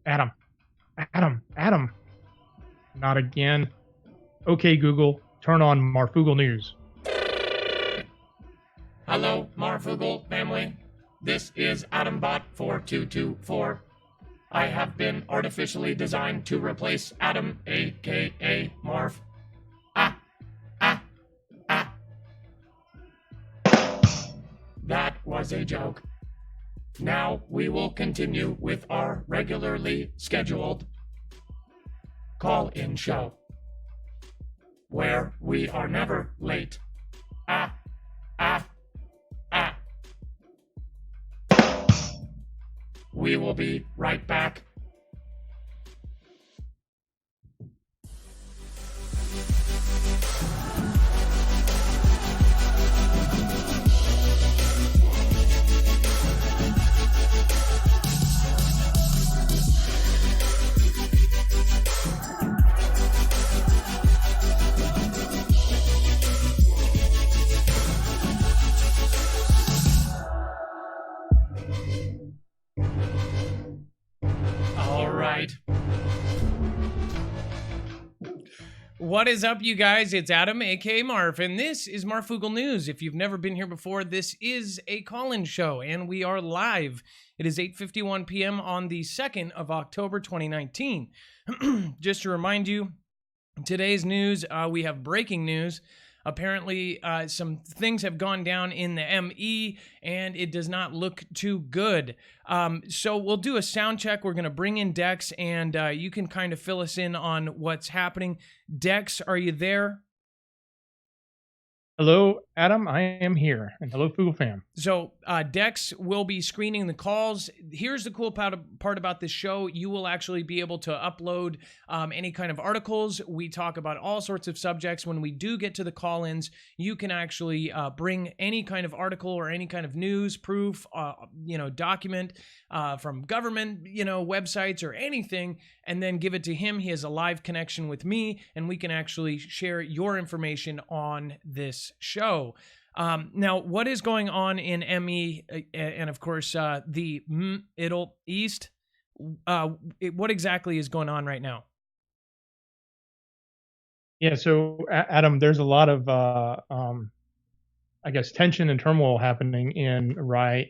Adam, Adam. Not again. Okay, Google, turn on Marfoogle News. Hello, Marfoogle Family. This is AdamBot4224. I have been artificially designed to replace Adam, aka Marf. That was a joke. Now we will continue with our regularly scheduled call-in show, where we are never late. We will be right back. All right. What is up, you guys? It's Adam, aka Marf, and this is Marfoogle News. If you've never been here before, this is a call-in show, and we are live. It is 8:51 p.m. on the 2nd of October, 2019. Just to remind you, today's news, we have breaking news. Apparently, some things have gone down in the ME, and it does not look too good. So we'll do a sound check. We're going to bring in Dex, and you can kind of fill us in on what's happening. Dex, are you there? Hello, Adam, I am here. And hello, Foogle Fam. So Dex will be screening the calls. Here's the cool part about this show. You will actually be able to upload any kind of articles. We talk about all sorts of subjects. When we do get to the call-ins, you can actually bring any kind of article or any kind of news, proof, document from government, websites or anything, and then give it to him. He has a live connection with me, and we can actually share your information on this show. Now, what is going on in ME and, of course, the Middle East? What exactly is going on right now? Yeah, so Adam, there's a lot of, I guess, tension and turmoil happening in Iraq.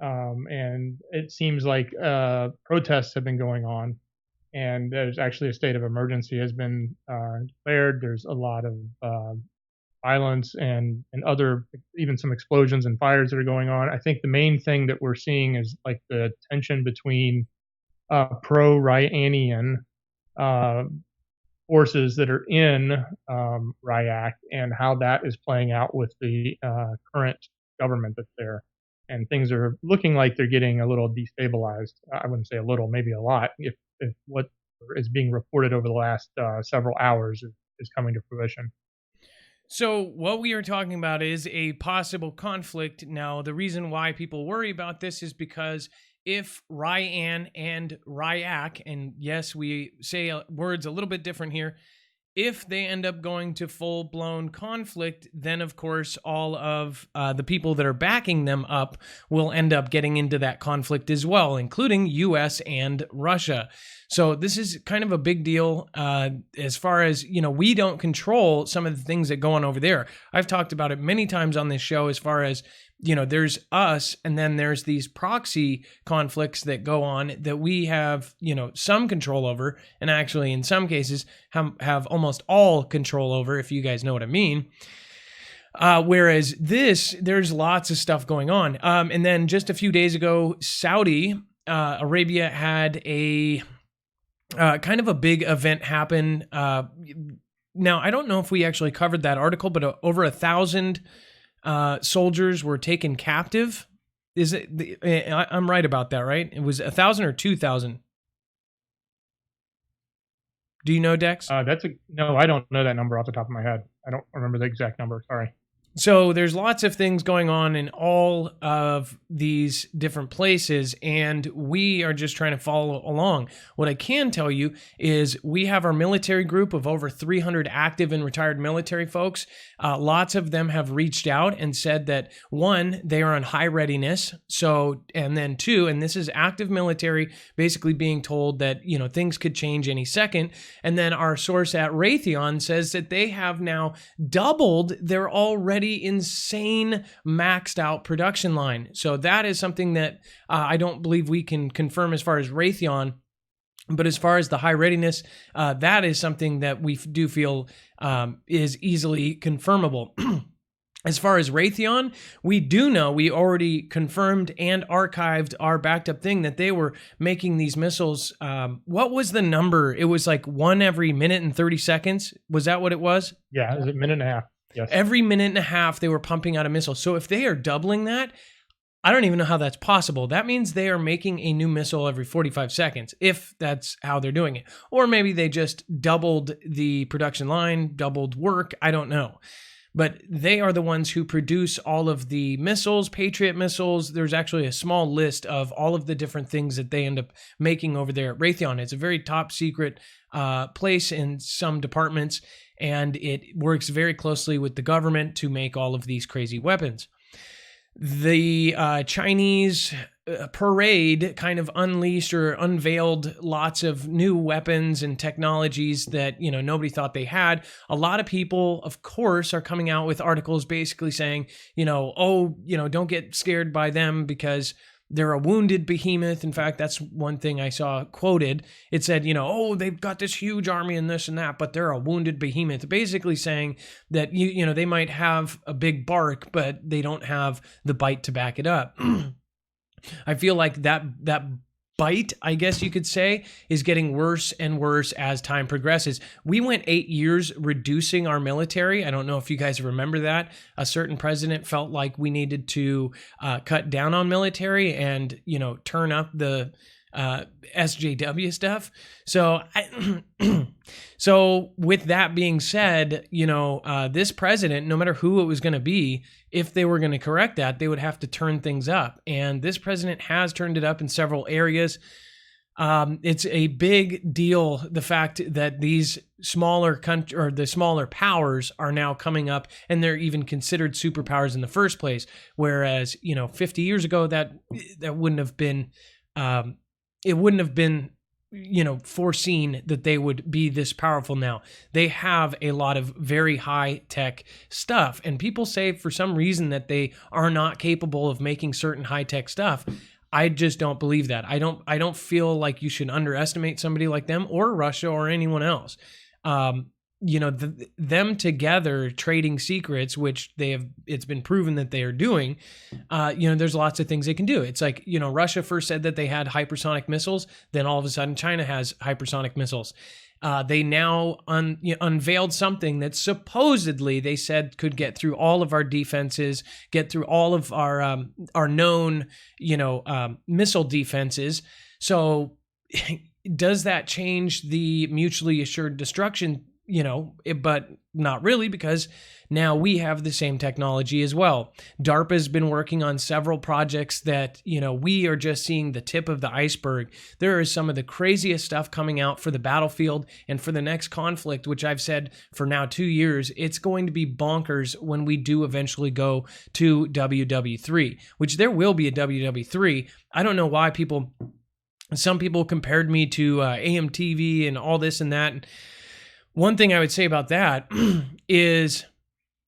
And it seems like protests have been going on, and there's actually a state of emergency has been declared. There's a lot of violence and other, even some explosions and fires that are going on. I think the main thing that we're seeing is like the tension between pro-Iranian forces that are in Iraq and how that is playing out with the current government that's there. And things are looking like they're getting a little destabilized. I wouldn't say a little, maybe a lot, if what is being reported over the last several hours is coming to fruition. So what we are talking about is a possible conflict. Now, the reason why people worry about this is because if Ryan and Ryak, and yes, we say words a little bit different here, if they end up going to full-blown conflict, then, of course, all of the people that are backing them up will end up getting into that conflict as well, including U.S. and Russia. So this is kind of a big deal as far as, we don't control some of the things that go on over there. I've talked about it many times on this show as far as, there's us, and then there's these proxy conflicts that go on that we have, some control over, and actually in some cases have almost all control over, if you guys know what I mean. Whereas there's lots of stuff going on. And then just a few days ago, Saudi Arabia had a kind of a big event happen. Now, I don't know if we actually covered that article, but over 1,000 soldiers were taken captive. Is it? I'm right about that, right? It was 1,000 or 2,000. Do you know, Dex? No, I don't know that number off the top of my head. I don't remember the exact number. Sorry. So there's lots of things going on in all of these different places, and we are just trying to follow along. What I can tell you is we have our military group of over 300 active and retired military folks. Lots of them have reached out and said that, one, they are on high readiness. So, and then two, and this is active military basically being told that, things could change any second. And then our source at Raytheon says that they have now doubled their already insane maxed out production line. So that is something that I don't believe we can confirm as far as Raytheon. But as far as the high readiness, that is something that we do feel is easily confirmable. As far as Raytheon, we do know, we already confirmed and archived our backed up thing that they were making these missiles. What was the number? It was like 1 every minute and 30 seconds. Was that what it was? Yeah, it was a minute and a half. Yes. Every minute and a half, they were pumping out a missile. So if they are doubling that, I don't even know how that's possible. That means they are making a new missile every 45 seconds, if that's how they're doing it. Or maybe they just doubled the production line, doubled work. I don't know. But they are the ones who produce all of the missiles, Patriot missiles. There's actually a small list of all of the different things that they end up making over there at Raytheon. It's a very top secret place in some departments, and it works very closely with the government to make all of these crazy weapons. The Chinese parade kind of unleashed or unveiled lots of new weapons and technologies that, nobody thought they had. A lot of people, of course, are coming out with articles basically saying, don't get scared by them because they're a wounded behemoth. In fact, that's one thing I saw quoted. It said, they've got this huge army and this and that, but they're a wounded behemoth. Basically saying that, they might have a big bark, but they don't have the bite to back it up. I feel like that bite, I guess you could say, is getting worse and worse as time progresses. We went 8 years reducing our military. I don't know if you guys remember that. A certain president felt like we needed to cut down on military and, turn up the SJW stuff. So so with that being said, this president, no matter who it was going to be, if they were going to correct that, they would have to turn things up. And this president has turned it up in several areas. It's a big deal, the fact that these smaller the smaller powers are now coming up, and they're even considered superpowers in the first place. Whereas, 50 years ago, that wouldn't have been, it wouldn't have been, foreseen that they would be this powerful now. They have a lot of very high tech stuff, and people say for some reason that they are not capable of making certain high tech stuff. I just don't believe that. I don't feel like you should underestimate somebody like them or Russia or anyone else. Them together trading secrets, which it's been proven that they are doing, there's lots of things they can do. It's like, Russia first said that they had hypersonic missiles. Then all of a sudden China has hypersonic missiles. They now unveiled something that supposedly they said could get through all of our defenses, get through all of our known, missile defenses. So does that change the mutually assured destruction? But not really, because now we have the same technology as well. DARPA's been working on several projects that, we are just seeing the tip of the iceberg. There is some of the craziest stuff coming out for the battlefield and for the next conflict, which I've said for now 2 years, it's going to be bonkers when we do eventually go to WW3, which there will be a WW3. I don't know why some people compared me to AMTV and all this and that. One thing I would say about that is,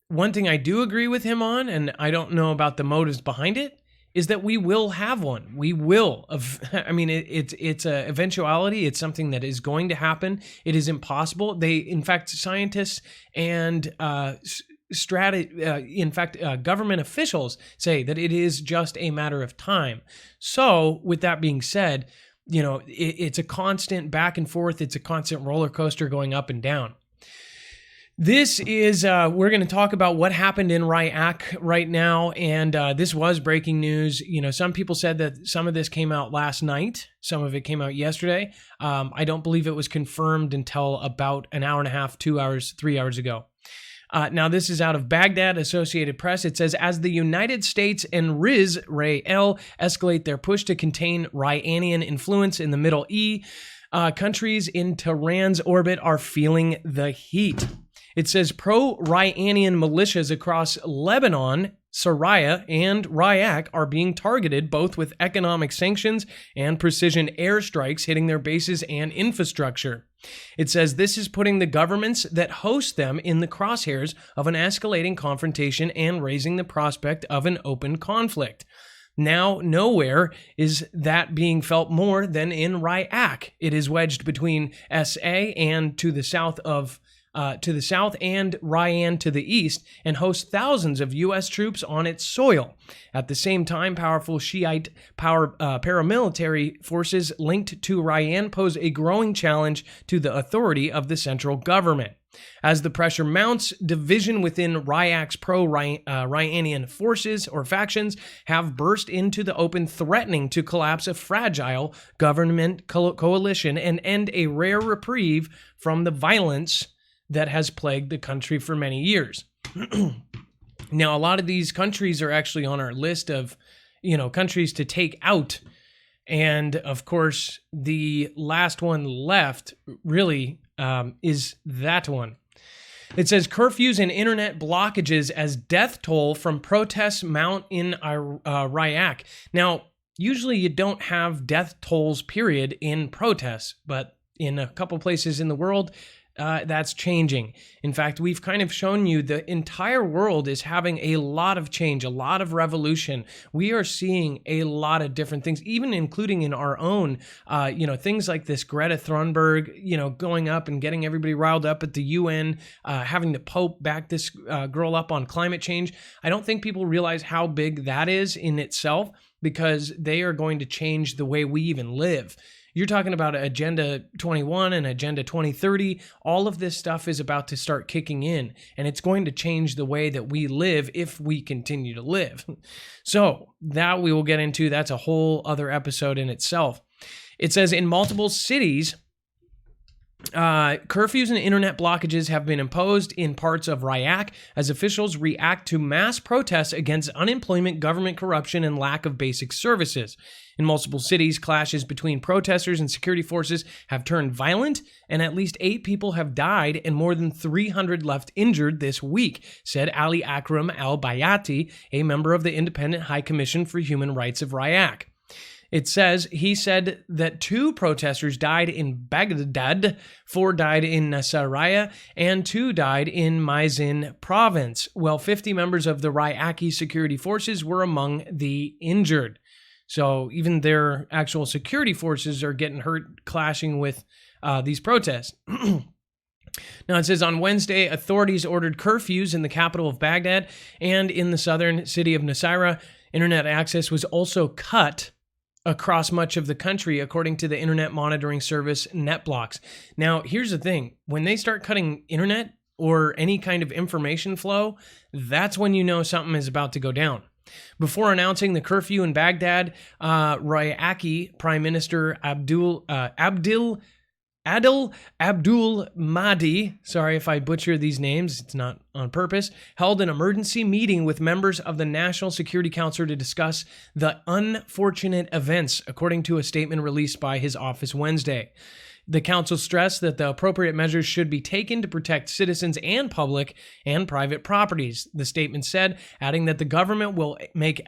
one thing I do agree with him on, and I don't know about the motives behind it, is that we will have one. We will. It's a eventuality. It's something that is going to happen. It is impossible. In fact, scientists and government officials say that it is just a matter of time. So, with that being said, it's a constant back and forth. It's a constant roller coaster going up and down. This is, we're going to talk about what happened in Ryak right now. And this was breaking news. Some people said that some of this came out last night. Some of it came out yesterday. I don't believe it was confirmed until about an hour and a half, 2 hours, 3 hours ago. Now, this is out of Baghdad, Associated Press. It says, as the United States and Israel escalate their push to contain Ryanian influence in the Middle East, countries in Tehran's orbit are feeling the heat. It says pro-Ryanian militias across Lebanon, Syria, and Iraq are being targeted both with economic sanctions and precision airstrikes hitting their bases and infrastructure. It says this is putting the governments that host them in the crosshairs of an escalating confrontation and raising the prospect of an open conflict. Now, nowhere is that being felt more than in Iraq. It is wedged between SA and to the south and Ryan to the east, and hosts thousands of U.S. troops on its soil. At the same time, powerful Shiite paramilitary forces linked to Ryan pose a growing challenge to the authority of the central government. As the pressure mounts, division within Ryak's pro-Ryanian forces or factions have burst into the open, threatening to collapse a fragile government coalition and end a rare reprieve from the violence that has plagued the country for many years. Now, a lot of these countries are actually on our list of, countries to take out. And of course, the last one left really is that one. It says curfews and internet blockages as death toll from protests mount in Iraq. Now, usually you don't have death tolls, period, in protests, but in a couple places in the world, that's changing. In fact, we've kind of shown you the entire world is having a lot of change, a lot of revolution. We are seeing a lot of different things, even including in our own, things like this Greta Thunberg, going up and getting everybody riled up at the UN, having the Pope back this girl up on climate change. I don't think people realize how big that is in itself, because they are going to change the way we even live. You're talking about Agenda 21 and Agenda 2030. All of this stuff is about to start kicking in, and it's going to change the way that we live if we continue to live. So that we will get into. That's a whole other episode in itself. It says in multiple cities, curfews and internet blockages have been imposed in parts of Iraq as officials react to mass protests against unemployment, government corruption, and lack of basic services. In multiple cities, clashes between protesters and security forces have turned violent, and at least 8 people have died and more than 300 left injured this week, said Ali Akram al-Bayati, a member of the Independent High Commission for Human Rights of Iraq. It says he said that 2 protesters died in Baghdad, 4 died in Nasiriyah, and 2 died in Maizin province, while 50 members of the Iraqi security forces were among the injured. So even their actual security forces are getting hurt clashing with these protests. Now, it says on Wednesday, authorities ordered curfews in the capital of Baghdad and in the southern city of Nasiriyah. Internet access was also cut across much of the country, according to the internet monitoring service NetBlocks. Now, here's the thing. When they start cutting internet or any kind of information flow, that's when you know something is about to go down. Before announcing the curfew in Baghdad, Iraqi Prime Minister Adil Abdul Mahdi, sorry if I butcher these names, it's not on purpose, held an emergency meeting with members of the National Security Council to discuss the unfortunate events, according to a statement released by his office Wednesday. The council stressed that the appropriate measures should be taken to protect citizens and public and private properties, the statement said, adding that the government will make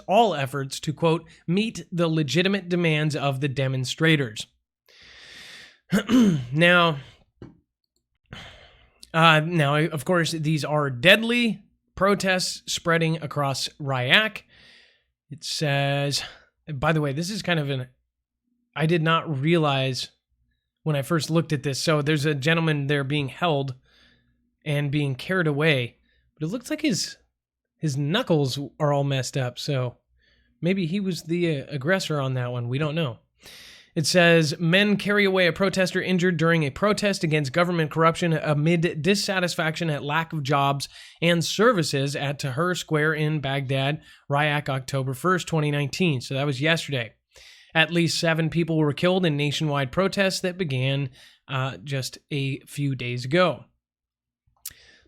all efforts to, quote, meet the legitimate demands of the demonstrators. Now, of course, these are deadly protests spreading across Iraq. It says, by the way, this is kind of I did not realize when I first looked at this. So there's a gentleman there being held and being carried away, but it looks like his knuckles are all messed up. So maybe he was the aggressor on that one. We don't know. It says, men carry away a protester injured during a protest against government corruption amid dissatisfaction at lack of jobs and services at Tahrir Square in Baghdad, Iraq, October 1st, 2019. So that was yesterday. At least 7 people were killed in nationwide protests that began just a few days ago.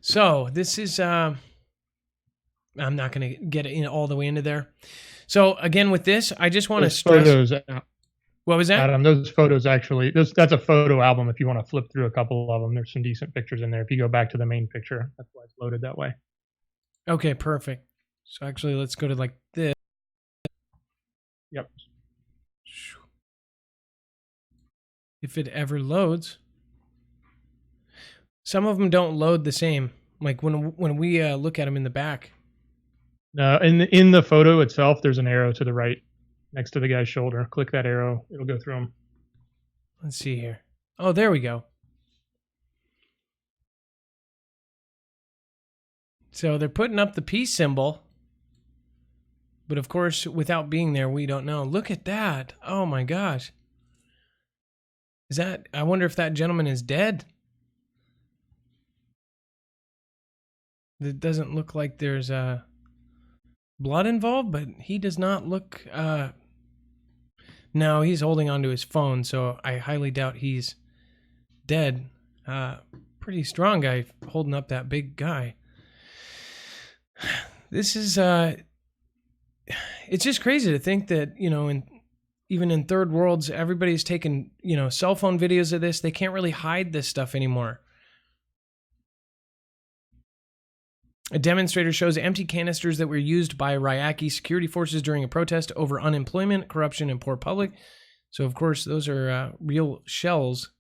So this is, I'm not going to get it all the way into there. So again, with this, I just want to stress. Photos, what was that? Adam, those photos actually, that's a photo album. If you want to flip through a couple of them, there's some decent pictures in there. If you go back to the main picture, that's why it's loaded that way. Okay, perfect. So actually, let's go to like this. Yep. If it ever loads. Some of them don't load the same. Like when we look at them in the back. No, in the photo itself, there's an arrow to the right next to the guy's shoulder. Click that arrow. It'll go through them. Let's see here. Oh, there we go. So they're putting up the peace symbol. But of course, without being there, we don't know. Look at that. Oh my gosh. Is that, I wonder if that gentleman is dead. It doesn't look like there's blood involved, but he does not look, no, he's holding onto his phone, so I highly doubt he's dead. Pretty strong guy holding up that big guy. This is, it's just crazy to think that, you know, even in third worlds, everybody's taking, you know, cell phone videos of this. They can't really hide this stuff anymore. A demonstrator shows empty canisters that were used by Iraqi security forces during a protest over unemployment, corruption, and poor public. So, of course, those are real shells.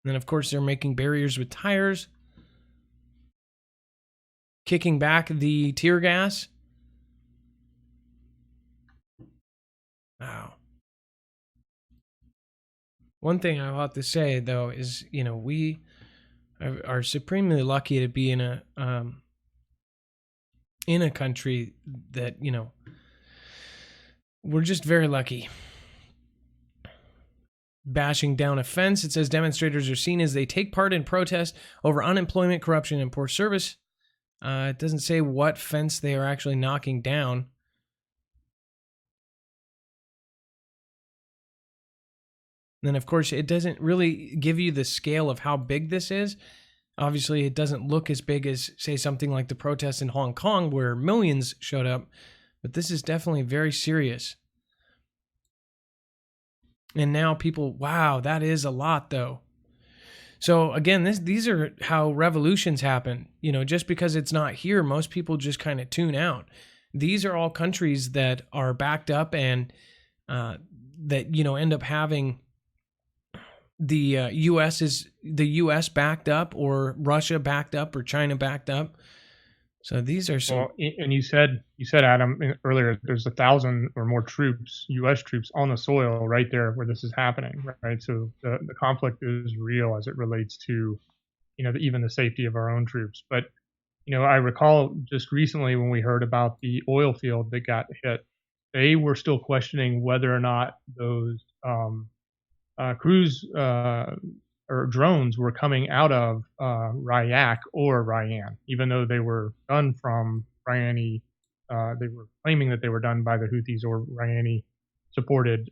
And then, of course, they're making barriers with tires, kicking back the tear gas. Wow. One thing I want to say, though, is, you know, we are supremely lucky to be in a country that, you know, we're just very lucky. Bashing down a fence, it says demonstrators are seen as they take part in protest over unemployment, corruption, and poor service. It doesn't say what fence they are actually knocking down. And then, of course, it doesn't really give you the scale of how big this is. Obviously, it doesn't look as big as, say, something like the protests in Hong Kong where millions showed up. But this is definitely very serious. And now people, wow, that is a lot, though. So, again, these are how revolutions happen. You know, just because it's not here, most people just kind of tune out. These are all countries that are backed up and that, you know, end up having the U.S. backed up, or Russia backed up, or China backed up. So these are some. Well, and you said Adam earlier, there's 1,000 or more troops, U.S. troops on the soil right there where this is happening, right? So the conflict is real as it relates to, you know, even the safety of our own troops. But, you know, I recall just recently when we heard about the oil field that got hit, they were still questioning whether or not those cruise or drones were coming out of Ryak or Ryan, even though they were done from Ryani. They were claiming that they were done by the Houthis or Ryani supported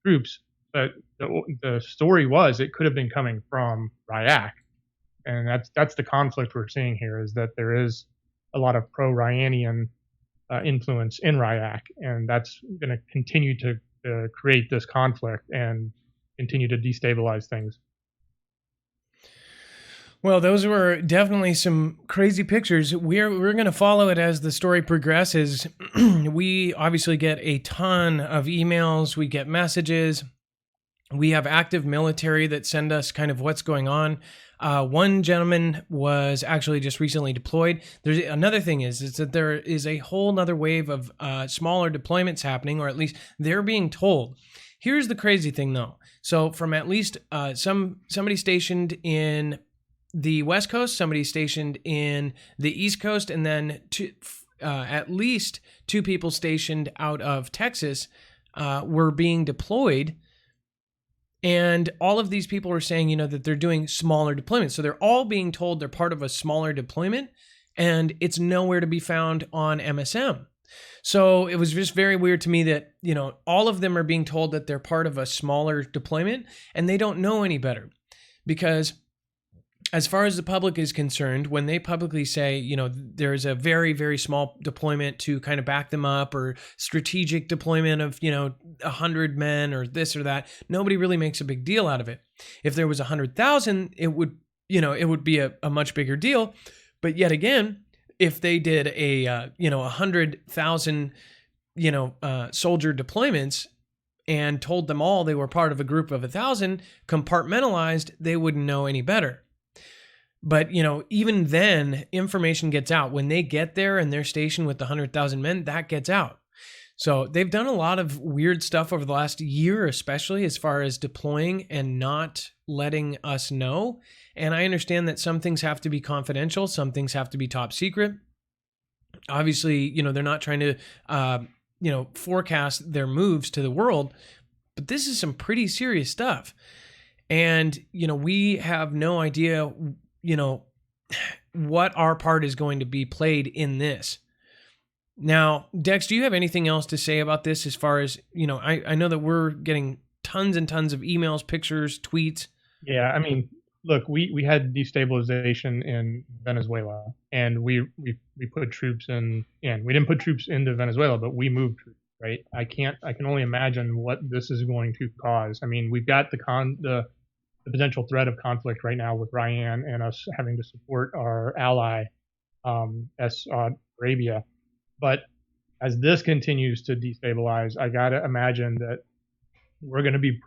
troops. But the story was it could have been coming from Ryak, and that's the conflict we're seeing here, is that there is a lot of pro-Ryanian influence in Ryak, and that's going to continue to create this conflict and continue to destabilize things. Well, those were definitely some crazy pictures. We're going to follow it as the story progresses. We obviously get a ton of emails. We get messages. We have active military that send us kind of what's going on. One gentleman was actually just recently deployed. There's another thing is that there is a whole nother wave of smaller deployments happening, or at least they're being told. Here's the crazy thing, though. So from at least somebody stationed in the West Coast, somebody stationed in the East Coast, and then at least 2 people stationed out of Texas were being deployed. And all of these people are saying, you know, that they're doing smaller deployments. So they're all being told they're part of a smaller deployment, and it's nowhere to be found on MSM. So it was just very weird to me that, you know, all of them are being told that they're part of a smaller deployment, and they don't know any better. Because as far as the public is concerned, when they publicly say, there's a very, very small deployment to kind of back them up, or strategic deployment of, 100 men or this or that, nobody really makes a big deal out of it. If there was 100,000, it would be a much bigger deal. But yet again, if they did a 100,000, soldier deployments and told them all they were part of a group of 1,000, compartmentalized, they wouldn't know any better. But, even then, information gets out. When they get there and they're stationed with the 100,000 men, that gets out. So they've done a lot of weird stuff over the last year, especially as far as deploying and not letting us know. And I understand that some things have to be confidential. Some things have to be top secret. Obviously, they're not trying to, forecast their moves to the world. But this is some pretty serious stuff. And, we have no idea, what our part is going to be played in this. Now, Dex, do you have anything else to say about this as far as, I know that we're getting tons and tons of emails, pictures, tweets. Yeah, I mean, look, we had destabilization in Venezuela, and we put troops in, and we didn't put troops into Venezuela, but we moved troops, right? I can only imagine what this is going to cause. I mean, we've got the potential threat of conflict right now with Ryan and us having to support our ally, Saudi Arabia. But as this continues to destabilize, I gotta imagine that we're going to be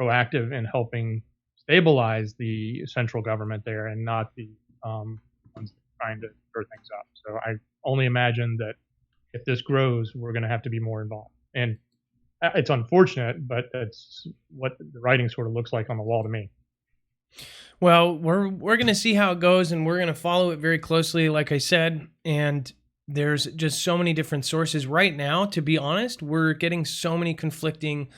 proactive in helping stabilize the central government there, and not the ones trying to stir things up. So I only imagine that if this grows, we're going to have to be more involved. And it's unfortunate, but that's what the writing sort of looks like on the wall to me. Well, we're going to see how it goes, and we're going to follow it very closely, like I said. And there's just so many different sources right now. To be honest, we're getting so many conflicting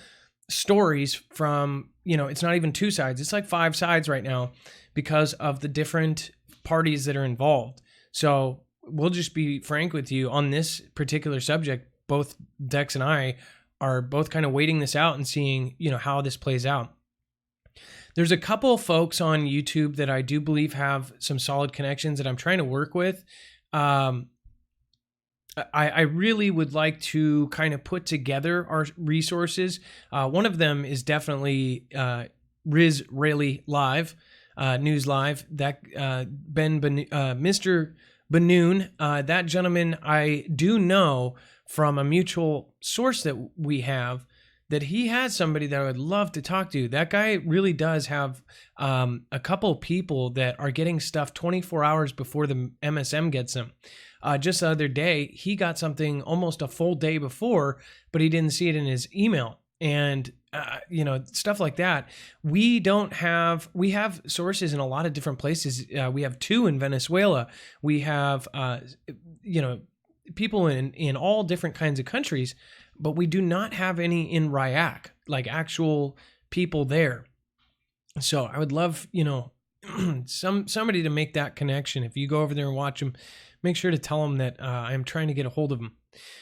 stories from, it's not even two sides. It's like 5 sides right now because of the different parties that are involved. So we'll just be frank with you on this particular subject. Both Dex and I are both kind of waiting this out and seeing, how this plays out. There's a couple of folks on YouTube that I do believe have some solid connections that I'm trying to work with. I really would like to kind of put together our resources. One of them is definitely Riz Rayleigh Live, News Live. That Mr. Banoon, that gentleman, I do know from a mutual source that we have that he has somebody that I would love to talk to. That guy really does have a couple people that are getting stuff 24 hours before the MSM gets them. Just the other day, he got something almost a full day before, but he didn't see it in his email. And, stuff like that. We have sources in a lot of different places. We have 2 in Venezuela. We have, people in all different kinds of countries, but we do not have any in Ryak, like actual people there. So I would love, somebody to make that connection. If you go over there and watch them, make sure to tell them that I'm trying to get a hold of them,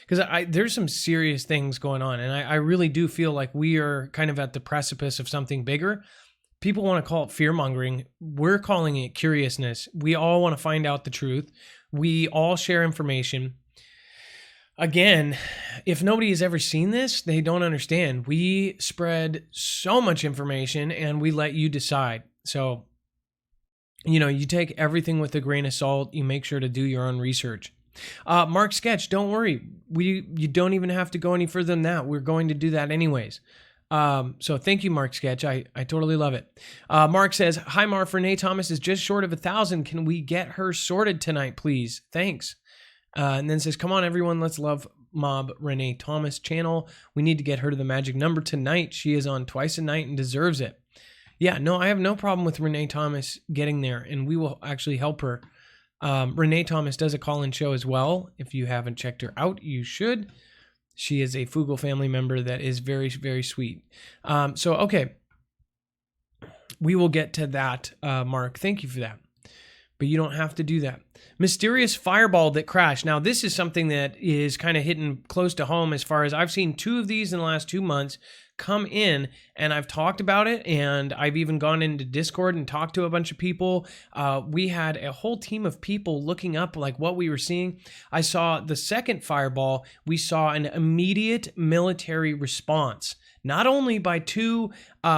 because there's some serious things going on, and I really do feel like we are kind of at the precipice of something bigger. People want to call it fear-mongering. We're calling it curiousness. We all want to find out the truth. We all share information. Again, if nobody has ever seen this, they don't understand. We spread so much information and we let you decide. So, you take everything with a grain of salt. You make sure to do your own research. Mark Sketch, don't worry. You don't even have to go any further than that. We're going to do that anyways. So thank you, Mark Sketch. I totally love it. Mark says, "Hi, Marf. Renee Thomas is just short of 1,000. Can we get her sorted tonight, please? Thanks." And then says, "Come on, everyone. Let's love Mob Renee Thomas channel. We need to get her to the magic number tonight. She is on twice a night and deserves it." Yeah, no, I have no problem with Renee Thomas getting there, and we will actually help her. Renee Thomas does a call-in show as well. If you haven't checked her out, you should. She is a Foogle Family member that is very, very sweet. Okay. We will get to that, Mark. Thank you for that. but you don't have to do that. Mysterious fireball that crashed. Now, this is something that is kind of hitting close to home as far as I've seen 2 of these in the last 2 months come in, and I've talked about it, and I've even gone into Discord and talked to a bunch of people. We had a whole team of people looking up like what we were seeing. I saw the second fireball. We saw an immediate military response, not only by 2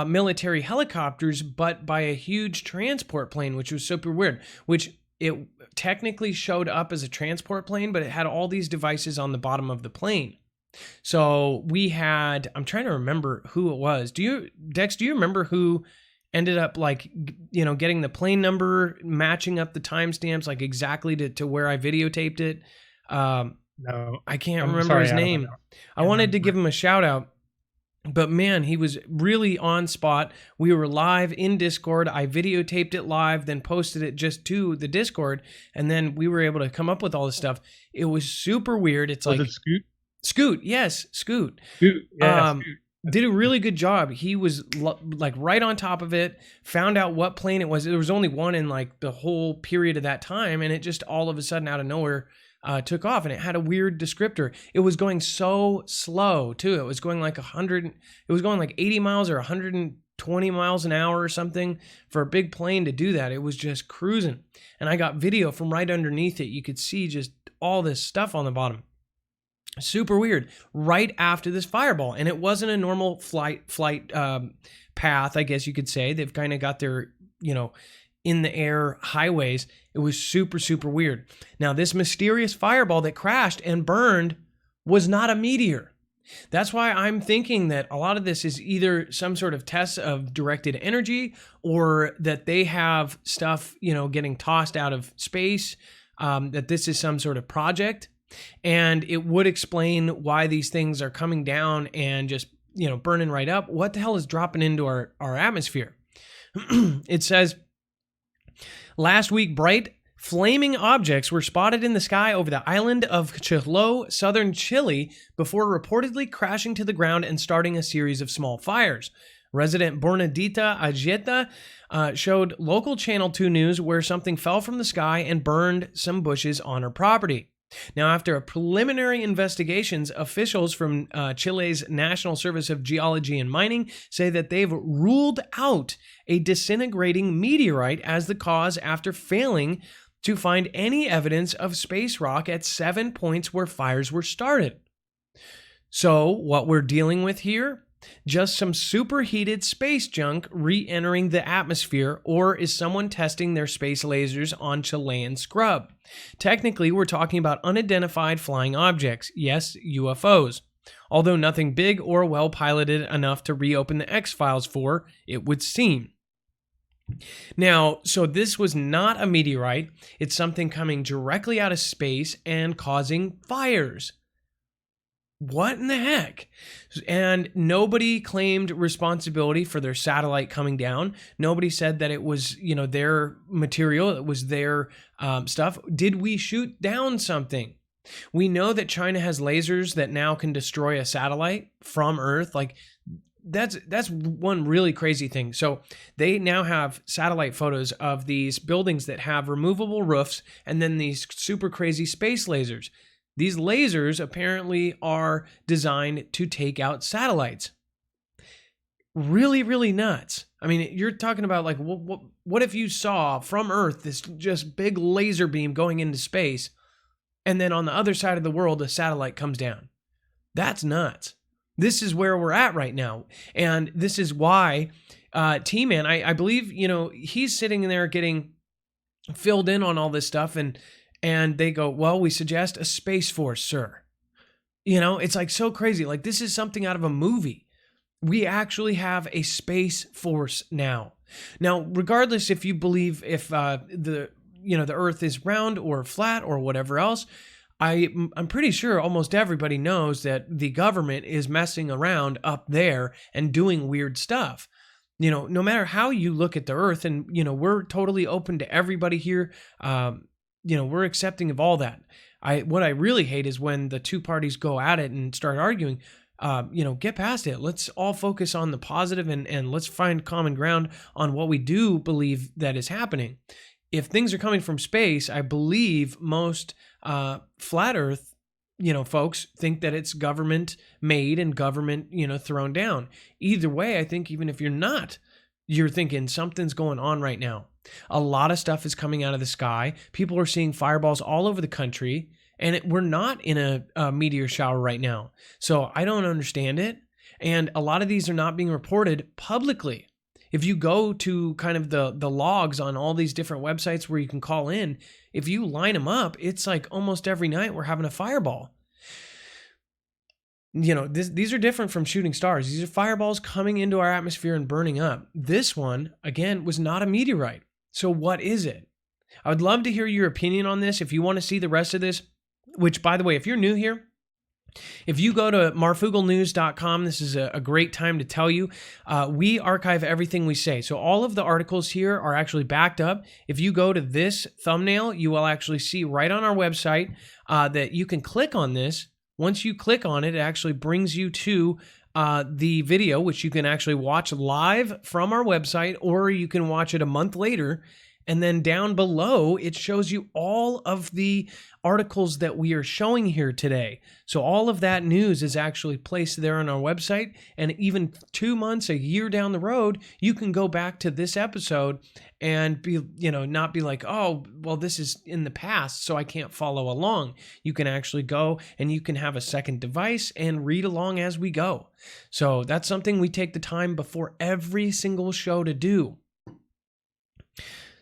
military helicopters, but by a huge transport plane, which was super weird, which it technically showed up as a transport plane, but it had all these devices on the bottom of the plane. So we had, I'm trying to remember who it was. Dex, do you remember who ended up like, getting the plane number, matching up the timestamps, like exactly to where I videotaped it? No, I can't remember his name. I wanted to give him a shout out, but man, he was really on spot. We were live in Discord. I videotaped it live, then posted it just to the Discord. And then we were able to come up with all this stuff. It was super weird. It's was like, it Scoot? Scoot, yes, Scoot. Scoot, yeah, Scoot. Scoot. Did a really good job. He was like right on top of it, found out what plane it was. There was only one in like the whole period of that time, and it just all of a sudden out of nowhere took off, and it had a weird descriptor. It was going so slow too. It was going like 100, it was going like 80 miles or 120 miles an hour or something for a big plane to do that. It was just cruising. And I got video from right underneath it. You could see just all this stuff on the bottom. Super weird. Right after this fireball, and it wasn't a normal flight path, I guess you could say. They've kind of got their, in the air highways. It was super, super weird. Now, this mysterious fireball that crashed and burned was not a meteor. That's why I'm thinking that a lot of this is either some sort of test of directed energy, or that they have stuff, getting tossed out of space, that this is some sort of project. And it would explain why these things are coming down and just, burning right up. What the hell is dropping into our atmosphere? It says, last week, bright flaming objects were spotted in the sky over the island of Chilo, southern Chile, before reportedly crashing to the ground and starting a series of small fires. Resident Bernadita Ageta showed local Channel 2 News where something fell from the sky and burned some bushes on her property. Now, after a preliminary investigations, officials from Chile's National Service of Geology and Mining say that they've ruled out a disintegrating meteorite as the cause after failing to find any evidence of space rock at 7 points where fires were started. So, what we're dealing with here? Just some superheated space junk re-entering the atmosphere, or is someone testing their space lasers on Chilean scrub? Technically, we're talking about unidentified flying objects, yes, UFOs. Although nothing big or well piloted enough to reopen the X-Files for, it would seem. Now, so this was not a meteorite. It's something coming directly out of space and causing fires. What in the heck? And nobody claimed responsibility for their satellite coming down. Nobody said that it was, their material, it was their stuff. Did we shoot down something? We know that China has lasers that now can destroy a satellite from Earth. Like, that's one really crazy thing. So they now have satellite photos of these buildings that have removable roofs and then these super crazy space lasers. These lasers apparently are designed to take out satellites. Really, really nuts. I mean, you're talking about like, what if you saw from Earth this just big laser beam going into space, and then on the other side of the world, a satellite comes down? That's nuts. This is where we're at right now. And this is why T-Man, I believe, he's sitting there getting filled in on all this stuff, and they go, well, we suggest a space force, sir. It's like so crazy. Like, this is something out of a movie. We actually have a space force now. Now, regardless if you believe if the Earth is round or flat or whatever else, I'm pretty sure almost everybody knows that the government is messing around up there and doing weird stuff. No matter how you look at the Earth, and, we're totally open to everybody here. We're accepting of all that. What I really hate is when the two parties go at it and start arguing. Get past it. Let's all focus on the positive and let's find common ground on what we do believe that is happening. if things are coming from space, I believe most flat Earth, folks think that it's government made and government, thrown down. Either way, I think even if you're not, you're thinking something's going on right now. A lot of stuff is coming out of the sky. People are seeing fireballs all over the country, and we're not in a meteor shower right now. So I don't understand it. And a lot of these are not being reported publicly. If you go to kind of the logs on all these different websites where you can call in, if you line them up, it's like almost every night we're having a fireball. These are different from shooting stars. These are fireballs coming into our atmosphere and burning up. This one, again, was not a meteorite. So what is it? I would love to hear your opinion on this. If you want to see the rest of this, which, by the way, if you're new here, if you go to marfooglenews.com, this is a great time to tell you, we archive everything we say. So all of the articles here are actually backed up. If you go to this thumbnail, you will actually see right on our website that you can click on this. Once you click on it, it actually brings you to the video, which you can actually watch live from our website, or you can watch it a month later. And then down below, it shows you all of the articles that we are showing here today. So all of that news is actually placed there on our website. And even 2 months, a year down the road, you can go back to this episode and be, not be like, oh, well, this is in the past, so I can't follow along. You can actually go and you can have a second device and read along as we go. So that's something we take the time before every single show to do.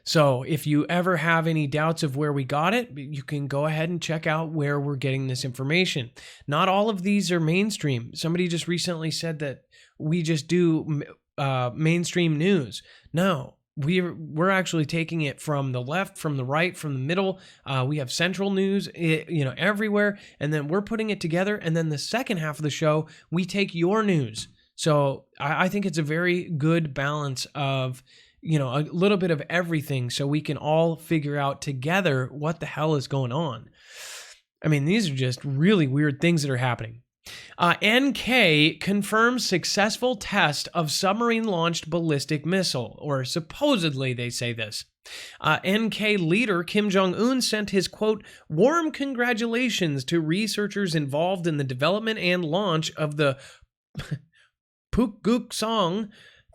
So if you ever have any doubts of where we got it, you can go ahead and check out where we're getting this information. Not all of these are mainstream. Somebody just recently said that we just do mainstream news. No, we're actually taking it from the left, from the right, from the middle. We have central news, everywhere, and then we're putting it together. And then the second half of the show, we take your news. So I think it's a very good balance of a little bit of everything so we can all figure out together what the hell is going on. I mean, these are just really weird things that are happening. NK confirms successful test of submarine-launched ballistic missile, or supposedly they say this. NK leader Kim Jong-un sent his, quote, warm congratulations to researchers involved in the development and launch of the Pukguksong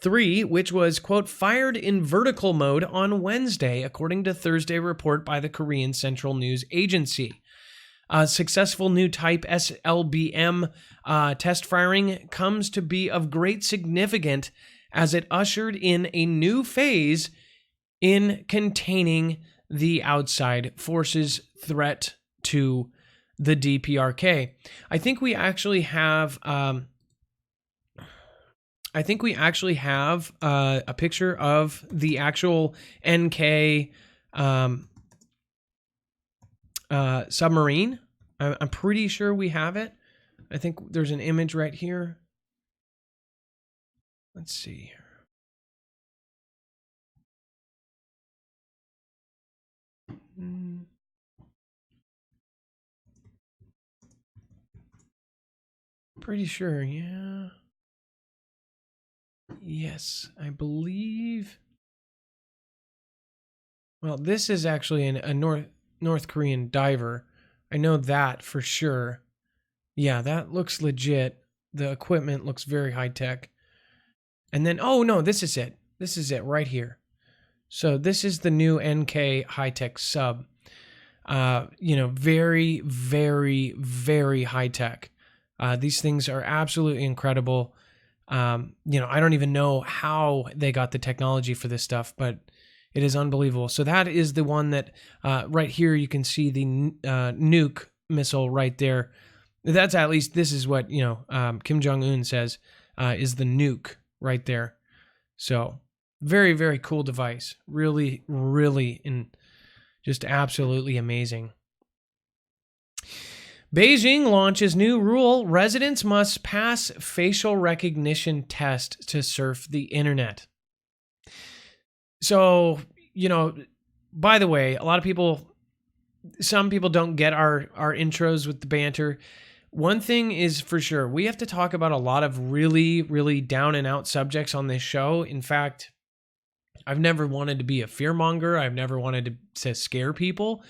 3, which was, quote, fired in vertical mode on Wednesday, according to Thursday report by the Korean Central News Agency. Successful new type SLBM test firing comes to be of great significance as it ushered in a new phase in containing the outside forces' threat to the DPRK. I think we actually have a picture of the actual NK submarine. I'm pretty sure we have it. I think there's an image right here. Let's see here. Pretty sure, yeah. Yes, I believe. Well, this is actually a North Korean diver. I know that for sure. Yeah, that looks legit. The equipment looks very high tech. And then, oh no, this is it. This is it right here. So this is the new NK high tech sub. Very, very, very high tech. These things are absolutely incredible. I don't even know how they got the technology for this stuff, but it is unbelievable. So that is the one that right here you can see the nuke missile right there. That's at least, this is what, Kim Jong-un says is the nuke right there. So very, very cool device. Really, really, just absolutely amazing. Beijing launches new rule. Residents must pass facial recognition test to surf the internet. So, by the way, some people don't get our intros with the banter. One thing is for sure, we have to talk about a lot of really, really down and out subjects on this show. In fact, I've never wanted to be a fearmonger. I've never wanted to scare people.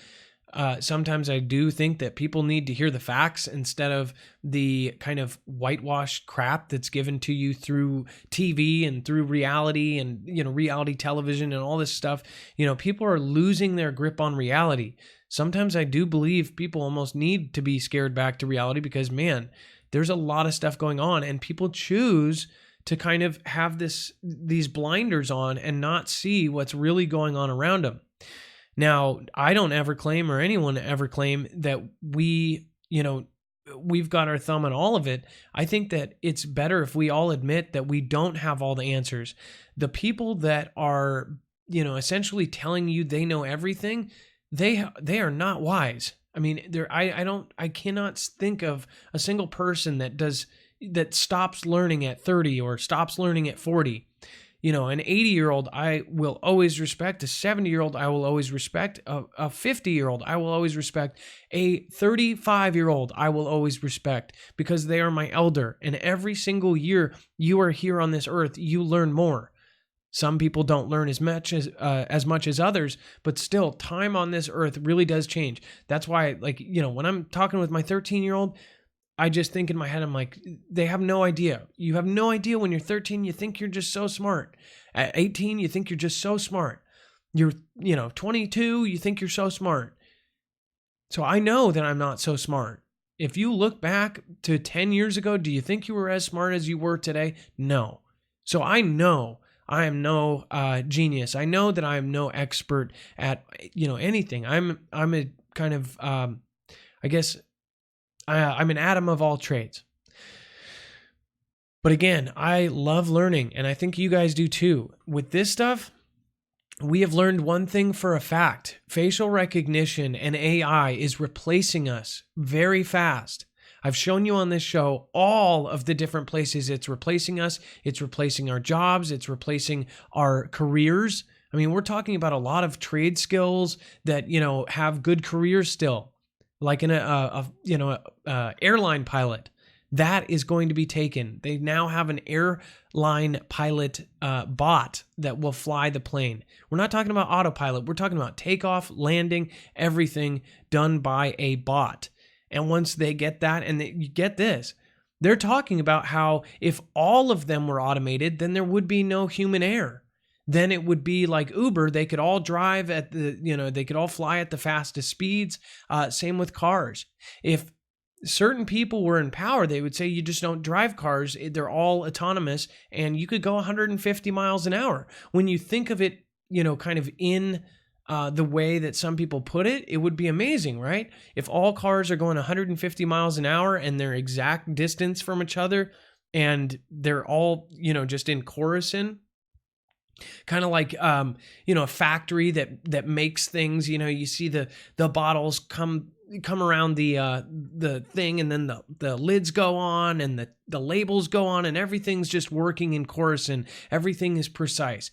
Sometimes I do think that people need to hear the facts instead of the kind of whitewashed crap that's given to you through TV and through reality and, reality television and all this stuff. People are losing their grip on reality. Sometimes I do believe people almost need to be scared back to reality because, man, there's a lot of stuff going on and people choose to kind of have these blinders on and not see what's really going on around them. Now, I don't ever claim, or anyone ever claim, that we've got our thumb on all of it. I think that it's better if we all admit that we don't have all the answers. The people that are, essentially telling you they know everything, they are not wise. I mean, I cannot think of a single person that stops learning at 30 or stops learning at 40. An 80-year-old I will always respect, a 70-year-old I will always respect, a 50-year-old I will always respect, a 35-year-old I will always respect because they are my elder. And every single year you are here on this earth, you learn more. Some people don't learn as much as others, but still, time on this earth really does change. That's why, when I'm talking with my 13-year-old, I just think in my head, I'm like, they have no idea. You have no idea when you're 13, you think you're just so smart. At 18, you think you're just so smart. You're, 22, you think you're so smart. So I know that I'm not so smart. If you look back to 10 years ago, do you think you were as smart as you were today? No. So I know I am no genius. I know that I am no expert at, anything. I'm a kind of, I'm an Adam of all trades. But again, I love learning, and I think you guys do too. With this stuff, we have learned one thing for a fact. Facial recognition and AI is replacing us very fast. I've shown you on this show all of the different places it's replacing us. It's replacing our jobs. It's replacing our careers. I mean, we're talking about a lot of trade skills that, have good careers still. Like an airline pilot, that is going to be taken. They now have an airline pilot bot that will fly the plane. We're not talking about autopilot. We're talking about takeoff, landing, everything done by a bot. And once they get that, and you get this, they're talking about how if all of them were automated, then there would be no human error. Then it would be like Uber. They could all drive at they could all fly at the fastest speeds. Same with cars. If certain people were in power, they would say you just don't drive cars. They're all autonomous and you could go 150 miles an hour. When you think of it, kind of in the way that some people put it, it would be amazing, right? If all cars are going 150 miles an hour and they're exact distance from each other and they're all, just in chorus. Kind of like, a factory that makes things, you see the bottles come around the thing and then the lids go on and the labels go on and everything's just working in chorus and everything is precise.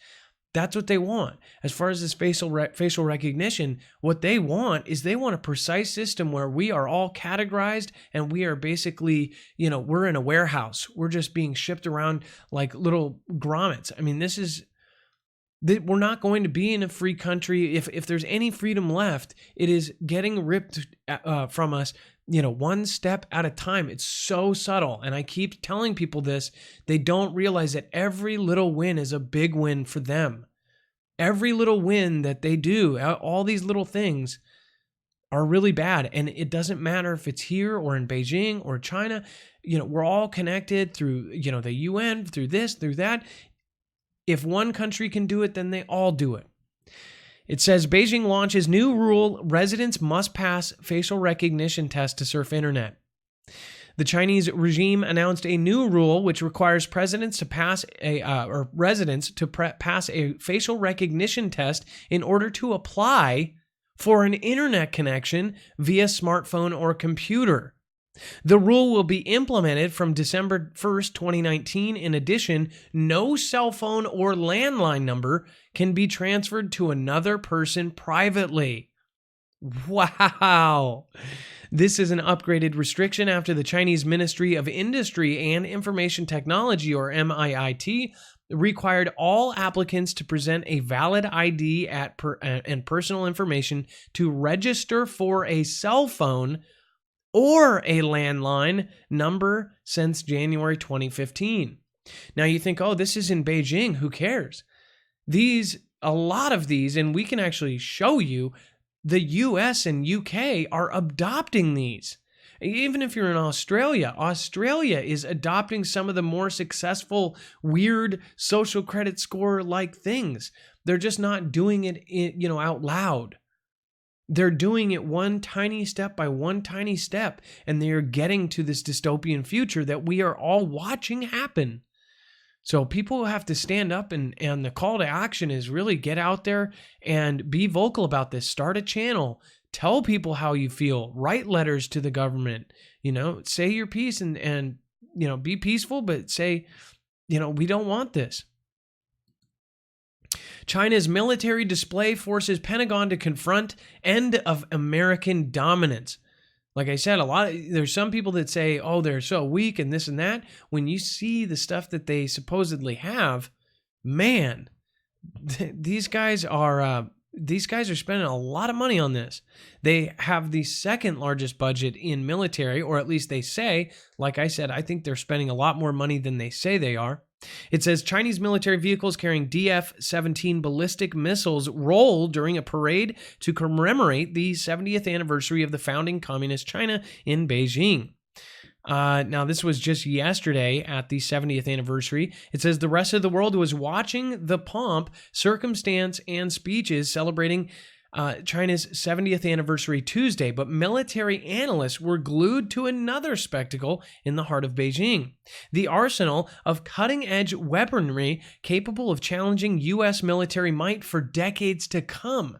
That's what they want. As far as this facial recognition, what they want is they want a precise system where we are all categorized and we are basically, we're in a warehouse. We're just being shipped around like little grommets. I mean, we're not going to be in a free country. If there's any freedom left, it is getting ripped from us, one step at a time. It's so subtle. And I keep telling people this. They don't realize that every little win is a big win for them. Every little win that they do, all these little things are really bad. And it doesn't matter if it's here or in Beijing or China. We're all connected through, the UN, through this, through that. If one country can do it, then they all do it. It says Beijing launches new rule: residents must pass facial recognition test to surf internet. The Chinese regime announced a new rule which requires residents to pass a facial recognition test in order to apply for an internet connection via smartphone or computer. The rule will be implemented from December 1st, 2019. In addition, no cell phone or landline number can be transferred to another person privately. Wow. This is an upgraded restriction after the Chinese Ministry of Industry and Information Technology, or MIIT, required all applicants to present a valid ID and personal information to register for a cell phone or a landline number since January 2015. Now you think, oh, this is in Beijing, who cares? A lot of these, and we can actually show you, the US and UK are adopting these. Even if you're in Australia, Australia is adopting some of the more successful, weird social credit score like things. They're just not doing it, out loud. They're doing it one tiny step by one tiny step, and they are getting to this dystopian future that we are all watching happen. So people have to stand up, and the call to action is really get out there and be vocal about this. Start a channel. Tell people how you feel. Write letters to the government. Say your piece and be peaceful, but say, we don't want this. China's military display forces Pentagon to confront end of American dominance. Like I said, there's some people that say, oh, they're so weak and this and that. When you see the stuff that they supposedly have, man, these guys are spending a lot of money on this. They have the second largest budget in military, or at least they say. Like I said, I think they're spending a lot more money than they say they are. It says Chinese military vehicles carrying DF-17 ballistic missiles roll during a parade to commemorate the 70th anniversary of the founding Communist China in Beijing. Now, this was just yesterday at the 70th anniversary. It says the rest of the world was watching the pomp, circumstance, and speeches celebrating China's 70th anniversary Tuesday, but military analysts were glued to another spectacle in the heart of Beijing: the arsenal of cutting-edge weaponry capable of challenging U.S. military might for decades to come.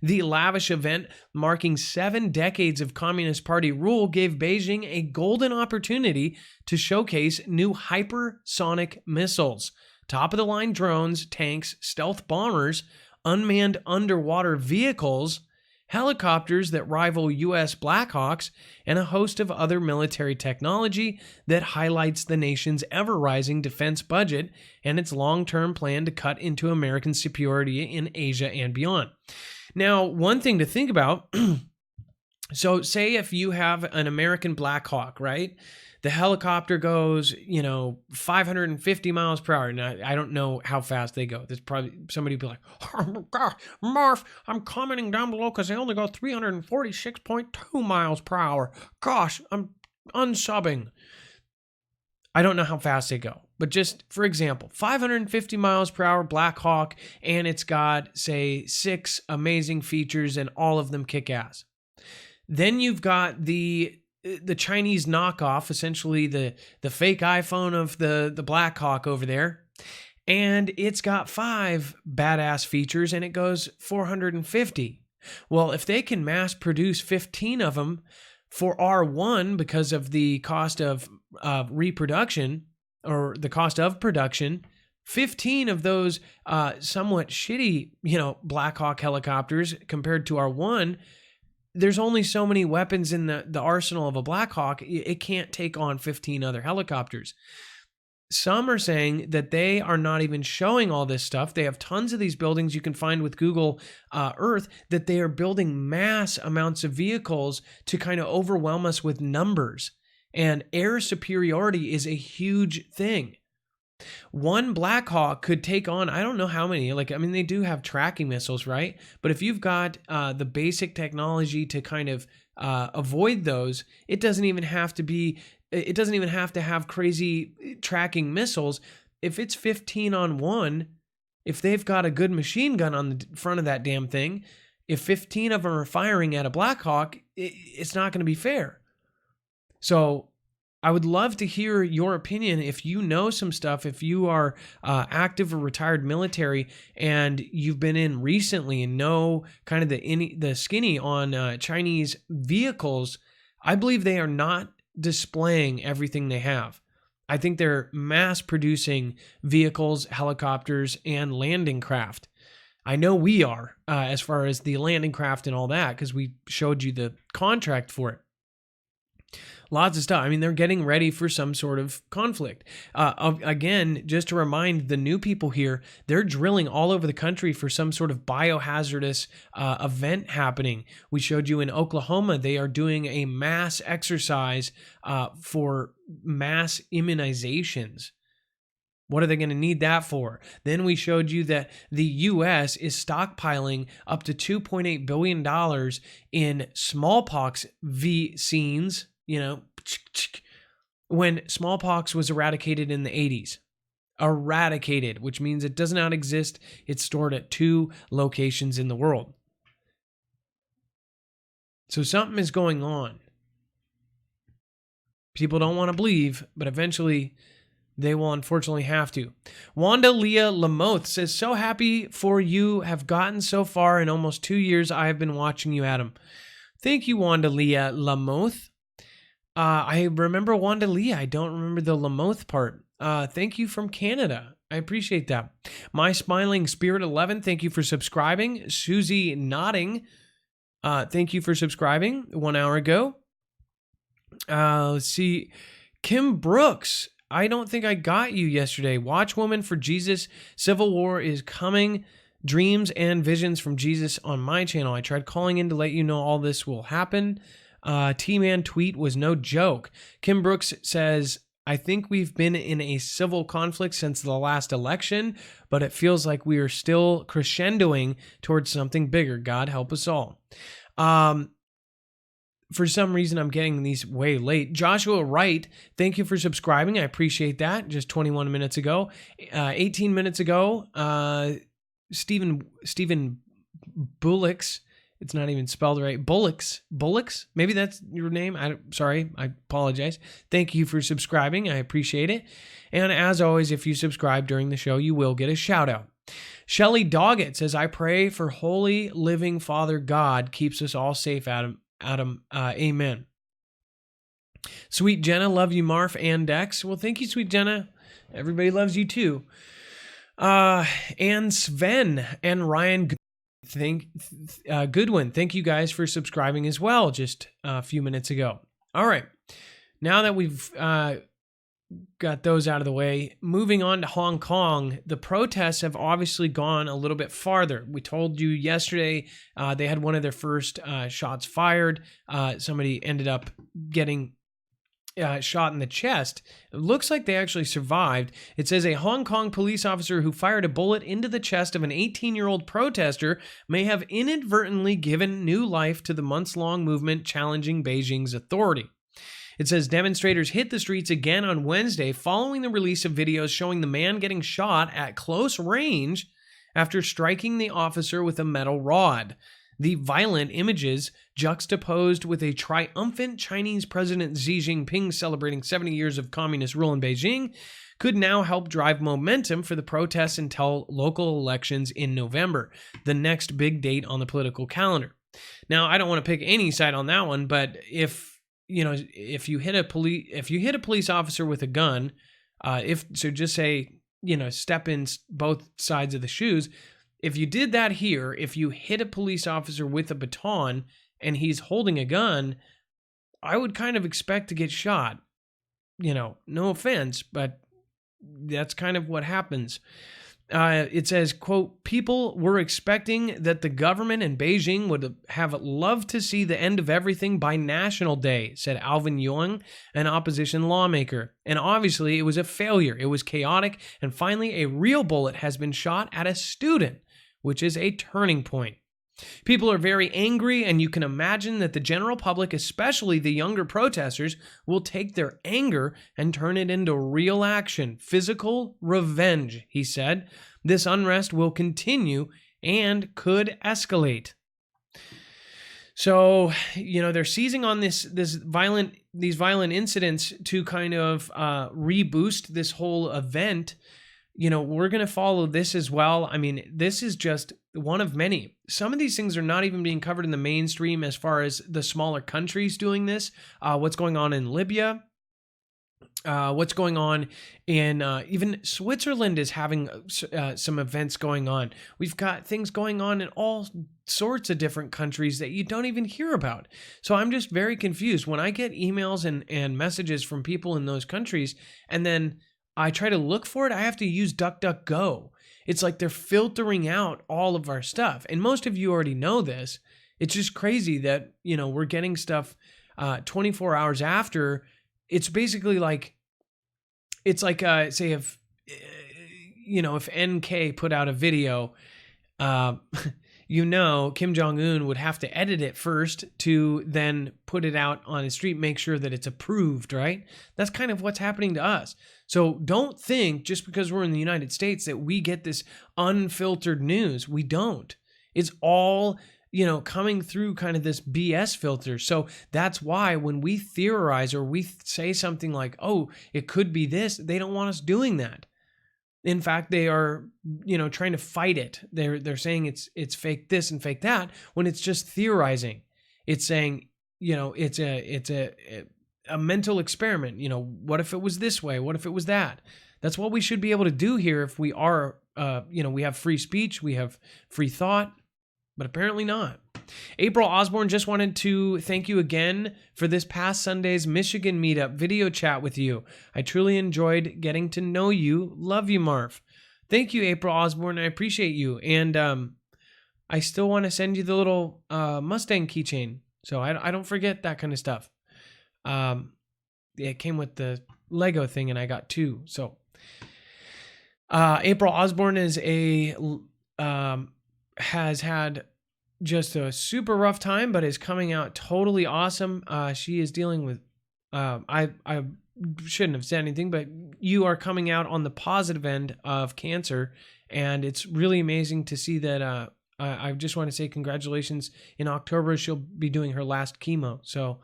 The lavish event, marking 7 decades of Communist Party rule, gave Beijing a golden opportunity to showcase new hypersonic missiles, top-of-the-line drones, tanks, stealth bombers, unmanned underwater vehicles, helicopters that rival U.S. Blackhawks, and a host of other military technology that highlights the nation's ever-rising defense budget and its long-term plan to cut into American superiority in Asia and beyond. Now, one thing to think about, so say if you have an American Black Hawk, right? The helicopter goes, 550 miles per hour. Now, I don't know how fast they go. There's probably somebody be like, oh, gosh, Marf, I'm commenting down below because they only go 346.2 miles per hour. Gosh, I'm unsubbing. I don't know how fast they go. But just for example, 550 miles per hour Black Hawk, and it's got, say, 6 amazing features and all of them kick ass. Then you've got the Chinese knockoff, essentially the fake iPhone of the Black Hawk over there, and it's got 5 badass features and it goes 450. Well, if they can mass produce 15 of them for R1 because of the cost of reproduction or the cost of production, 15 of those somewhat shitty, Black Hawk helicopters compared to R1, there's only so many weapons in the arsenal of a Black Hawk. It can't take on 15 other helicopters. Some are saying that they are not even showing all this stuff. They have tons of these buildings you can find with Google Earth, that they are building mass amounts of vehicles to kind of overwhelm us with numbers. And air superiority is a huge thing. One Black Hawk could take on, I don't know how many, they do have tracking missiles, right? But if you've got the basic technology to kind of avoid those, it doesn't even have to have crazy tracking missiles. If it's 15 on one, if they've got a good machine gun on the front of that damn thing, if 15 of them are firing at a Black Hawk, it's not going to be fair. So I would love to hear your opinion. If you know some stuff, if you are active or retired military and you've been in recently and know kind of the skinny on Chinese vehicles, I believe they are not displaying everything they have. I think they're mass producing vehicles, helicopters, and landing craft. I know we are as far as the landing craft and all that, because we showed you the contract for it. Lots of stuff. I mean, they're getting ready for some sort of conflict. Again, just to remind the new people here, they're drilling all over the country for some sort of biohazardous event happening. We showed you in Oklahoma, they are doing a mass exercise for mass immunizations. What are they going to need that for? Then we showed you that the U.S. is stockpiling up to $2.8 billion in smallpox vaccines, when smallpox was eradicated in the 80s. Eradicated, which means it does not exist. It's stored at 2 locations in the world. So something is going on. People don't want to believe, but eventually they will unfortunately have to. Wanda Leah Lamoth says, so happy for you have gotten so far in almost 2 years. I have been watching you, Adam. Thank you, Wanda Leah Lamoth. I remember Wanda Leah. I don't remember the Lamoth part. Thank you from Canada. I appreciate that. My Smiling Spirit 11, thank you for subscribing. Susie Nodding, thank you for subscribing 1 hour ago. Let's see. Kim Brooks, I don't think I got you yesterday. Watchwoman for Jesus, Civil War is coming. Dreams and visions from Jesus on my channel. I tried calling in to let you know all this will happen. T-Man tweet was no joke. Kim Brooks says, I think we've been in a civil conflict since the last election, but it feels like we are still crescendoing towards something bigger. God help us all. For some reason, I'm getting these way late. Joshua Wright, thank you for subscribing. I appreciate that. Just 21 minutes ago. 18 minutes ago, Stephen Bullocks, it's not even spelled right. Bullocks? Maybe that's your name. Sorry, I apologize. Thank you for subscribing. I appreciate it. And as always, if you subscribe during the show, you will get a shout out. Shelly Doggett says, I pray for holy living Father God keeps us all safe, Adam, amen. Sweet Jenna, love you, Marf and Dex. Well, thank you, Sweet Jenna. Everybody loves you too. And Sven and Ryan Goodwin, thank you guys for subscribing as well just a few minutes ago. All right, now that we've got those out of the way, moving on to Hong Kong, the protests have obviously gone a little bit farther. We told you yesterday they had one of their first shots fired. Somebody ended up getting shot in the chest. It looks like they actually survived. It says a Hong Kong police officer who fired a bullet into the chest of an 18-year-old protester may have inadvertently given new life to the months-long movement challenging Beijing's authority. It says demonstrators hit the streets again on Wednesday following the release of videos showing the man getting shot at close range after striking the officer with a metal rod. The violent images, juxtaposed with a triumphant Chinese President Xi Jinping celebrating 70 years of communist rule in Beijing, could now help drive momentum for the protests until local elections in November, the next big date on the political calendar. Now, I don't want to pick any side on that one, but if you hit a police officer with a gun, just say, step in both sides of the shoes. If you did that here, if you hit a police officer with a baton and he's holding a gun, I would kind of expect to get shot. No offense, but that's kind of what happens. It says, quote, people were expecting that the government in Beijing would have loved to see the end of everything by National Day, said Alvin Young, an opposition lawmaker. And obviously it was a failure. It was chaotic. And finally, a real bullet has been shot at a student, which is a turning point. People are very angry, and you can imagine that the general public, especially the younger protesters, will take their anger and turn it into real action, physical revenge, he said. This unrest will continue and could escalate. So, they're seizing on these violent incidents to kind of reboost this whole event. We're going to follow this as well. I mean, this is just one of many. Some of these things are not even being covered in the mainstream as far as the smaller countries doing this. What's going on in Libya, what's going on in even Switzerland is having some events going on. We've got things going on in all sorts of different countries that you don't even hear about. So I'm just very confused when I get emails and messages from people in those countries, and then I try to look for it. I have to use DuckDuckGo. It's like they're filtering out all of our stuff. And most of you already know this. It's just crazy that, we're getting stuff 24 hours after. It's basically like, it's like, say if NK put out a video, Kim Jong-un would have to edit it first to then put it out on the street, make sure that it's approved, right? That's kind of what's happening to us. So don't think just because we're in the United States that we get this unfiltered news. We don't. It's all, coming through kind of this BS filter. So that's why when we theorize or we say something like, oh, it could be this, they don't want us doing that. In fact, they are, trying to fight it. They're saying it's fake this and fake that when it's just theorizing. It's saying, it's a mental experiment. What if it was this way? What if it was that? That's what we should be able to do here if we are, we have free speech, we have free thought, but apparently not. April Osborne just wanted to thank you again for this past Sunday's Michigan meetup video chat with you. I truly enjoyed getting to know you. Love you, Marf. Thank you, April Osborne. I appreciate you. And I still want to send you the little Mustang keychain. So I don't forget that kind of stuff. It came with the Lego thing and I got 2. So April Osborne is has had just a super rough time, but is coming out totally awesome. She is dealing with, I shouldn't have said anything, but you are coming out on the positive end of cancer. And it's really amazing to see that. I just want to say congratulations. In October, she'll be doing her last chemo. So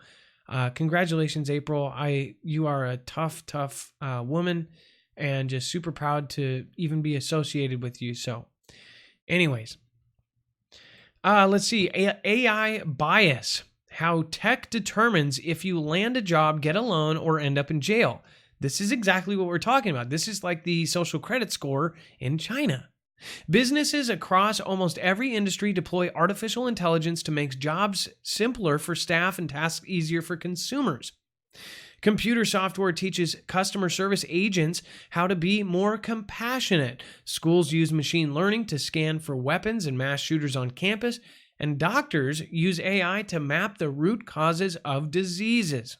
congratulations, April. You are a tough woman, and just super proud to even be associated with you. So anyways, let's see. AI bias. How tech determines if you land a job, get a loan, or end up in jail. This is exactly what we're talking about. This is like the social credit score in China. Businesses across almost every industry deploy artificial intelligence to make jobs simpler for staff and tasks easier for consumers. Computer software teaches customer service agents how to be more compassionate. Schools use machine learning to scan for weapons and mass shooters on campus, and doctors use AI to map the root causes of diseases.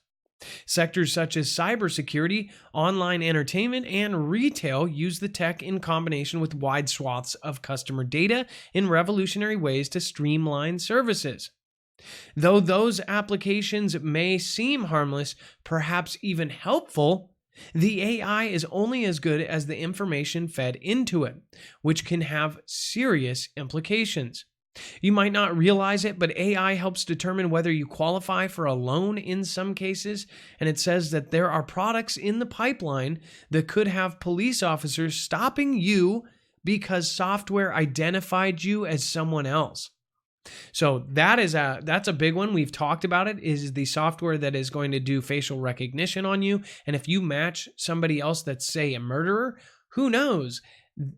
Sectors such as cybersecurity, online entertainment, and retail use the tech in combination with wide swaths of customer data in revolutionary ways to streamline services. Though those applications may seem harmless, perhaps even helpful, the AI is only as good as the information fed into it, which can have serious implications. You might not realize it, but AI helps determine whether you qualify for a loan in some cases, and it says that there are products in the pipeline that could have police officers stopping you because software identified you as someone else. So that's a big one. We've talked about it, is the software that is going to do facial recognition on you. And if you match somebody else that's, say, a murderer, who knows?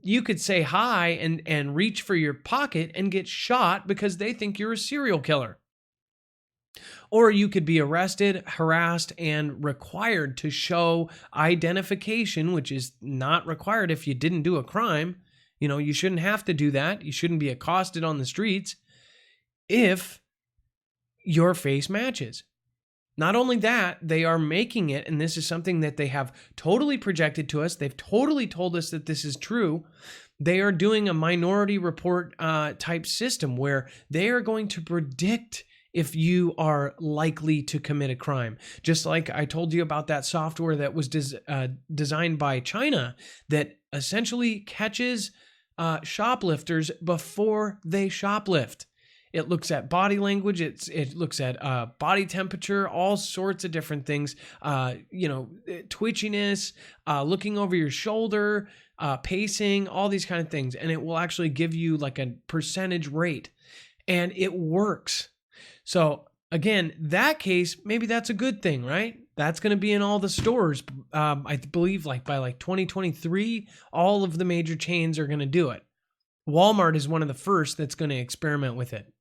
You could say hi and reach for your pocket and get shot because they think you're a serial killer. Or you could be arrested, harassed, and required to show identification, which is not required if you didn't do a crime. You shouldn't have to do that. You shouldn't be accosted on the streets if your face matches. Not only that, they are making it, and this is something that they have totally projected to us. They've totally told us that this is true. They are doing a Minority Report type system where they are going to predict if you are likely to commit a crime. Just like I told you about that software that was designed by China that essentially catches shoplifters before they shoplift. It looks at body language. It looks at body temperature, all sorts of different things. Twitchiness, looking over your shoulder, pacing, all these kind of things. And it will actually give you like a percentage rate. And it works. So again, that case, maybe that's a good thing, right? That's going to be in all the stores. I believe like by like 2023, all of the major chains are going to do it. Walmart is one of the first that's going to experiment with it.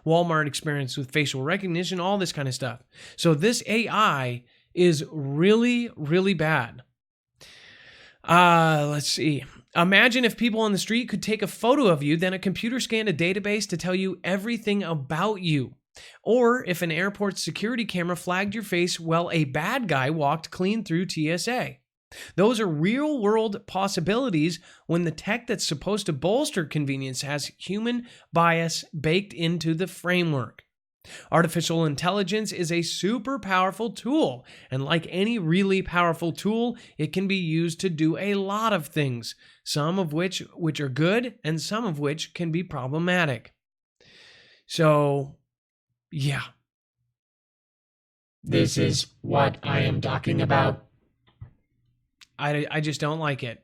Walmart experiments with facial recognition, all this kind of stuff. So this AI is really, really bad. Let's see. Imagine if people on the street could take a photo of you, then a computer scanned a database to tell you everything about you. Or if an airport security camera flagged your face while a bad guy walked clean through TSA. Those are real world possibilities when the tech that's supposed to bolster convenience has human bias baked into the framework. Artificial intelligence is a super powerful tool, and like any really powerful tool, it can be used to do a lot of things, some of which are good and some of which can be problematic. So, yeah. This is what I am talking about. I just don't like it.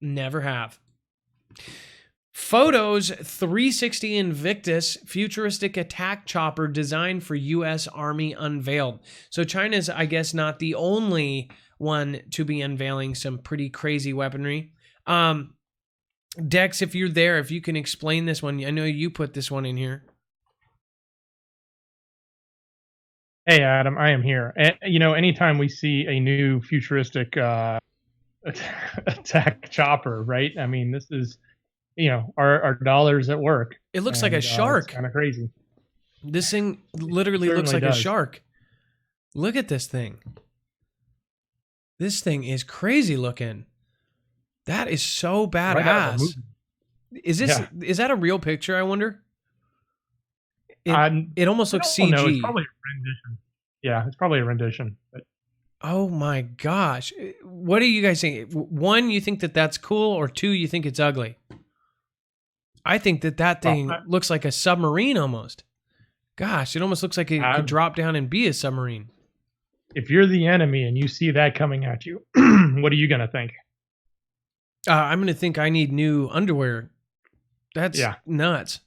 Never have. Photos 360 Invictus futuristic attack chopper designed for U.S. Army unveiled. So China's, I guess, not the only one to be unveiling some pretty crazy weaponry. Dex, if you're there, if you can explain this one. I know you put this one in here. Hey, Adam, I am here. And, anytime we see a new futuristic attack chopper, right? I mean, this is, our dollars at work. It looks like a shark. It's kind of crazy. This thing literally looks like a shark. Look at this thing. This thing is crazy looking. That is so badass. Is that a real picture, I wonder? It almost looks CG. No, it's probably a rendition. Yeah, it's probably a rendition. But. Oh my gosh. What are you guys saying? One, you think that that's cool, or two, you think it's ugly? I think that thing looks like a submarine almost. Gosh, it almost looks like it could drop down and be a submarine. If you're the enemy and you see that coming at you, what are you going to think? I'm going to think I need new underwear. That's nuts.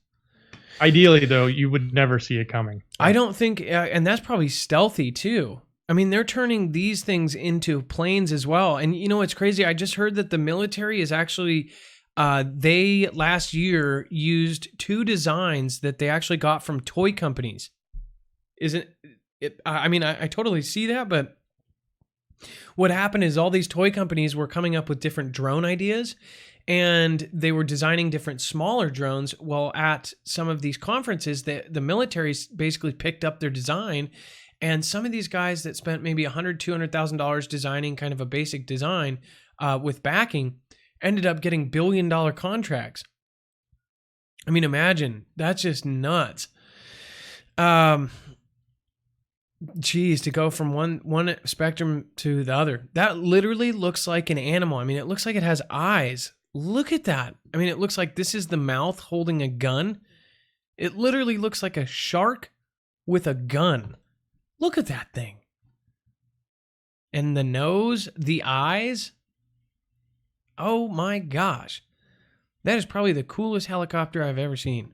Ideally, though, you would never see it coming. I don't think, and that's probably stealthy too. I mean, they're turning these things into planes as well. And it's crazy. I just heard that the military is actually, they last year used 2 designs that they actually got from toy companies. Isn't it? I mean, I totally see that, but what happened is all these toy companies were coming up with different drone ideas, and they were designing different smaller drones. Well, at some of these conferences, the military basically picked up their design, and some of these guys that spent maybe $100,000, $200,000 designing kind of a basic design with backing ended up getting billion-dollar contracts. I mean, imagine. That's just nuts. Geez, to go from one spectrum to the other. That literally looks like an animal. I mean, it looks like it has eyes. Look at that. I mean, it looks like this is the mouth holding a gun. It literally looks like a shark with a gun. Look at that thing. And the nose, the eyes. Oh my gosh. That is probably the coolest helicopter I've ever seen.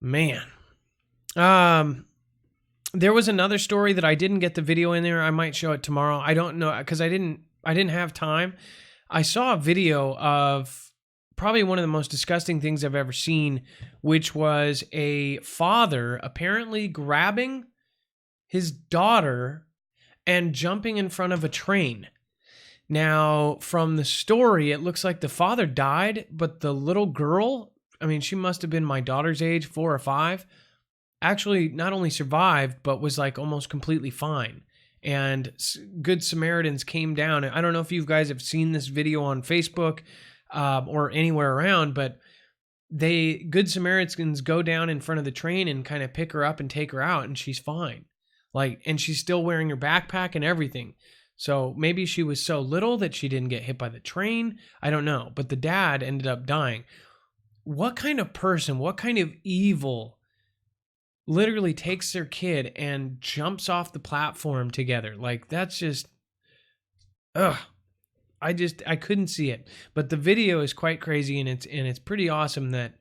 Man. There was another story that I didn't get the video in there. I might show it tomorrow. I don't know, because I didn't have time. I saw a video of probably one of the most disgusting things I've ever seen, which was a father apparently grabbing his daughter and jumping in front of a train. Now, from the story, it looks like the father died, but the little girl, I mean, she must have been my daughter's age, 4 or 5, actually not only survived, but was like almost completely fine. And Good Samaritans came down. I don't know if you guys have seen this video on Facebook or anywhere around, but Good Samaritans go down in front of the train and kind of pick her up and take her out, and she's fine. And she's still wearing her backpack and everything. So maybe she was so little that she didn't get hit by the train. I don't know. But the dad ended up dying. What kind of person, what kind of evil literally takes their kid and jumps off the platform together? Like, that's just, ugh. I couldn't see it. But the video is quite crazy, and it's pretty awesome that,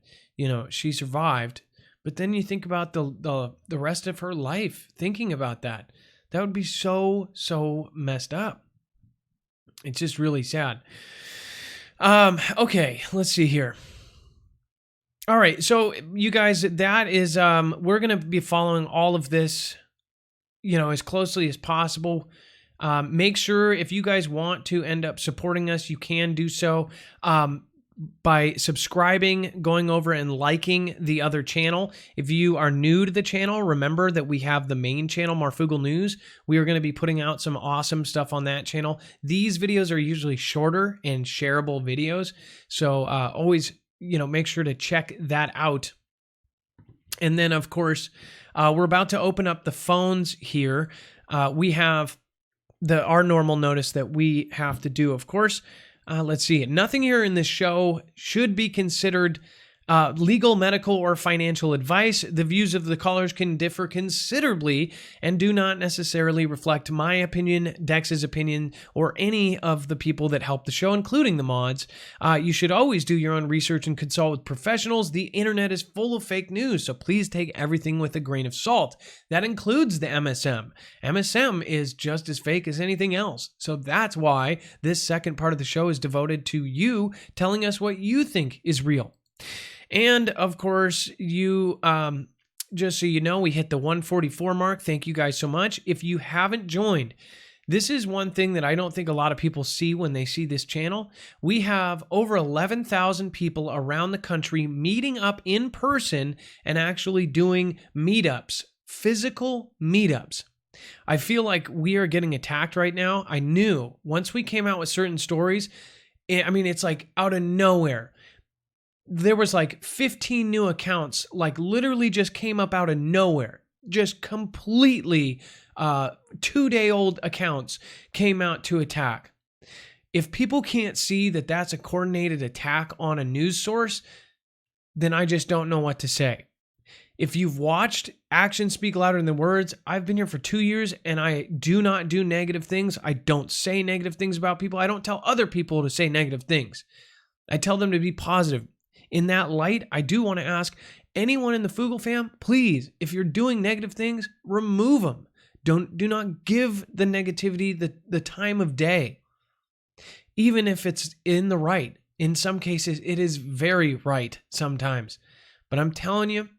she survived. But then you think about the rest of her life thinking about that. That would be so messed up. It's just really sad. Okay, let's see here. All right, so you guys, that is, we're going to be following all of this, as closely as possible. Make sure if you guys want to end up supporting us, you can do so by subscribing, going over and liking the other channel. If you are new to the channel, remember that we have the main channel, Marfoogle News. We are going to be putting out some awesome stuff on that channel. These videos are usually shorter and shareable videos, so always, make sure to check that out. And then, of course, we're about to open up the phones here. We have our normal notice that we have to do, of course. Let's see. Nothing here in this show should be considered legal, medical, or financial advice. The views of the callers can differ considerably and do not necessarily reflect my opinion, Dex's opinion, or any of the people that help the show, including the mods. You should always do your own research and consult with professionals. The internet is full of fake news, so please take everything with a grain of salt. That includes the MSM. MSM is just as fake as anything else. So that's why this second part of the show is devoted to you telling us what you think is real. And of course, you just so you know, we hit the 144 mark. Thank you guys so much. If you haven't joined, this is one thing that I don't think a lot of people see when they see this channel. We have over 11,000 people around the country meeting up in person and actually doing meetups, physical meetups. I feel like we are getting attacked right now. I knew once we came out with certain stories, it's like out of nowhere. There was like 15 new accounts, like literally just came up out of nowhere. Just completely 2-day-old accounts came out to attack. If people can't see that that's a coordinated attack on a news source, then I just don't know what to say. If you've watched Actions Speak Louder Than Words, I've been here for 2 years and I do not do negative things. I don't say negative things about people. I don't tell other people to say negative things. I tell them to be positive. In that light, I do want to ask anyone in the Foogle Fam, please, if you're doing negative things, remove them. Do not give the negativity the time of day. Even if it's in the right. In some cases, it is very right sometimes. But I'm telling you,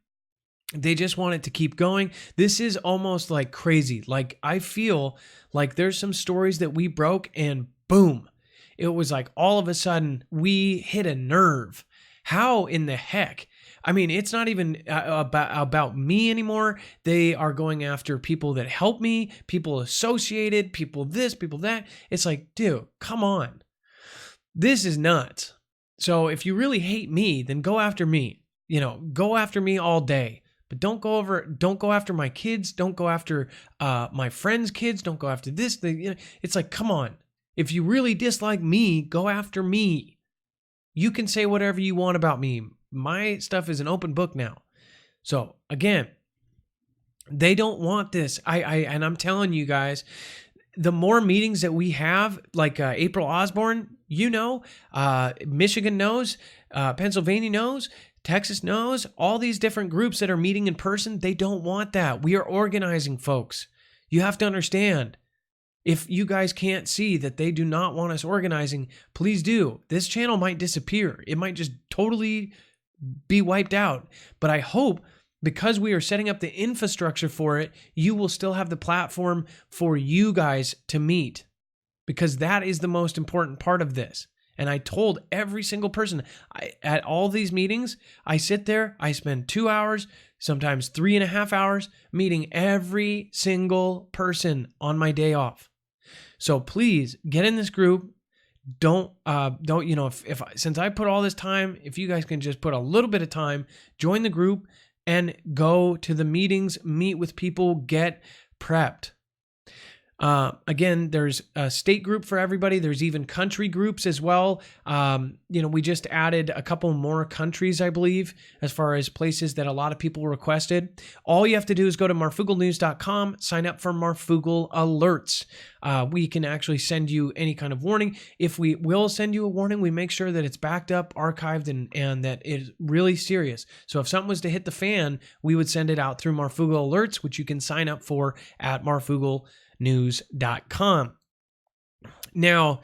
they just want it to keep going. This is almost like crazy. Like, I feel like there's some stories that we broke and boom. It was like all of a sudden we hit a nerve. How in the heck? It's not even about me anymore. They are going after people that help me, people associated, people this, people that. It's like, dude, come on. This is nuts. So if you really hate me, then go after me. Go after me all day. But don't go after my kids. Don't go after my friends' kids. Don't go after this. It's like, come on. If you really dislike me, go after me. You can say whatever you want about me. My stuff is an open book now. So again, they don't want this. And I'm telling you guys, the more meetings that we have, like April Osborne, Michigan knows, Pennsylvania knows, Texas knows, all these different groups that are meeting in person, they don't want that. We are organizing, folks. You have to understand. If you guys can't see that they do not want us organizing, please do. This channel might disappear. It might just totally be wiped out. But I hope because we are setting up the infrastructure for it, you will still have the platform for you guys to meet. Because that is the most important part of this. And I told every single person at all these meetings, I sit there, I spend 2 hours, sometimes 3.5 hours meeting every single person on my day off. So please get in this group. Don't since I put all this time, if you guys can just put a little bit of time, join the group and go to the meetings, meet with people, get prepped. Again, there's a state group for everybody. There's even country groups as well. We just added a couple more countries, I believe, as far as places that a lot of people requested. All you have to do is go to marfooglenews.com, sign up for Marfoogle alerts. We can actually send you any kind of warning. If we will send you a warning, we make sure that it's backed up, archived, and that it's really serious. So if something was to hit the fan, we would send it out through Marfoogle alerts, which you can sign up for at marfooglenews.com. Now,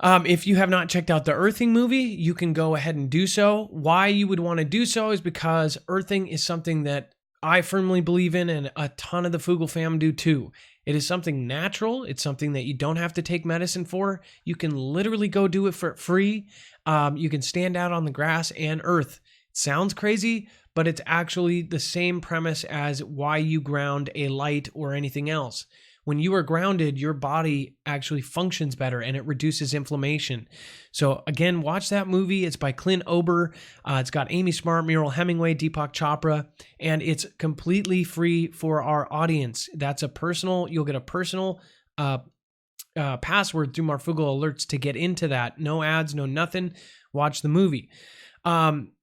if you have not checked out the earthing movie, you can go ahead and do so. Why you would want to do so is because earthing is something that I firmly believe in, and a ton of the Foogle Fam do too. It is something natural. It's something that you don't have to take medicine for. You can literally go do it for free. You can stand out on the grass and earth. It sounds crazy, but it's actually the same premise as why you ground a light or anything else. When you are grounded, your body actually functions better and it reduces inflammation. So again, watch that movie. It's by Clint Ober. It's got Amy Smart, Muriel Hemingway, Deepak Chopra, and it's completely free for our audience. You'll get a personal password through Marfoogle alerts to get into that. No ads, no nothing. Watch the movie.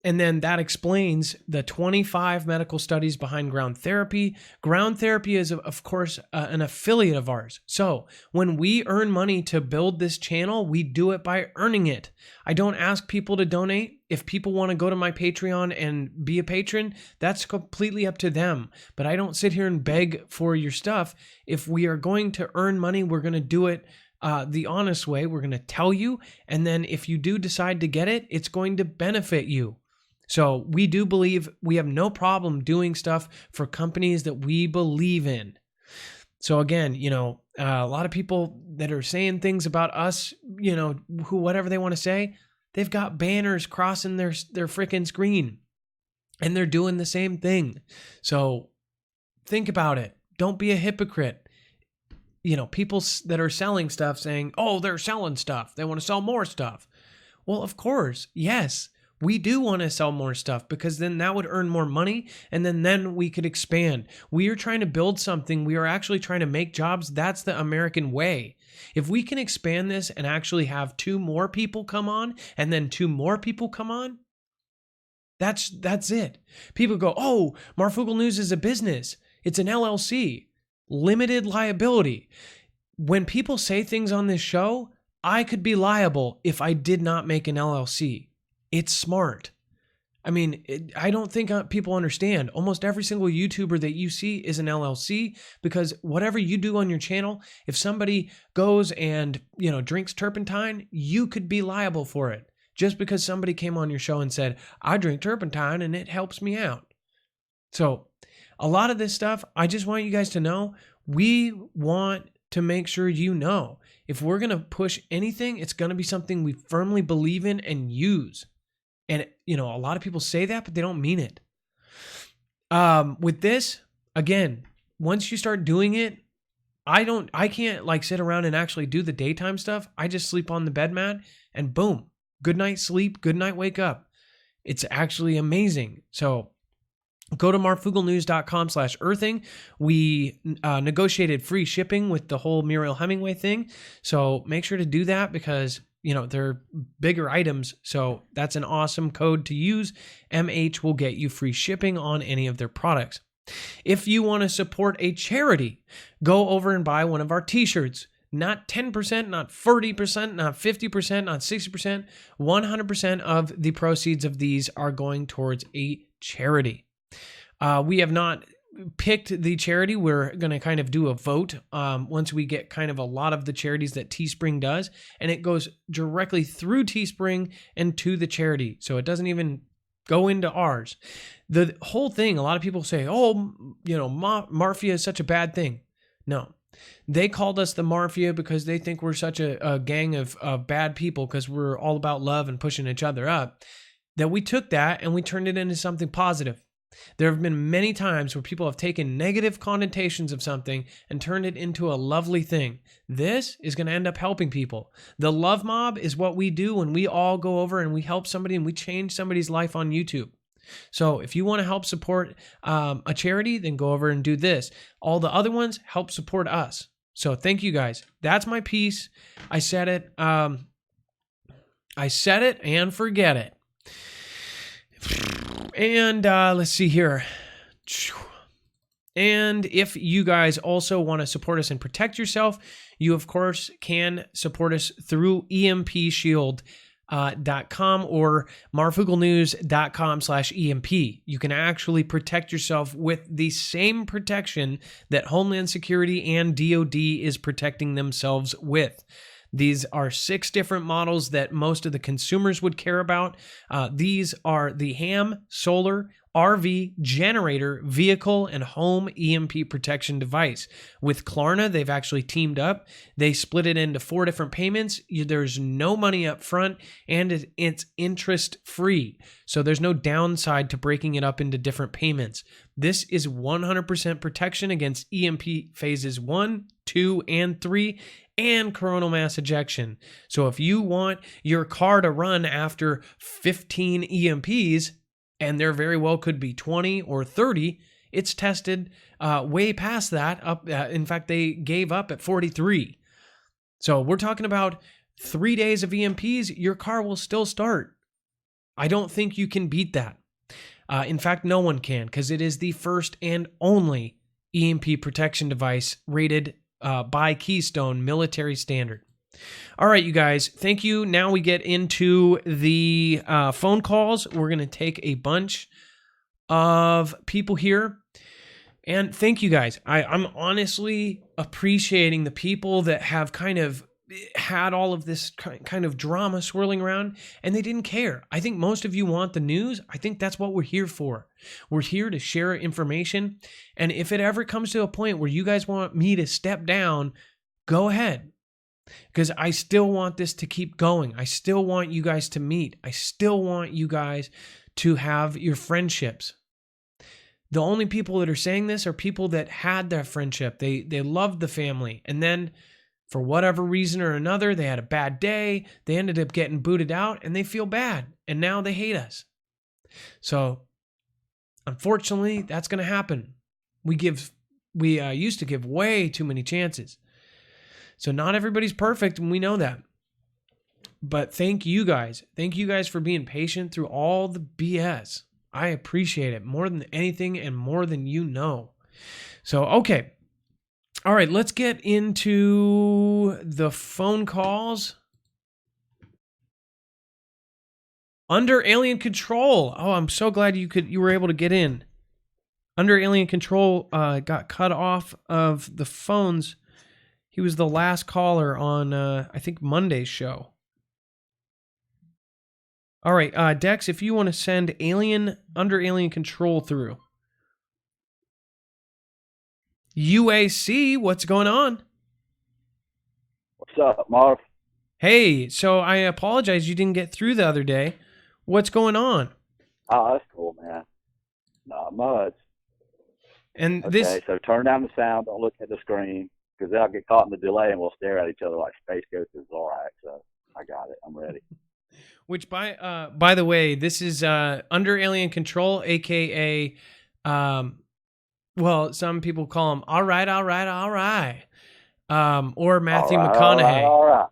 And then that explains the 25 medical studies behind ground therapy. Ground therapy is, of course, an affiliate of ours. So when we earn money to build this channel, we do it by earning it. I don't ask people to donate. If people want to go to my Patreon and be a patron, that's completely up to them. But I don't sit here and beg for your stuff. If we are going to earn money, we're going to do it the honest way. We're going to tell you, and then if you do decide to get it, it's going to benefit you. So we do believe we have no problem doing stuff for companies that we believe in. So again, a lot of people that are saying things about us, whatever they want to say, they've got banners crossing their freaking screen, and they're doing the same thing. So think about it. Don't be a hypocrite. People that are selling stuff saying, oh, they're selling stuff. They want to sell more stuff. Well, of course, yes, we do want to sell more stuff, because then that would earn more money, and then we could expand. We are trying to build something. We are actually trying to make jobs. That's the American way. If we can expand this and actually have 2 more people come on, and then 2 more people come on, that's it. People go, oh, Marfoogle News is a business. It's an LLC. Limited liability. When people say things on this show, I could be liable if I did not make an LLC. It's smart. I mean, I don't think people understand. Almost every single YouTuber that you see is an LLC, because whatever you do on your channel, if somebody goes and, drinks turpentine, you could be liable for it. Just because somebody came on your show and said, I drink turpentine and it helps me out. So a lot of this stuff, I just want you guys to know, we want to make sure if we're going to push anything, it's going to be something we firmly believe in and use. And, a lot of people say that, but they don't mean it. With this, again, once you start doing it, I can't sit around and actually do the daytime stuff. I just sleep on the bed mat and boom, good night sleep, good night wake up. It's actually amazing. So go to marfooglenews.com/earthing. We negotiated free shipping with the whole Muriel Hemingway thing. So make sure to do that, because they're bigger items. So that's an awesome code to use. MH will get you free shipping on any of their products. If you want to support a charity, go over and buy one of our t-shirts. Not 10%, not 40%, not 50%, not 60%. 100% of the proceeds of these are going towards a charity. We have not picked the charity. We're going to kind of do a vote once we get kind of a lot of the charities that Teespring does, and it goes directly through Teespring and to the charity. So it doesn't even go into ours. The whole thing, a lot of people say, oh, Mafia is such a bad thing. No, they called us the Mafia because they think we're such a gang of bad people, because we're all about love and pushing each other up, that we took that and we turned it into something positive. There have been many times where people have taken negative connotations of something and turned it into a lovely thing. This is going to end up helping people. The love mob is what we do when we all go over and we help somebody and we change somebody's life on YouTube. So if you want to help support a charity, then go over and do this. All the other ones help support us. So thank you guys. That's my piece. I said it. I said it and forget it. And let's see here. And if you guys also want to support us and protect yourself, you of course can support us through empshield.com or marfooglenews.com/EMP. You can actually protect yourself with the same protection that Homeland Security and DoD is protecting themselves with. These are 6 different models that most of the consumers would care about. These are the ham, solar, RV, generator, vehicle, and home EMP protection device. With Klarna, they've actually teamed up. They split it into 4 different payments. There's no money up front, and it's interest-free. So there's no downside to breaking it up into different payments. This is 100% protection against EMP phases 1, 2, and 3, and coronal mass ejection. So if you want your car to run after 15 EMPs, and there very well could be 20 or 30, it's tested way past that. In fact, they gave up at 43. So we're talking about 3 days of EMPs, your car will still start. I don't think you can beat that. In fact, no one can, because it is the first and only EMP protection device rated by Keystone military standard. All right, you guys, thank you. Now we get into the phone calls. We're going to take a bunch of people here. And thank you guys. I'm honestly appreciating the people that have kind of had all of this kind of drama swirling around, and they didn't care. I think most of you want the news. I think that's what we're here for. We're here to share information. And if it ever comes to a point where you guys want me to step down, go ahead. Because I still want this to keep going. I still want you guys to meet. I still want you guys to have your friendships. The only people that are saying this are people that had their friendship. They loved the family. And then for whatever reason or another, they had a bad day. They ended up getting booted out and they feel bad. And now they hate us. So unfortunately, that's going to happen. We used to give way too many chances. So not everybody's perfect, and we know that. But thank you guys. Thank you guys for being patient through all the BS. I appreciate it more than anything and more than you know. So, okay. All right, let's get into the phone calls. Under alien control. Oh, I'm so glad you were able to get in. Under alien control got cut off of the phones. He was the last caller on, I think, Monday's show. All right, Dex, if you want to send under alien control through. UAC, what's going on? What's up, Marv? Hey, so I apologize you didn't get through the other day. What's going on? Oh, that's cool, man. Not much. And okay, so turn down the sound. Don't look at the screen, because then I'll get caught in the delay and we'll stare at each other like space ghosts is all right. So I got it. I'm ready. Which, by the way, this is Under Alien Control, a.k.a., well, some people call him All Right, or Matthew McConaughey.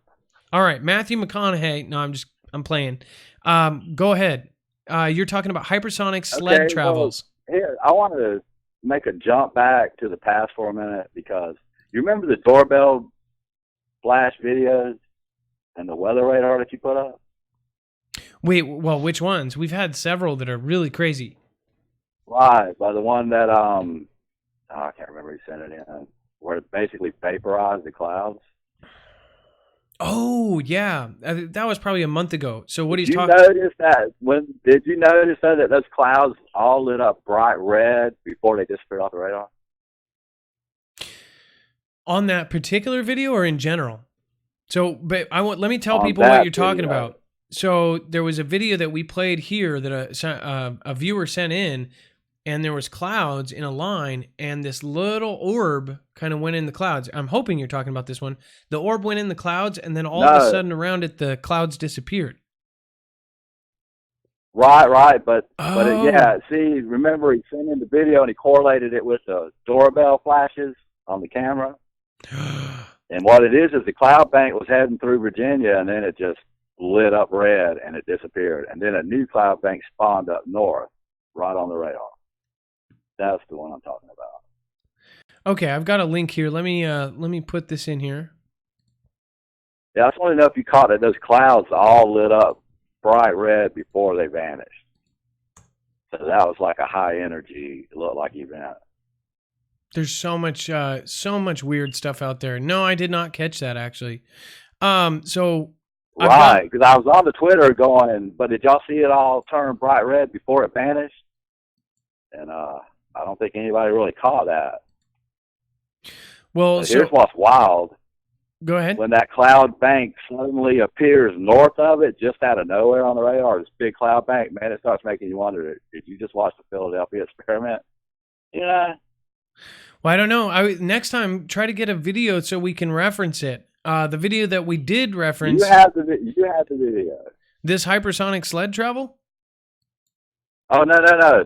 All right, Matthew McConaughey. No, I'm playing. Go ahead. You're talking about hypersonic sled travels. Well, here, I want to make a jump back to the past for a minute, because you remember the doorbell flash videos and the weather radar that you put up? Wait, well, which ones? We've had several that are really crazy. Right, but the one that, I can't remember who sent it in, where it basically vaporized the clouds. Oh, yeah. That was probably a month ago. So what are you talking about? Did you notice that those clouds all lit up bright red before they disappeared off the radar? On that particular video or in general? So, but let me tell people what you're talking about. So there was a video that we played here that a viewer sent in, and there was clouds in a line, and this little orb kind of went in the clouds. I'm hoping you're talking about this one. The orb went in the clouds, and then all of a sudden around it, the clouds disappeared. Right, but yeah, see, remember he sent in the video and he correlated it with the doorbell flashes on the camera? And what it is the cloud bank was heading through Virginia, and then it just lit up red, and it disappeared. And then a new cloud bank spawned up north, right on the radar. That's the one I'm talking about. Okay, I've got a link here. Let me put this in here. Yeah, I just want to know if you caught that those clouds all lit up bright red before they vanished. So that was like a high energy, it looked like event. There's so much weird stuff out there. No, I did not catch that actually. So right, because I was on the Twitter going, but did y'all see it all turn bright red before it vanished? And I don't think anybody really caught that. Well, so here's what's wild. Go ahead. When that cloud bank suddenly appears north of it, just out of nowhere on the radar, this big cloud bank, man, it starts making you wonder, did you just watch the Philadelphia experiment? Yeah. Well, I don't know. Next time, try to get a video so we can reference it. The video that we did reference. You have the video. This hypersonic sled travel? Oh, no.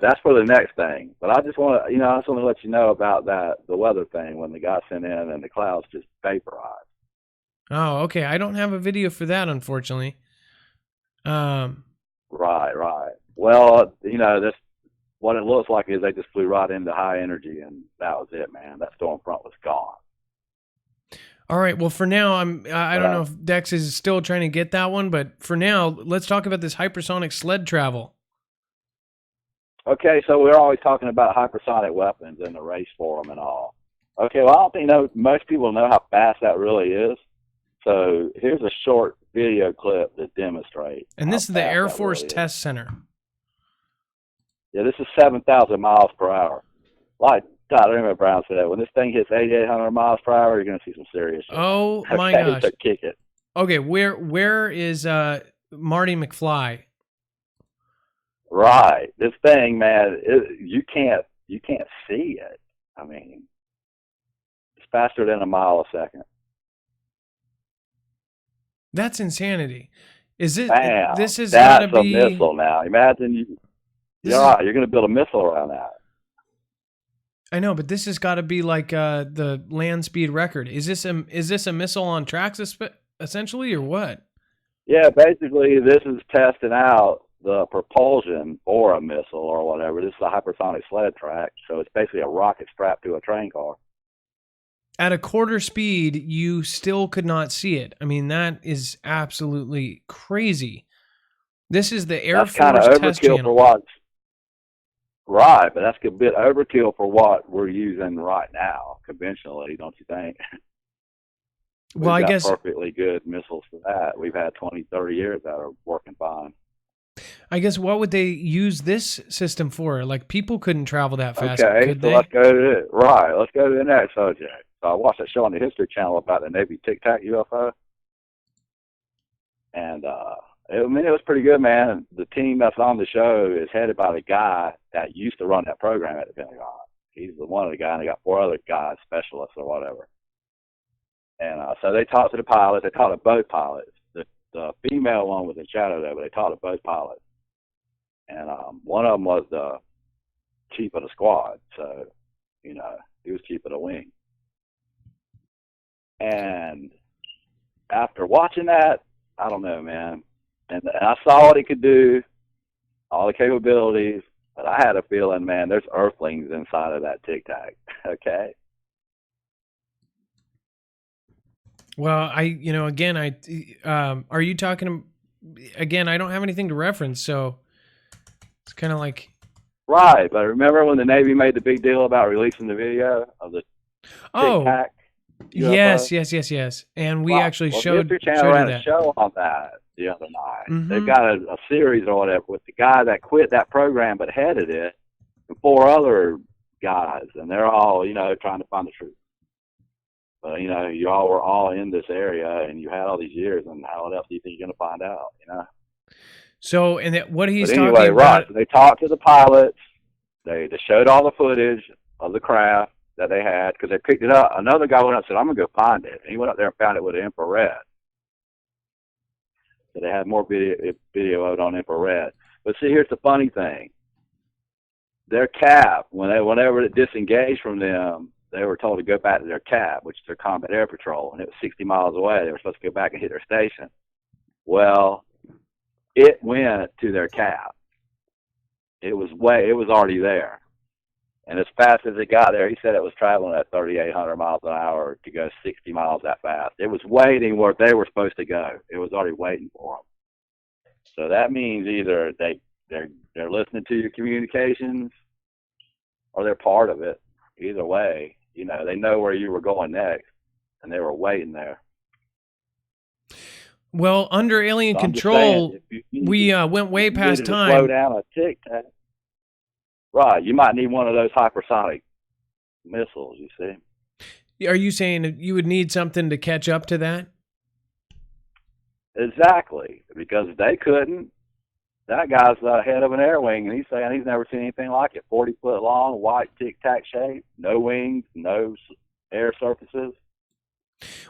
That's for the next thing. But I just want to let you know about the weather thing when the guy sent in and the clouds just vaporized. Oh, okay. I don't have a video for that, unfortunately. Right. Well, that's what it looks like is they just flew right into high energy, and that was it, man. That storm front was gone. All right. Well, for now, I don't know if Dex is still trying to get that one, but for now, let's talk about this hypersonic sled travel. Okay, so we're always talking about hypersonic weapons in the race forum and all. Okay, well, I don't think most people know how fast that really is. So here's a short video clip that demonstrates. And this is the Air Force Test Center. Yeah, this is 7,000 miles per hour. Like Tyler Emmett Brown said, when this thing hits 8,800 miles per hour, you're going to see some serious shit. Oh, my gosh. So kick it. Okay, where is Marty McFly? Right. This thing, man, you can't see it. I mean, it's faster than a mile a second. That's insanity. Is it? Bam. This has got to be a missile now. Imagine you're going to build a missile around that. I know, but this has got to be like the land speed record. Is this a missile on tracks essentially, or what? Yeah, basically, this is testing out the propulsion for a missile or whatever. This is a hypersonic sled track, so it's basically a rocket strapped to a train car. At a quarter speed, you still could not see it. I mean, that is absolutely crazy. This is the Air Force test channel. Right, but that's a bit overkill for what we're using right now, conventionally, don't you think? Well, I guess perfectly good missiles for that. We've had 20, 30 years that are working fine. I guess what would they use this system for? Like, people couldn't travel that fast. Okay, so let's go to it. Right, let's go to the next subject. So I watched a show on the History Channel about the Navy Tic Tac UFO. And, it was pretty good, man. The team that's on the show is headed by the guy that used to run that program at the Pentagon. He's the one of the guys, and they got 4 other guys, specialists or whatever. And so they talked to the pilots. They talked to both pilots. The female one was in shadow there, but they talked to both pilots. And one of them was the chief of the squad. So, he was chief of the wing. And after watching that, I don't know, man. And I saw what he could do, all the capabilities, but I had a feeling, man, there's earthlings inside of that Tic Tac. Okay. Well, are you talking again? I don't have anything to reference, so it's kind of like. Right, but remember when the Navy made the big deal about releasing the video of the Tic Tac? Yes. And we actually showed History Channel ran a show on that the other night. Mm-hmm. They've got a series or whatever with the guy that quit that program but headed it, and 4 other guys, and they're all, trying to find the truth. But, you all were all in this area, and you had all these years, and how else do you think you're going to find out, So, and what he's talking about... Right, so they talked to the pilots. They showed all the footage of the craft that they had, because they picked it up. Another guy went up and said, I'm going to go find it. And he went up there and found it with an infrared. So they had more video of it on infrared. But see, here's the funny thing. Their cap, whenever it disengaged from them, they were told to go back to their CAP, which is their Combat Air Patrol, and it was 60 miles away. They were supposed to go back and hit their station. Well, it went to their CAP. It was already there. And as fast as it got there, he said it was traveling at 3,800 miles an hour to go 60 miles that fast. It was waiting where they were supposed to go. It was already waiting for them. So that means either they're listening to your communications or they're part of it. Either way, you know, they know where you were going next, and they were waiting there. Well, under alien control, we went way past time. Slow down a tic-tac. Right, you might need one of those hypersonic missiles, you see. Are you saying you would need something to catch up to that? Exactly, because they couldn't. That guy's the head of an air wing, and he's saying he's never seen anything like it. 40-foot long, white tic-tac shape, no wings, no air surfaces.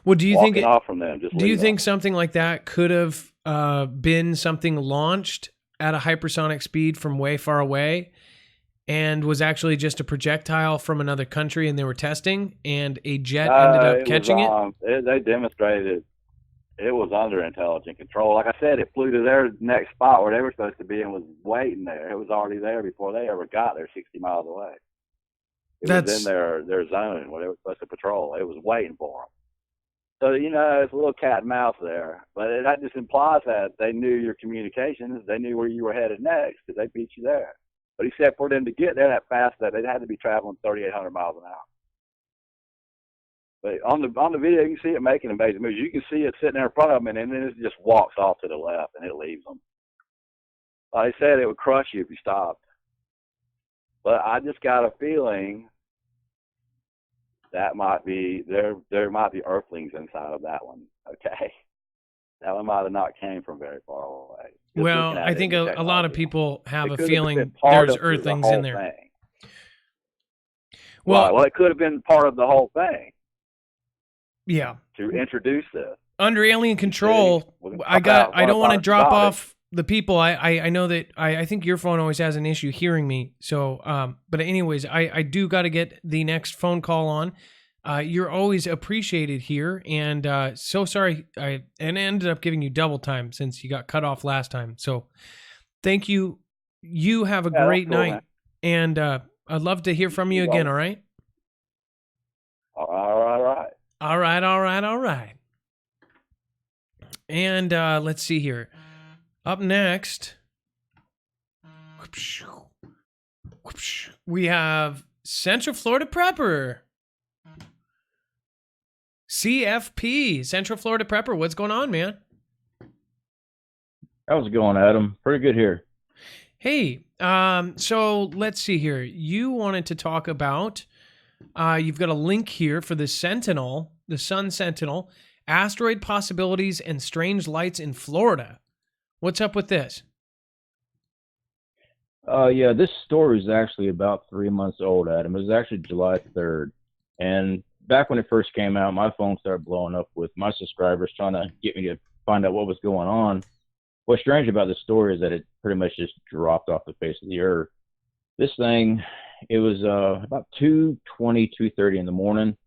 Well, do you think off from them, do you think something like that could have been something launched at a hypersonic speed from way far away and was actually just a projectile from another country and they were testing and a jet ended up catching it? They demonstrated it was under intelligent control. Like I said, it flew to their next spot where they were supposed to be and was waiting there. It was already there before they ever got there 60 miles away. It was in their zone where they were supposed to patrol. It was waiting for them. So, you know, it's a little cat and mouse there. But that just implies that they knew your communications. They knew where you were headed next because they beat you there. But he said for them to get there that fast, that they'd had to be traveling 3,800 miles an hour. But on the video, you can see it making amazing moves. You can see it sitting there in front of them, and then it just walks off to the left, and it leaves them. Like I said, it would crush you if you stopped. But I just got a feeling that might be there might be earthlings inside of that one. Okay, that one might have not came from very far away. Just well, I think a lot of people have a feeling there's earthlings in there. Thing. Well, well, it could have been part of the whole thing. Yeah. To introduce this. Under alien control, I don't want to drop off the people. I know that I think your phone always has an issue hearing me. So, but anyways, I do got to get the next phone call on. You're always appreciated here, and so sorry and ended up giving you double time since you got cut off last time. So, thank you. You have a great night, man. And I'd love to hear from you again. All right. All right. All right. And let's see here. Up next, we have Central Florida Prepper. CFP, Central Florida Prepper. What's going on, man? How's it going, Adam? Pretty good here. Hey, so let's see here. You wanted to talk about, you've got a link here for the Sentinel, the Sun Sentinel, asteroid possibilities and strange lights in Florida. What's up with this? Yeah, this story is actually about 3 months old, Adam. It was actually July 3rd. And back when it first came out, my phone started blowing up with my subscribers trying to get me to find out what was going on. What's strange about this story is that it pretty much just dropped off the face of the earth. This thing, it was about 2:20, 2:30 in the morning,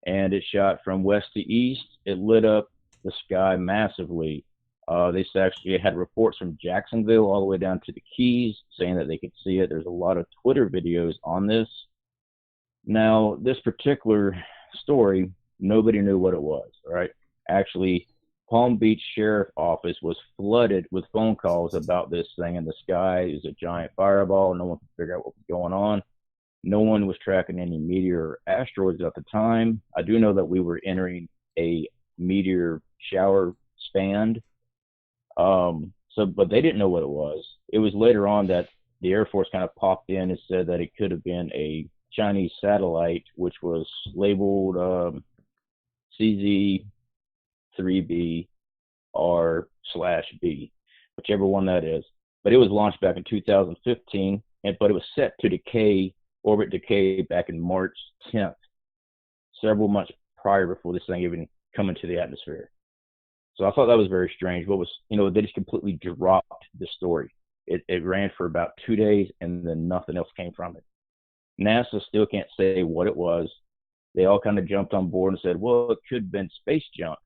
and it shot from west to east. It lit up the sky massively. They actually had reports from Jacksonville all the way down to the Keys saying that they could see it. There's a lot of Twitter videos on this. Now, this particular story, nobody knew what it was, right? Actually, Palm Beach Sheriff Office was flooded with phone calls about this thing in the sky. It was a giant fireball. No one could figure out what was going on. No one was tracking any meteor or asteroids at the time. I do know that we were entering a meteor shower span. But they didn't know what it was. It was later on that the Air Force kind of popped in and said that it could have been a Chinese satellite, which was labeled CZ3B R/B, whichever one that is. But it was launched back in 2015, but it was set to orbit decay back in March 10th, several months prior before this thing even come into the atmosphere. So I thought that was very strange. They just completely dropped the story. It ran for about 2 days, and then nothing else came from it. NASA still can't say what it was. they all kind of jumped on board and said, well, it could have been space junk.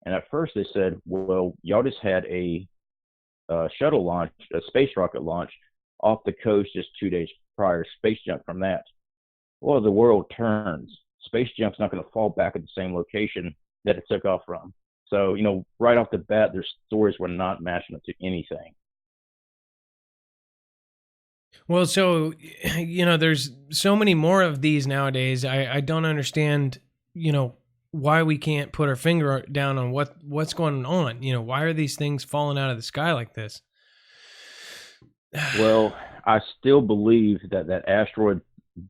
And at first they said, well, y'all just had a shuttle launch, a space rocket launch off the coast just 2 days prior, space junk from that. Well, the world turns. Space junk's not going to fall back at the same location that it took off from. So, right off the bat, their stories were not matching up to anything. Well, so, there's so many more of these nowadays. I don't understand, why we can't put our finger down on what's going on. Why are these things falling out of the sky like this? Well, I still believe that asteroid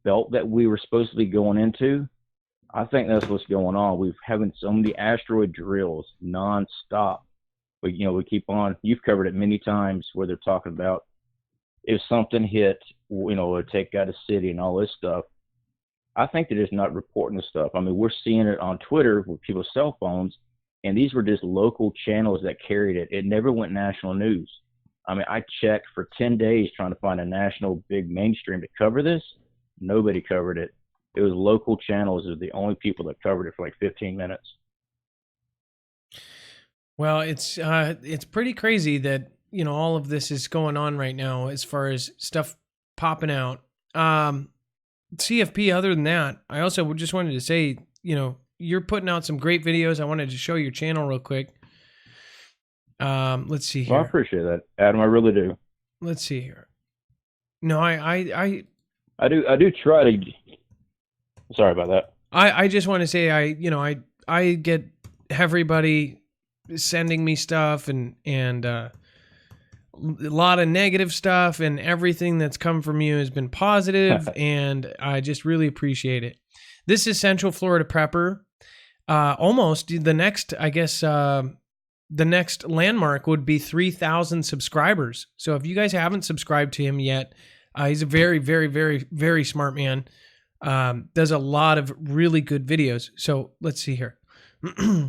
belt that we were supposed to be going into, I think that's what's going on. We're having so many asteroid drills nonstop. But, we keep on, you've covered it many times where they're talking about if something hit, it'll take out a city and all this stuff. I think they're just not reporting this stuff. I mean, we're seeing it on Twitter with people's cell phones, and these were just local channels that carried it. It never went national news. I mean, I checked for 10 days trying to find a national big mainstream to cover this. Nobody covered it. It was local channels are the only people that covered it for like 15 minutes. Well, it's pretty crazy that, all of this is going on right now as far as stuff popping out. CFP, other than that, I also just wanted to say, you're putting out some great videos. I wanted to show your channel real quick. Let's see here. Well, I appreciate that, Adam. I really do. Let's see here. No, I do try to. Sorry about that. I just want to say I get everybody sending me stuff and a lot of negative stuff, and everything that's come from you has been positive, and I just really appreciate it. This is Central Florida Prepper. Almost the next, I guess, the next landmark would be 3,000 subscribers. So if you guys haven't subscribed to him yet, he's a very, very, very, very smart man. Does a lot of really good videos. So let's see here.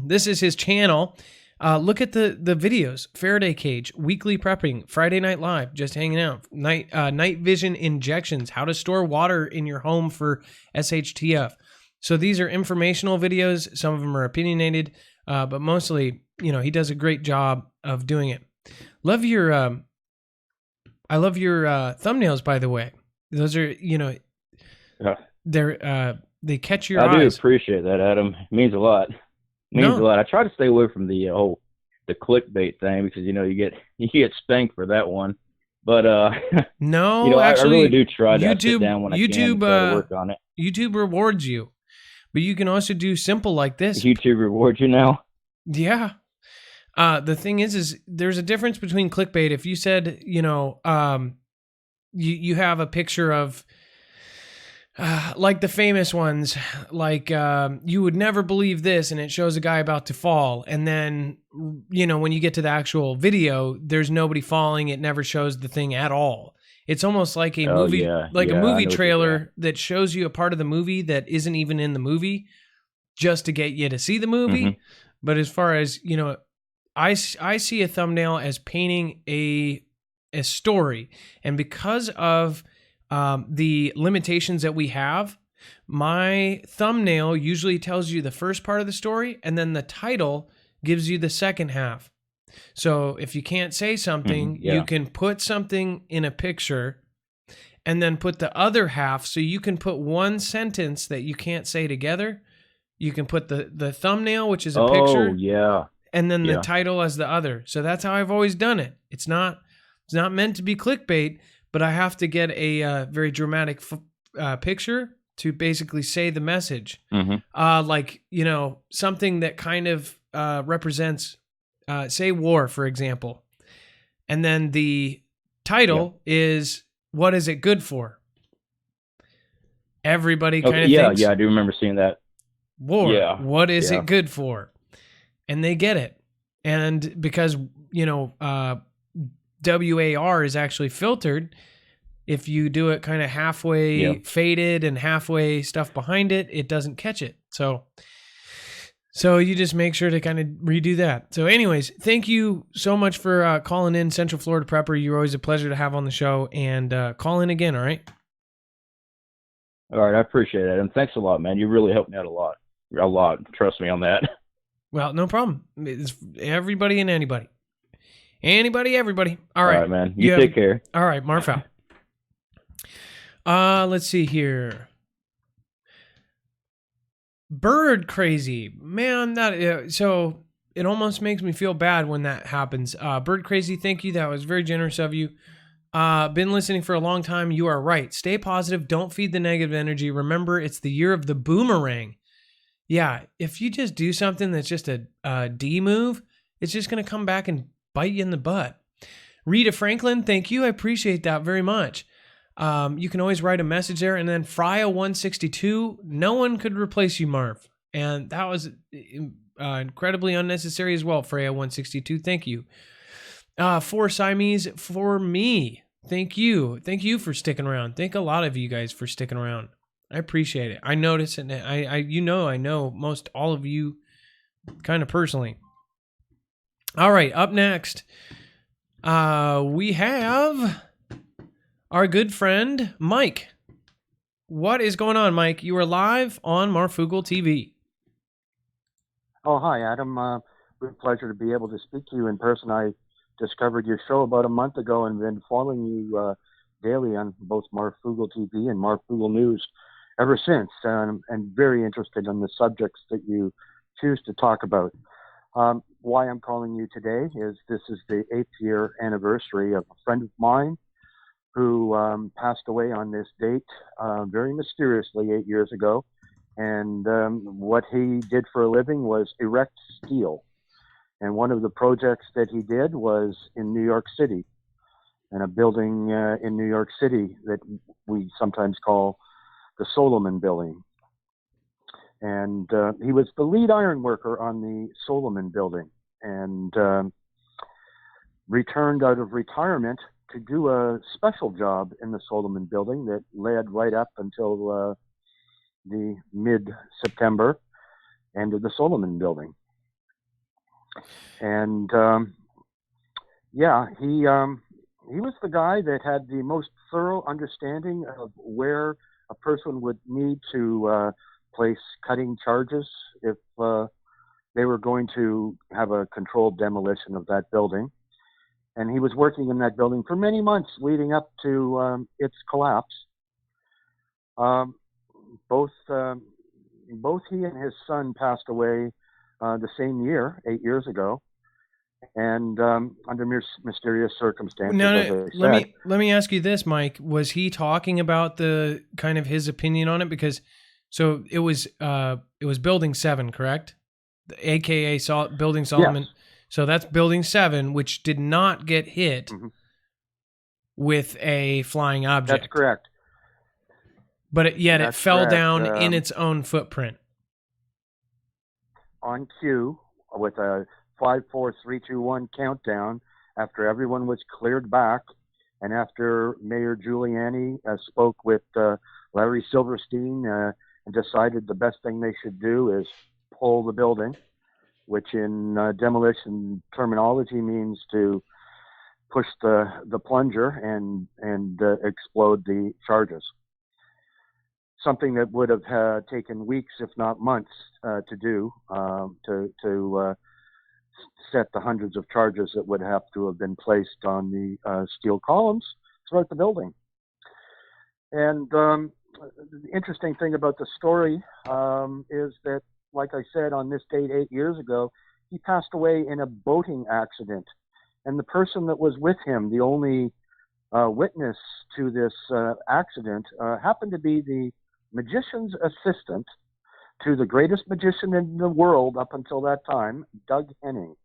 This is his channel. Look at the videos. Faraday cage, weekly prepping, Friday Night Live, just hanging out, night vision injections, how to store water in your home for SHTF. So these are informational videos. Some of them are opinionated, but mostly, he does a great job of doing it. I love your thumbnails, by the way. Those are, they catch your eyes. I do appreciate that, Adam. It means a lot. It means a lot. I try to stay away from the clickbait thing because you get spanked for that one. But no, actually, I really do try to sit down when I can work on it. YouTube rewards you, but you can also do simple like this. YouTube rewards you now? Yeah. The thing is there's a difference between clickbait. If you said, you have a picture of like the famous ones, like you would never believe this, and it shows a guy about to fall, and then when you get to the actual video, there's nobody falling. It never shows the thing at all. It's almost like a movie, a movie trailer that shows you a part of the movie that isn't even in the movie, just to get you to see the movie. Mm-hmm. But as far as I see a thumbnail as painting a story, and because of the limitations that we have, my thumbnail usually tells you the first part of the story, and then the title gives you the second half. So if you can't say something, you can put something in a picture and then put the other half. So you can put one sentence that you can't say together. You can put the thumbnail, which is a picture. And then the title as the other. So that's how I've always done it. It's not meant to be clickbait, but I have to get a very dramatic picture to basically say the message. Mm-hmm. Like, something that kind of represents, say, war, for example. And then the title is, what is it good for? Everybody kind of thinks. Yeah, I do remember seeing that. War. Yeah. What is it good for? And they get it. And because, WAR is actually filtered, if you do it kind of halfway faded and halfway stuff behind it, it doesn't catch it. So you just make sure to kind of redo that. So anyways, thank you so much for calling in, Central Florida Prepper. You're always a pleasure to have on the show, and call in again. All right. All right, I appreciate it, and thanks a lot, man. You really helped me out a lot. A lot. Trust me on that. Well, no problem. It's everybody and anybody. Anybody, everybody. All right. All right, man. You take care. All right, Marf out. Let's see here. Bird crazy. Man, that so it almost makes me feel bad when that happens. Bird crazy, thank you. That was very generous of you. Been listening for a long time. You are right. Stay positive. Don't feed the negative energy. Remember, it's the year of the boomerang. Yeah, if you just do something that's just a D move, it's just going to come back and bite you in the butt. Rita Franklin, thank you. I appreciate that very much. You can always write a message there. And then Frya162, no one could replace you, Marv. And that was incredibly unnecessary as well, Freya162. Thank you. For Siamese, for me, thank you. Thank you for sticking around. Thank a lot of you guys for sticking around. I appreciate it. I notice it. I know most all of you kind of personally. All right, up next, we have our good friend, Mike. What is going on, Mike? You are live on Marfoogle TV. Oh, hi, Adam. It's a pleasure to be able to speak to you in person. I discovered your show about a month ago and been following you daily on both Marfoogle TV and Marfoogle News ever since, and very interested in the subjects that you choose to talk about. Why I'm calling you today is this is the 8th year anniversary of a friend of mine who passed away on this date very mysteriously 8 years ago. And what he did for a living was erect steel. And one of the projects that he did was in New York City, in a building in New York City that we sometimes call the Solomon Building. And he was the lead iron worker on the Solomon Building, and returned out of retirement to do a special job in the Solomon Building that led right up until the mid-September end of the Solomon Building. And he was the guy that had the most thorough understanding of where a person would need to place cutting charges if they were going to have a controlled demolition of that building. And he was working in that building for many months leading up to its collapse. Both he and his son passed away the same year, 8 years ago, and under mysterious circumstances. Now, let me ask you this, Mike. Was he talking about the kind of his opinion on it? Because so it was Building 7, correct? AKA Building Solomon. Yes. So that's Building 7, which did not get hit with a flying object. That's correct. But yet it fell down in its own footprint. On cue, with a 5, 4, 3, 2, 1 countdown, after everyone was cleared back, and after Mayor Giuliani spoke with Larry Silverstein and decided the best thing they should do is pull the building, which in demolition terminology means to push the plunger and explode the charges. Something that would have taken weeks, if not months, to do, to set the hundreds of charges that would have to have been placed on the steel columns throughout the building. And the interesting thing about the story is that, like I said, on this date 8 years ago, he passed away in a boating accident. And the person that was with him, the only witness to this accident, happened to be the magician's assistant to the greatest magician in the world up until that time, Doug Henning.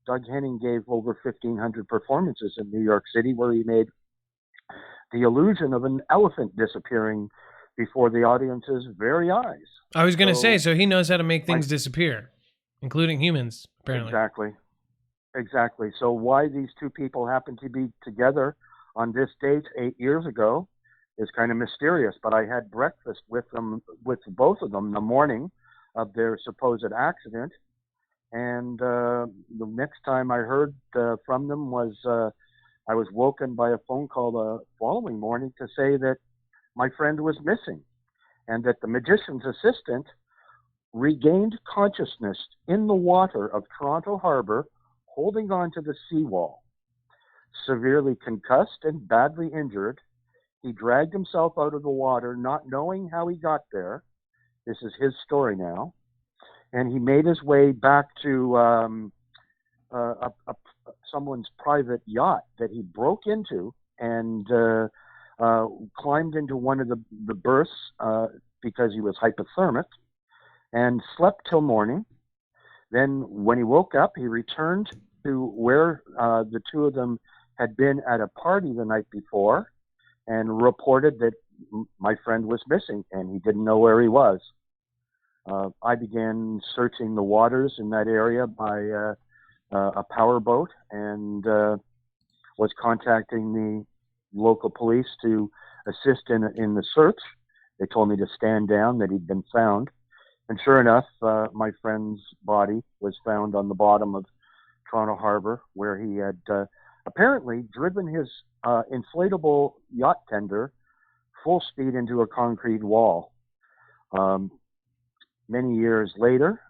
Doug Henning gave over 1,500 performances in New York City, where he made the illusion of an elephant disappearing before the audience's very eyes. I was going to say, so he knows how to make things disappear, including humans, apparently. Exactly. So why these two people happen to be together on this date 8 years ago is kind of mysterious, but I had breakfast with both of them the morning of their supposed accident, and the next time I heard from them was I was woken by a phone call the following morning to say that my friend was missing. and that the magician's assistant regained consciousness in the water of Toronto Harbor, holding on to the seawall. Severely concussed and badly injured, he dragged himself out of the water, not knowing how he got there. This is his story now. And he made his way back to someone's private yacht that he broke into, and climbed into one of the berths because he was hypothermic, and slept till morning. Then when he woke up, he returned to where the two of them had been at a party the night before, and reported that my friend was missing and he didn't know where he was. I began searching the waters in that area by a powerboat, and was contacting the local police to assist in the search. They told me to stand down, that he'd been found. And sure enough, my friend's body was found on the bottom of Toronto Harbor, where he had apparently driven his inflatable yacht tender full speed into a concrete wall. Many years later,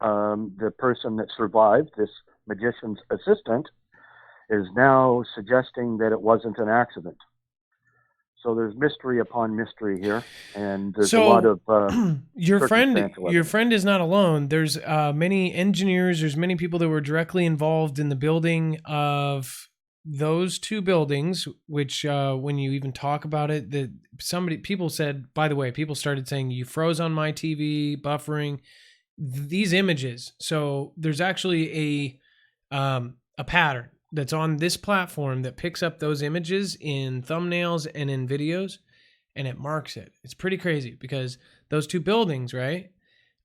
the person that survived, this magician's assistant, is now suggesting that it wasn't an accident. So there's mystery upon mystery here, and there's a lot of your friend is not alone. There's many engineers. There's many people that were directly involved in the building of those two buildings. Which, when you even talk about it, people said. By the way, people started saying you froze on my TV, buffering these images. So there's actually a pattern that's on this platform that picks up those images in thumbnails and in videos, and it marks it. It's pretty crazy because those two buildings, right?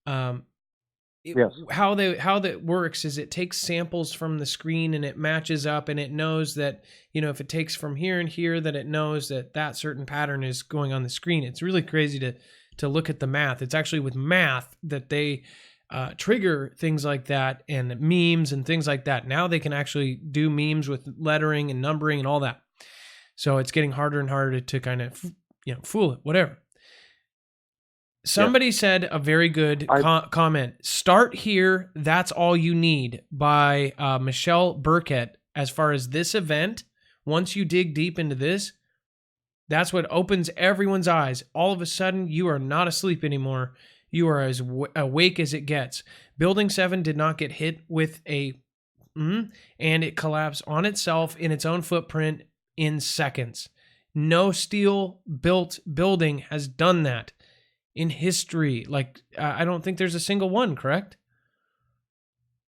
Yes. How that works is it takes samples from the screen and it matches up, and it knows that, if it takes from here and here, that it knows that certain pattern is going on the screen. It's really crazy to look at the math. It's actually with math that they trigger things like that, and memes and things like that. Now they can actually do memes with lettering and numbering and all that. So it's getting harder and harder to kind of, fool it, whatever. Somebody said a very good comment. Start here. That's all you need, by Michelle Burkett. As far as this event, once you dig deep into this, that's what opens everyone's eyes. All of a sudden, you are not asleep anymore. You are as awake as it gets. Building 7 did not get hit with and it collapsed on itself in its own footprint in seconds. No steel-built building has done that in history. I don't think there's a single one, correct?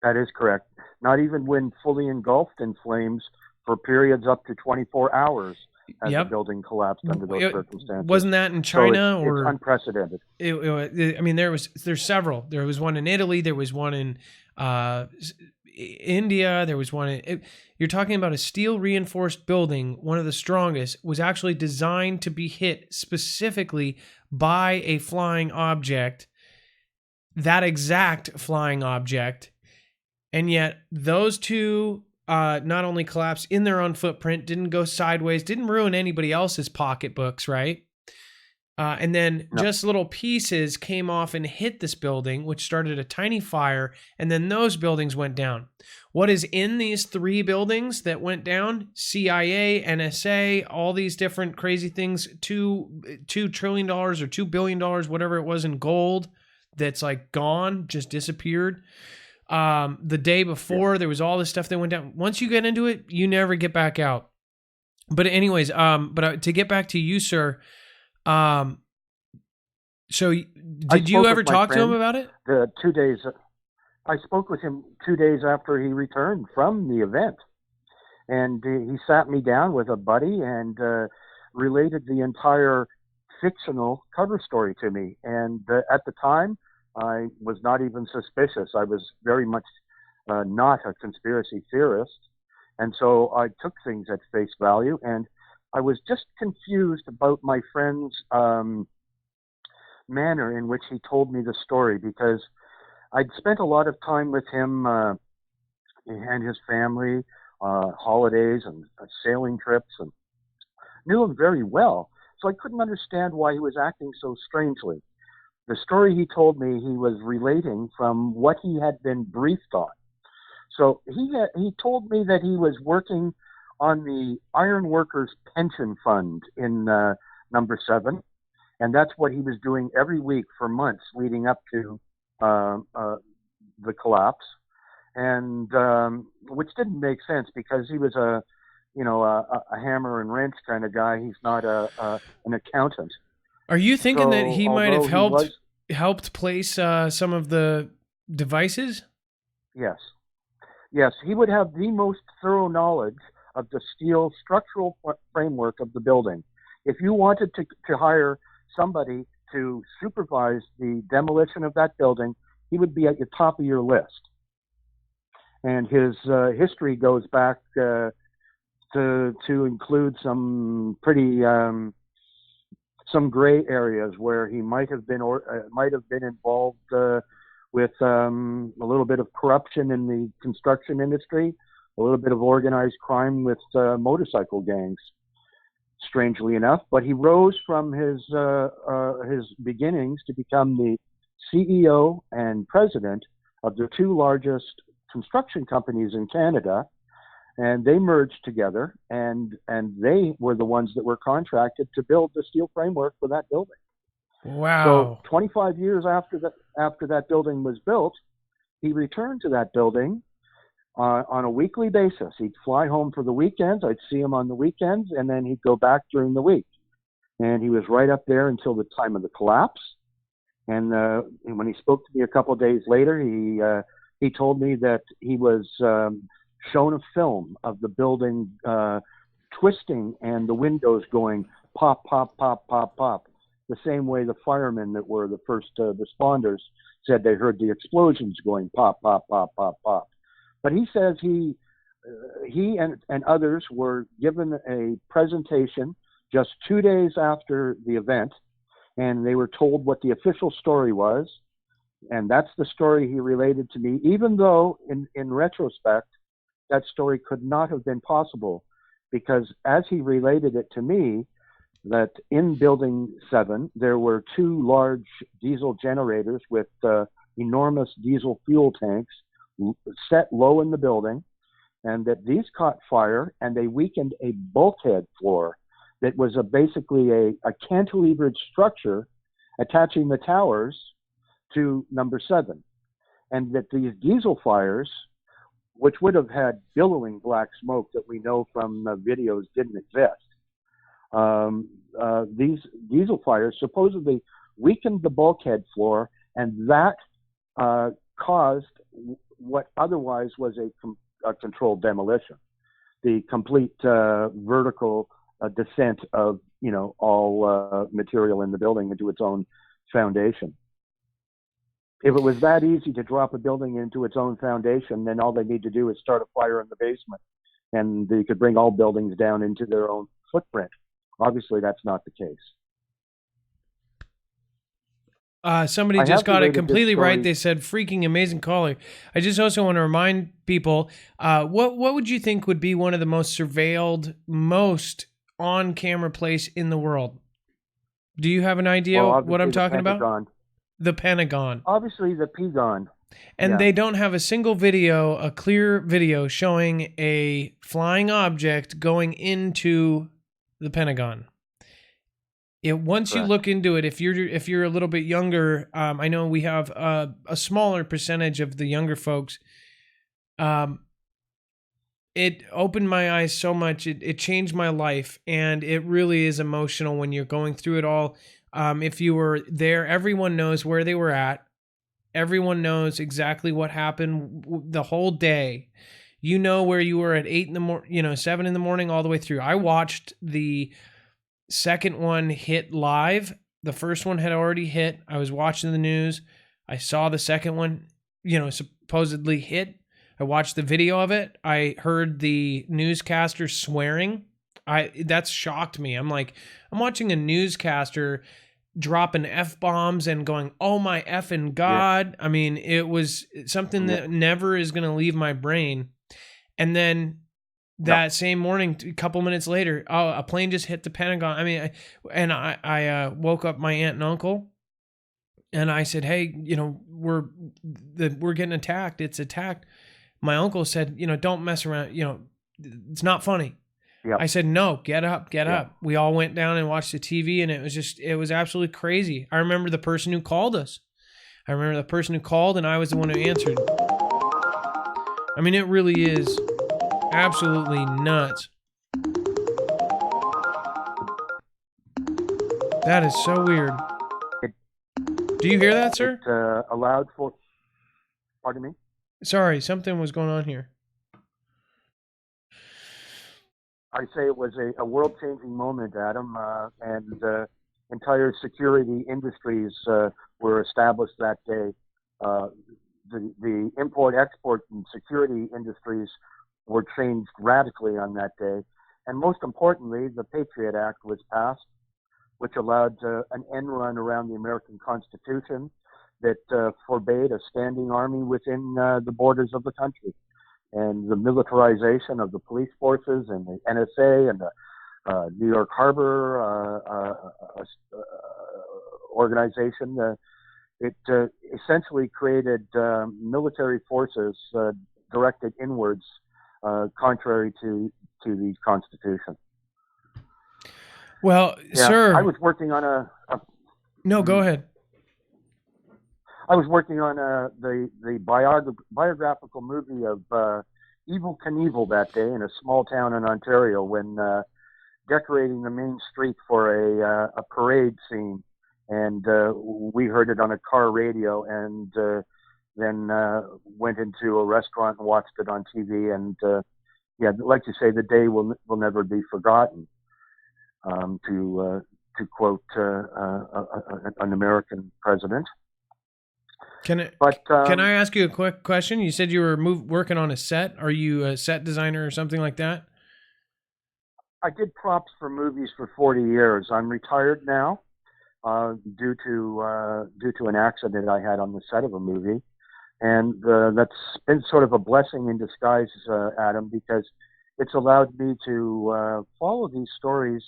That is correct. Not even when fully engulfed in flames for periods up to 24 hours. As the building collapsed under those circumstances. Wasn't that in China? It's unprecedented. There's several. There was one in Italy. There was one in India. There was one you're talking about a steel reinforced building, one of the strongest, was actually designed to be hit specifically by a flying object, that exact flying object. And yet those two not only collapsed in their own footprint, didn't go sideways, didn't ruin anybody else's pocketbooks, right? And then just little pieces came off and hit this building, which started a tiny fire, and then those buildings went down. What is in these 3 buildings that went down? CIA, NSA, all these different crazy things, $2 trillion or $2 billion, whatever it was, in gold that's gone, just disappeared. The day before, there was all this stuff that went down. Once you get into it, you never get back out. But anyways, to get back to you, sir, so did you ever talk to him about it? 2 days. I spoke with him 2 days after he returned from the event, and he sat me down with a buddy and related the entire fictional cover story to me. And at the time, I was not even suspicious. I was very much not a conspiracy theorist. And so I took things at face value, and I was just confused about my friend's manner in which he told me the story, because I'd spent a lot of time with him and his family, holidays and sailing trips, and knew him very well. So I couldn't understand why he was acting so strangely. The story he told me, he was relating from what he had been briefed on. So he told me that he was working on the Iron Workers Pension Fund in number 7, and that's what he was doing every week for months leading up to the collapse, and which didn't make sense because he was a hammer and wrench kind of guy. He's not an accountant. Are you thinking that So, he might have although helped place some of the devices? Yes, he would have the most thorough knowledge of the steel structural framework of the building. If you wanted to hire somebody to supervise the demolition of that building, he would be at the top of your list. And his history goes back to include some pretty some gray areas where he might have been involved with a little bit of corruption in the construction industry, a little bit of organized crime with motorcycle gangs, strangely enough. But he rose from his beginnings to become the CEO and president of the 2 largest construction companies in Canada, and they merged together, and they were the ones that were contracted to build the steel framework for that building. Wow. So 25 years after that building was built, he returned to that building on a weekly basis. He'd fly home for the weekends. I'd see him on the weekends, and then he'd go back during the week. And he was right up there until the time of the collapse. And when he spoke to me a couple of days later, he told me that he was shown a film of the building twisting and the windows going pop, pop, pop, pop, pop, the same way the firemen that were the first responders said they heard the explosions going pop, pop, pop, pop, pop. But he says he and others were given a presentation just 2 days after the event, and they were told what the official story was, and that's the story he related to me, even though in retrospect, that story could not have been possible, because as he related it to me, that in Building 7, there were 2 large diesel generators with enormous diesel fuel tanks set low in the building, and that these caught fire and they weakened a bulkhead floor that was basically a cantilevered structure attaching the towers to number 7. And that these diesel fires, which would have had billowing black smoke that we know from videos didn't exist, these diesel fires supposedly weakened the bulkhead floor, and that caused what otherwise was a controlled demolition, the complete vertical descent of all material in the building into its own foundation. If it was that easy to drop a building into its own foundation, then all they need to do is start a fire in the basement, and they could bring all buildings down into their own footprint. Obviously, that's not the case. Somebody just got it completely right. They said, freaking amazing caller. I just also want to remind people, what would you think would be one of the most surveilled, most on-camera place in the world? Do you have an idea what I'm talking about? The Pentagon. Obviously, the Pentagon. And yeah. They don't have a single video, a clear video, showing a flying object going into the Pentagon. Once you look into it, if you're a little bit younger, I know we have a smaller percentage of the younger folks. It opened my eyes so much. It changed my life, and it really is emotional when you're going through it all. If you were there, everyone knows where they were at. Everyone knows exactly what happened the whole day. You know where you were at 8 in the morning, 7 in the morning, all the way through. I watched the second one hit live. The first one had already hit. I was watching the news. I saw the second one, supposedly hit. I watched the video of it. I heard the newscaster swearing. That shocked me. I'm watching a newscaster dropping F-bombs and going, oh my effing God. Yeah. I mean, it was something that never is going to leave my brain. And then that same morning, a couple minutes later, a plane just hit the Pentagon. I mean, I woke up my aunt and uncle, and I said, "Hey, we're getting attacked. It's attacked." My uncle said, "Don't mess around. It's not funny." Yep. I said, "No, get up. We all went down and watched the TV, and it was absolutely crazy. I remember the person who called us. And I was the one who answered. I mean, it really is absolutely nuts. That is so weird. Do you hear that, sir? It allowed for... Pardon me? Sorry, something was going on here. I say it was a world-changing moment, Adam, and entire security industries were established that day. The import-export and security industries were changed radically on that day. And most importantly, the Patriot Act was passed, which allowed an end run around the American Constitution that forbade a standing army within the borders of the country. And the militarization of the police forces and the NSA and the New York Harbor organization, it essentially created military forces directed inwards, contrary to the Constitution. Well, yeah, sir, I was working on No, go ahead. I was working on the biographical movie of Evel Knievel that day in a small town in Ontario when decorating the main street for a parade scene, and we heard it on a car radio, and then went into a restaurant and watched it on TV, and yeah, like you say, the day will never be forgotten. To quote an American president. Can I ask you a quick question? You said you were working on a set. Are you a set designer or something like that? I did props for movies for 40 years. I'm retired now due to an accident I had on the set of a movie, and that's been sort of a blessing in disguise, Adam, because it's allowed me to follow these stories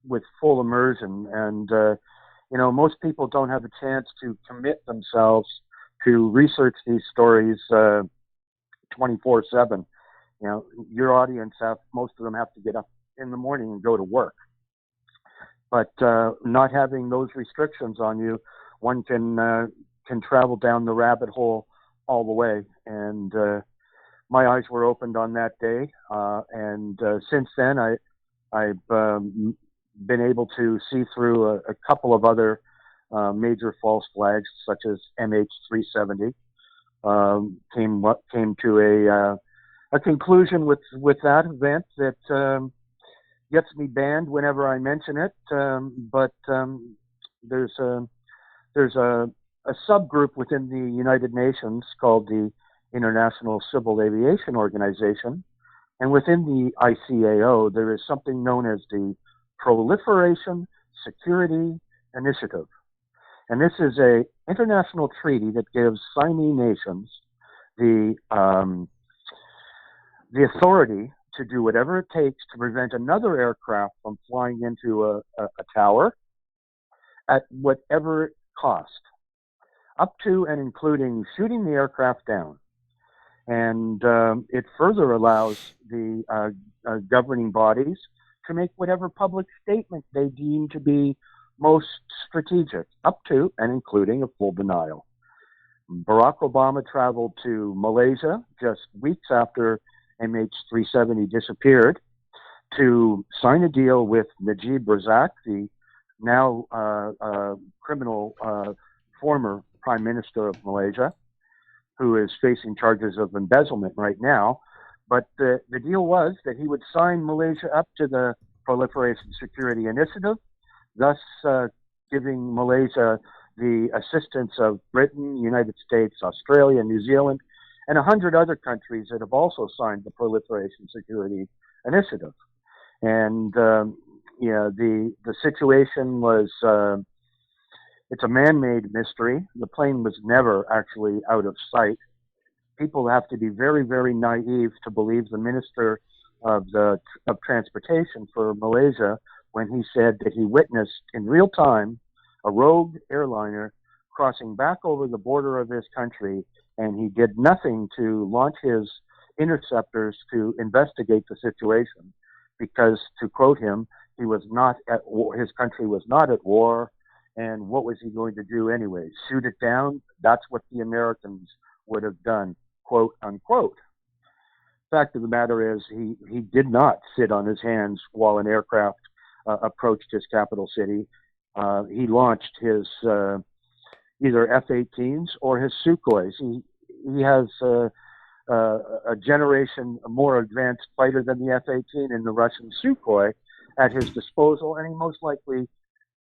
with full immersion. And most people don't have a chance to commit themselves to research these stories 24/7. Your audience most of them have to get up in the morning and go to work. But not having those restrictions on you, one can travel down the rabbit hole all the way. And my eyes were opened on that day, and since then I've been able to see through a couple of other major false flags, such as MH370. Came to a conclusion with that event that gets me banned whenever I mention it. But there's a subgroup within the United Nations called the International Civil Aviation Organization, and within the ICAO there is something known as the Proliferation Security Initiative. And this is an international treaty that gives signee nations the authority to do whatever it takes to prevent another aircraft from flying into a tower at whatever cost, up to and including shooting the aircraft down. And it further allows the governing bodies to make whatever public statement they deem to be most strategic, up to and including a full denial. Barack Obama traveled to Malaysia just weeks after MH370 disappeared to sign a deal with Najib Razak, the now criminal former Prime Minister of Malaysia, who is facing charges of embezzlement right now. But the deal was that he would sign Malaysia up to the Proliferation Security Initiative, thus giving Malaysia the assistance of Britain, United States, Australia, New Zealand, and 100 other countries that have also signed the Proliferation Security Initiative. And the situation was, it's a man-made mystery. The plane was never actually out of sight. people have to be very, very naive to believe the Minister of Transportation for Malaysia when he said that he witnessed in real time a rogue airliner crossing back over the border of his country, and he did nothing to launch his interceptors to investigate the situation because, to quote him, he was not at war, his country was not at war, and what was he going to do anyway? Shoot it down? That's what the Americans would have done, quote unquote. Fact of the matter is, he did not sit on his hands while an aircraft approached his capital city. He launched his either F-18s or his Sukhois. He has a generation more advanced fighter than the F-18 in the Russian Sukhoi at his disposal, and he most likely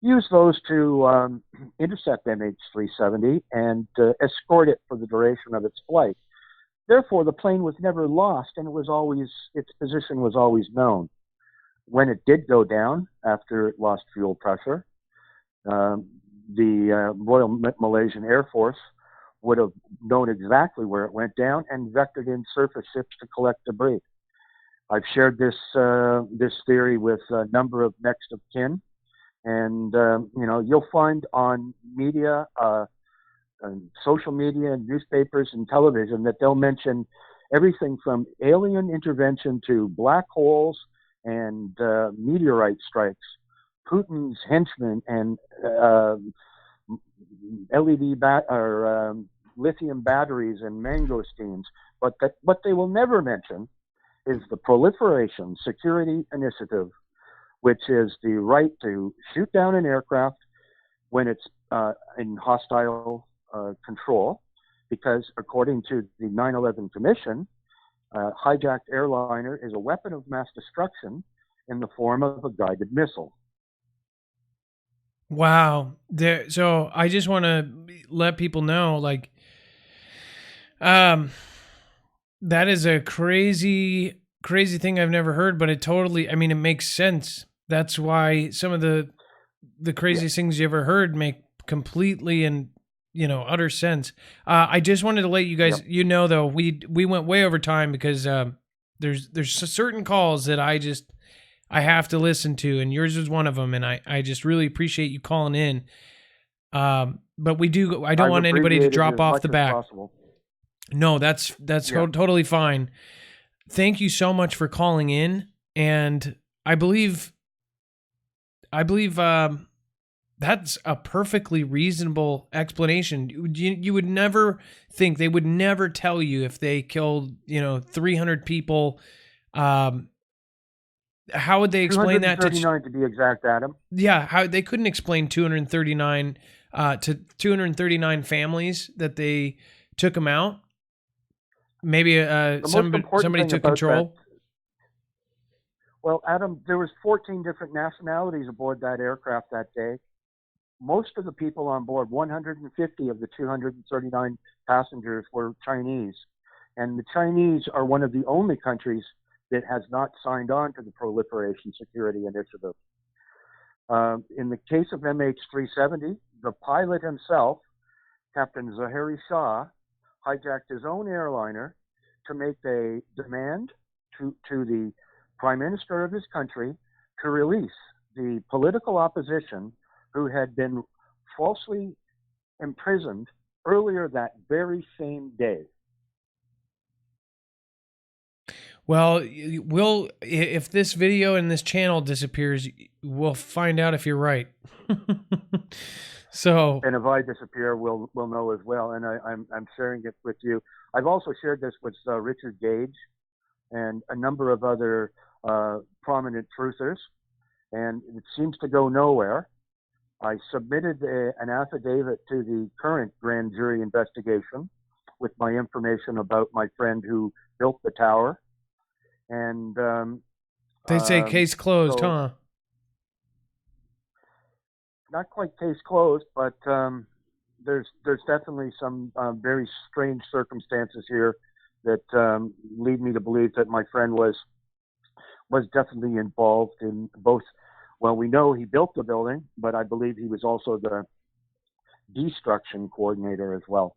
used those to intercept MH370 and escort it for the duration of its flight. Therefore, the plane was never lost, and its position was always known. When it did go down after it lost fuel pressure, the Royal Malaysian Air Force would have known exactly where it went down and vectored in surface ships to collect debris. I've shared this theory with a number of next of kin, and you'll find on media, social media, and newspapers and television that they'll mention everything from alien intervention to black holes and meteorite strikes, Putin's henchmen, and lithium batteries and mangosteens. But what they will never mention is the Proliferation Security Initiative, which is the right to shoot down an aircraft when it's in hostile control, because according to the 9/11 Commission, hijacked airliner is a weapon of mass destruction in the form of a guided missile. Wow. So I just want to let people know, like, that is a crazy thing I've never heard, but it makes sense. That's why some of the craziest things you ever heard make completely and utter sense. I just wanted to let you guys, though, we went way over time because there's certain calls that I have to listen to, and yours was one of them, and I just really appreciate you calling in. But I don't want anybody to drop off the back. No, that's totally fine. Thank you so much for calling in, and I believe that's a perfectly reasonable explanation. You would never think, they would never tell you if they killed 300 people. How would they explain that? 239 to be exact, Adam. Yeah, how they couldn't explain 239 to 239 families that they took them out. Maybe somebody took control. Well, Adam, there was 14 different nationalities aboard that aircraft that day. Most of the people on board, 150 of the 239 passengers, were Chinese. And the Chinese are one of the only countries that has not signed on to the Proliferation Security Initiative. In the case of MH370, the pilot himself, Captain Zahari Shah, hijacked his own airliner to make a demand to the Prime Minister of his country to release the political opposition who had been falsely imprisoned earlier that very same day. Well, if this video and this channel disappears, we'll find out if you're right. So, and if I disappear, we'll know as well. And I'm sharing it with you. I've also shared this with Richard Gage and a number of other prominent truthers, and it seems to go nowhere. I submitted an affidavit to the current grand jury investigation with my information about my friend who built the tower. And they say case closed, huh? Not quite case closed, but there's definitely some very strange circumstances here that lead me to believe that my friend was definitely involved in both. Well, we know he built the building, but I believe he was also the destruction coordinator as well.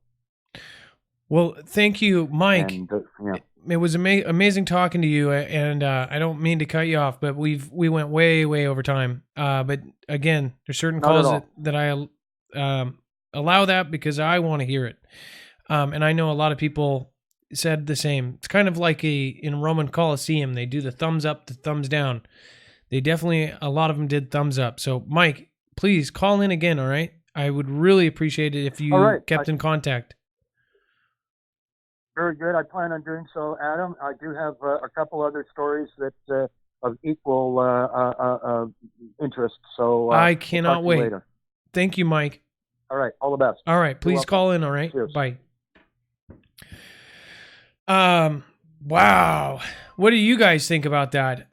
Well, thank you, Mike. And yeah. It was amazing talking to you, and I don't mean to cut you off, but we went way over time. But again, there's certain Not at calls all. that I allow that because I want to hear it, and I know a lot of people said the same. It's kind of like in Roman Colosseum, they do the thumbs up, the thumbs down. They definitely, a lot of them did thumbs up. So, Mike, please call in again. All right, I would really appreciate it if you All right. kept in contact. Very good. I plan on doing so, Adam. I do have a couple other stories that of equal interest. So I we'll cannot talk to you wait. later. Thank you, Mike. All right. All the best. All right, please welcome. call in. All right, Cheers. bye. Wow. What do you guys think about that?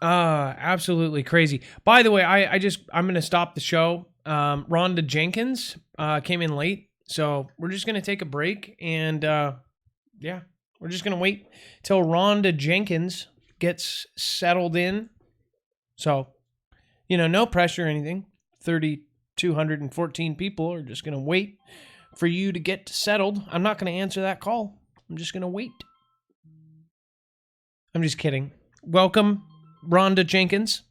Absolutely crazy. By the way, I'm gonna stop the show. Rhonda Jenkins came in late. So we're just going to take a break and, yeah, we're just going to wait till Rhonda Jenkins gets settled in. So, no pressure or anything. 3,214 people are just going to wait for you to get settled. I'm not going to answer that call. I'm just going to wait. I'm just kidding. Welcome, Rhonda Jenkins.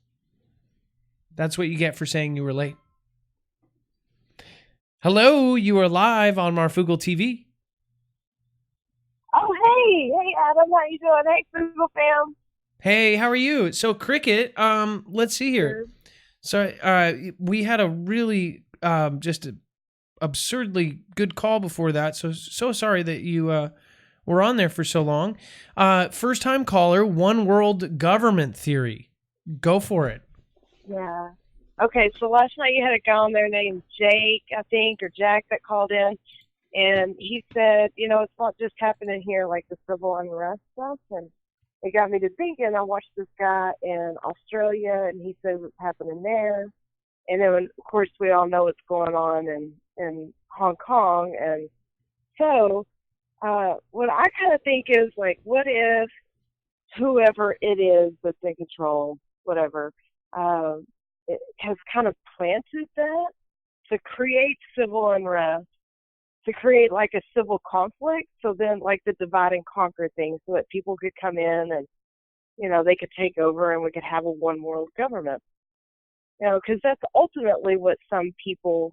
That's what you get for saying you were late. Hello, you are live on Marfoogle TV. Oh, hey, Adam, how you doing? Hey, Foogle Fam. Hey, how are you? So, Cricket, let's see here. So, we had a really just absurdly good call before that. So sorry that you were on there for so long. First time caller, one world government theory. Go for it. Yeah. Okay, so last night you had a guy on there named Jake, I think, or Jack that called in, and he said, it's not just happening here, like the civil unrest stuff, and it got me to thinking. I watched this guy in Australia, and he says it's happening there, and then, of course, we all know what's going on in Hong Kong, and so what I kind of think is, like, what if whoever it is that's in control, whatever, it has kind of planted that to create civil unrest, to create like a civil conflict, so then like the divide and conquer thing, so that people could come in and, they could take over and we could have a one world government. Because that's ultimately what some people,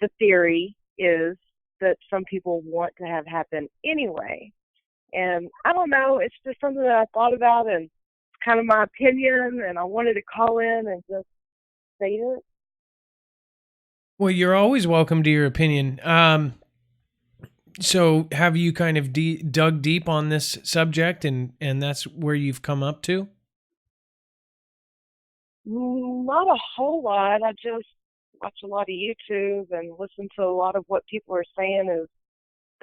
the theory is that some people want to have happen anyway. And I don't know, it's just something that I thought about, and it's kind of my opinion, and I wanted to call in and just say it. Well, you're always welcome to your opinion. So have you kind of dug deep on this subject, and that's where you've come up to? Not a whole lot. I just watch a lot of YouTube and listen to a lot of what people are saying is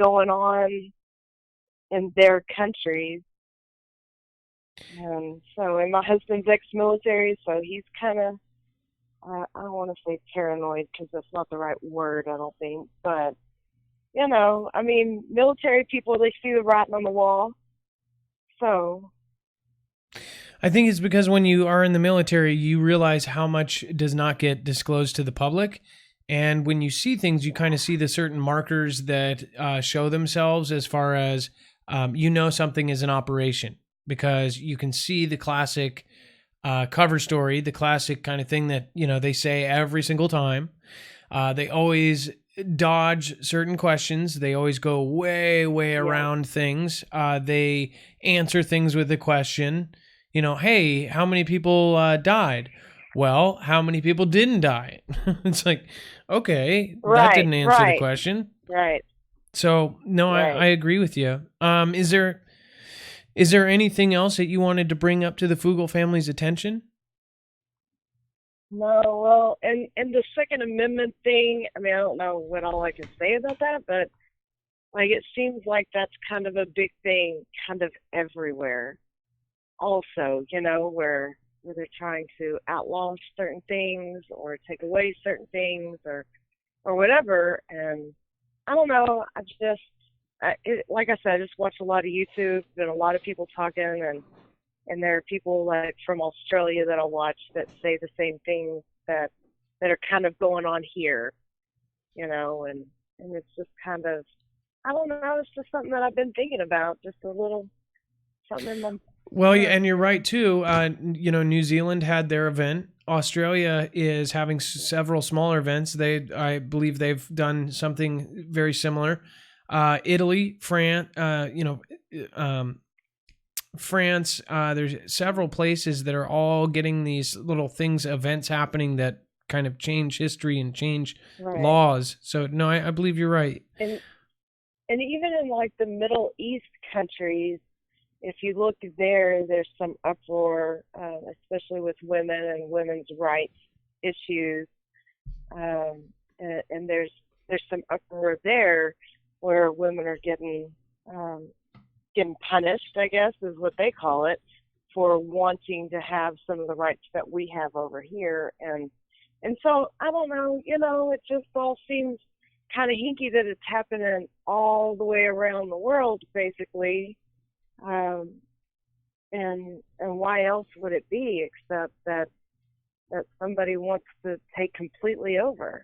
going on in their countries. And so, and my husband's ex-military, so he's kind of, I don't want to say paranoid because that's not the right word, I don't think. But, military people, they see the writing on the wall. So. I think it's because when you are in the military, you realize how much does not get disclosed to the public. And when you see things, you kind of see the certain markers that show themselves as far as, something is an operation, because you can see the classic cover story, the classic kind of thing that, they say every single time. They always dodge certain questions. They always go way around things. They answer things with a question, hey, how many people died? Well, how many people didn't die? It's like, okay, that didn't answer the question. Right. So, no, right. I agree with you. Is there anything else that you wanted to bring up to the Foogle family's attention? No, well, and the Second Amendment thing, I don't know what all I can say about that, but like it seems like that's kind of a big thing kind of everywhere. Also, where they're trying to outlaw certain things or take away certain things or whatever. And I don't know, like I said, I just watch a lot of YouTube and a lot of people talking, and there are people like from Australia that I'll watch that say the same things that are kind of going on here, and and it's just kind of, I don't know, it's just something that I've been thinking about, just a little something in my. Well, and you're right too. New Zealand had their event. Australia is having several smaller events. I believe they've done something very similar. Italy, France, France. There's several places that are all getting these little things, events happening that kind of change history and change laws. So no, I believe you're right. And even in like the Middle East countries, if you look there, there's some uproar, especially with women and women's rights issues, and there's some uproar there where women are getting punished, I guess is what they call it, for wanting to have some of the rights that we have over here, and so I don't know, it just all seems kind of hinky that it's happening all the way around the world, basically. And why else would it be except that somebody wants to take completely over?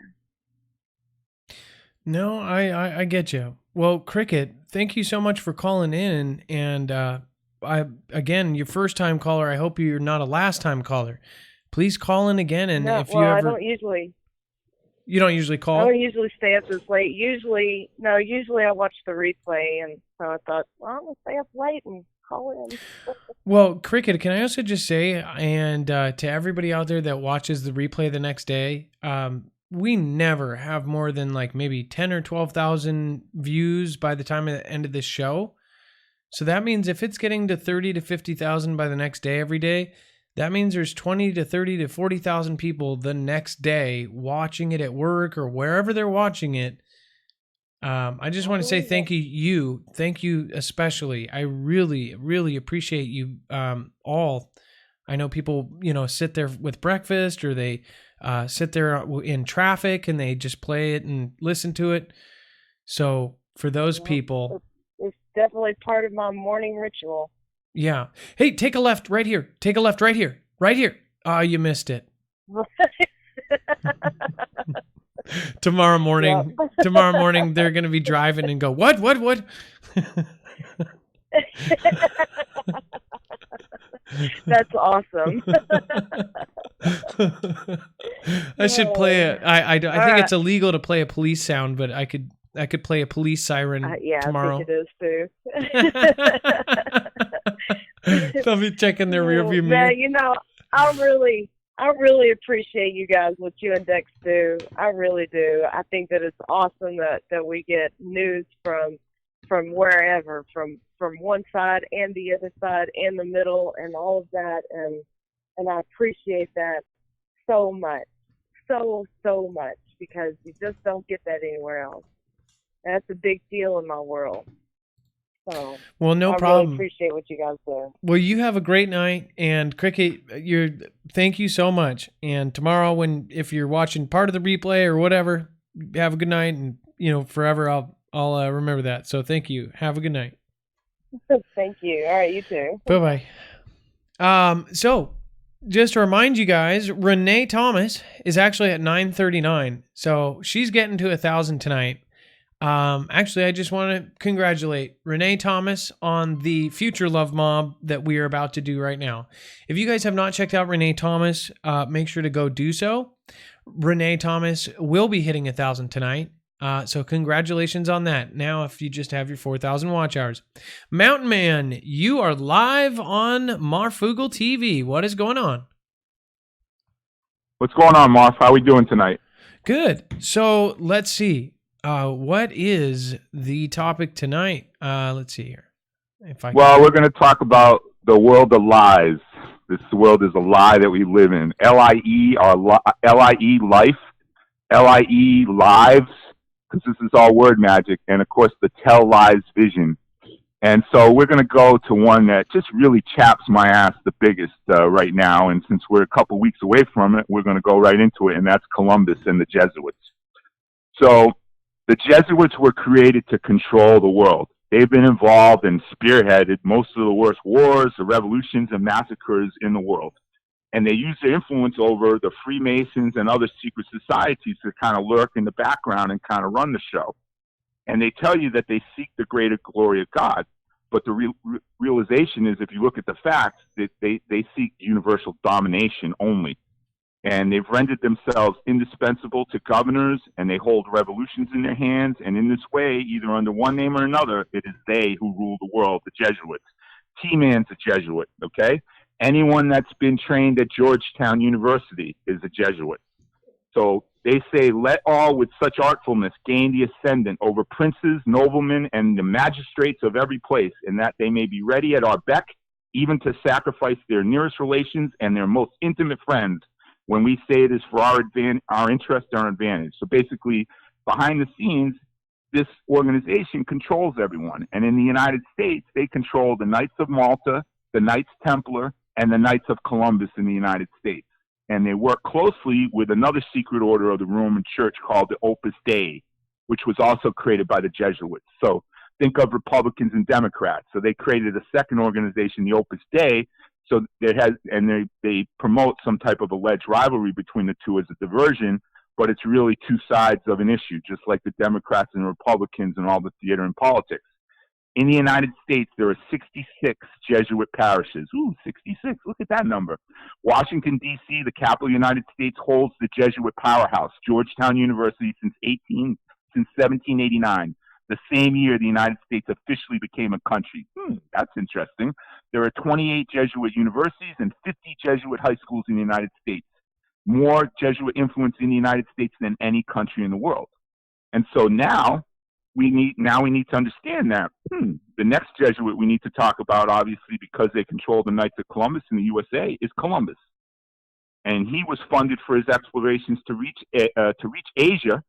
No, I get you. Well, Cricket, thank you so much for calling in. And again, your first time caller. I hope you're not a last time caller. Please call in again. And if you ever, I don't usually. You don't usually call? I don't usually stay up this late. Usually I watch the replay, and so I thought, well, I'm gonna stay up late and call in. Well, Cricket, can I also just say, and to everybody out there that watches the replay the next day, we never have more than like maybe 10 or 12,000 views by the time of the end of this show. So that means if it's getting to 30 to 50,000 by the next day every day, that means there's 20 to 30 to 40,000 people the next day watching it at work or wherever they're watching it. I just want to say thank you. Thank you especially. I really, really appreciate you all. I know people, sit there with breakfast or they sit there in traffic and they just play it and listen to it. So for those people, it's definitely part of my morning ritual. Yeah. Hey, take a left right here. Take a left right here. Right here. Oh, you missed it. Tomorrow morning, they're going to be driving and go, what? That's awesome. I should play it. I think it's illegal to play a police sound, but I could play a police siren tomorrow. I think it is too. They'll be checking their rearview mirror. Man, I really appreciate you guys, what you and Dex do. I really do. I think that it's awesome that we get news from wherever, from one side and the other side and the middle and all of that, and I appreciate that so much, so much, because you just don't get that anywhere else. That's a big deal in my world. So, well, no I problem. really appreciate what you guys do. Well, you have a great night, and Cricket, thank you so much. And tomorrow, if you're watching part of the replay or whatever, have a good night, and forever I'll remember that. So thank you. Have a good night. Thank you. All right, you too. Bye-bye. So just to remind you guys, Renee Thomas is actually at 939. So she's getting to 1,000 tonight. Actually, I just want to congratulate Renee Thomas on the future Love Mob that we are about to do right now. If you guys have not checked out Renee Thomas, make sure to go do so. Renee Thomas will be hitting 1,000 tonight. So congratulations on that. Now, if you just have your 4,000 watch hours. Mountain Man, you are live on Marfoogle TV. What is going on? What's going on, Marf? How are we doing tonight? Good. So let's see. What is the topic tonight? Let's see here. We're going to talk about the world of lies. This world is a lie that we live in. L-I-E, L-I-E, life. L-I-E, lives, because this is all word magic. And, of course, the tell lies vision. And so we're going to go to one that just really chaps my ass the biggest right now. And since we're a couple weeks away from it, we're going to go right into it, and that's Columbus and the Jesuits. So the Jesuits were created to control the world. They've been involved and spearheaded most of the worst wars, the revolutions, and massacres in the world. And they use their influence over the Freemasons and other secret societies to kind of lurk in the background and kind of run the show. and they tell you that they seek the greater glory of God. But the realization is, if you look at the facts, that they seek universal domination only. And they've rendered themselves indispensable to governors, and they hold revolutions in their hands. And in this way, either under one name or another, it is they who rule the world, the Jesuits. T-Man's a Jesuit, okay? Anyone that's been trained at Georgetown University is a Jesuit. So they say, let all with such artfulness gain the ascendant over princes, noblemen, and the magistrates of every place, and that they may be ready at our beck, even to sacrifice their nearest relations and their most intimate friends, when we say it is for our interest and our advantage. So basically, behind the scenes, this organization controls everyone. And in the United States, they control the Knights of Malta, the Knights Templar, and the Knights of Columbus in the United States. And they work closely with another secret order of the Roman Church called the Opus Dei, which was also created by the Jesuits. So think of Republicans and Democrats. So they created a second organization, the Opus Dei. So they promote some type of alleged rivalry between the two as a diversion, but it's really two sides of an issue, just like the Democrats and Republicans and all the theater and politics. In the United States, there are 66 Jesuit parishes. Ooh, 66. Look at that number. Washington, D.C., the capital of the United States, holds the Jesuit powerhouse, Georgetown University, since 1789. The same year the United States officially became a country. That's interesting. There are 28 Jesuit universities and 50 Jesuit high schools in the United States. More Jesuit influence in the United States than any country in the world. And so now we need to understand that the next Jesuit we need to talk about, obviously, because they control the Knights of Columbus in the USA, is Columbus. And he was funded for his explorations to reach Asia.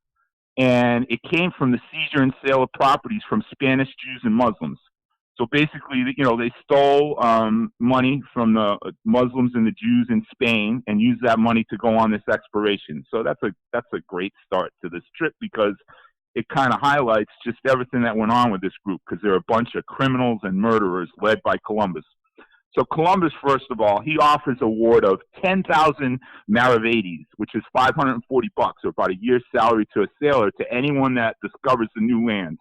And it came from the seizure and sale of properties from Spanish Jews and Muslims. So basically, they stole money from the Muslims and the Jews in Spain and used that money to go on this exploration. So that's a great start to this trip, because it kind of highlights just everything that went on with this group, because they're a bunch of criminals and murderers led by Columbus. So Columbus, first of all, he offers a reward of 10,000 maravedis, which is $540, or about a year's salary to a sailor, to anyone that discovers the new land.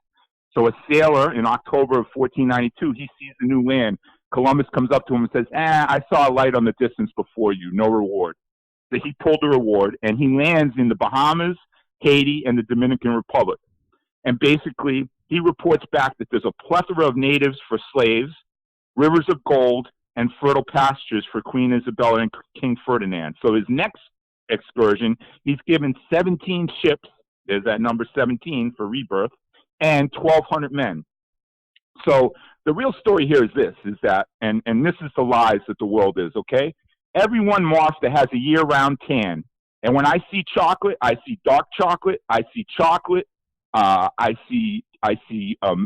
So a sailor in October of 1492, he sees the new land. Columbus comes up to him and says, I saw a light on the distance before you, no reward. So he pulled the reward, and he lands in the Bahamas, Haiti, and the Dominican Republic. And basically, he reports back that there's a plethora of natives for slaves, rivers of gold, and fertile pastures for Queen Isabella and King Ferdinand. So his next excursion, he's given 17 ships, there's that number 17 for rebirth, and 1,200 men. So the real story here is this, is that, and this is the lies that the world is, okay? Everyone Marfta has a year-round tan. And when I see chocolate, I see dark chocolate, I see chocolate, I see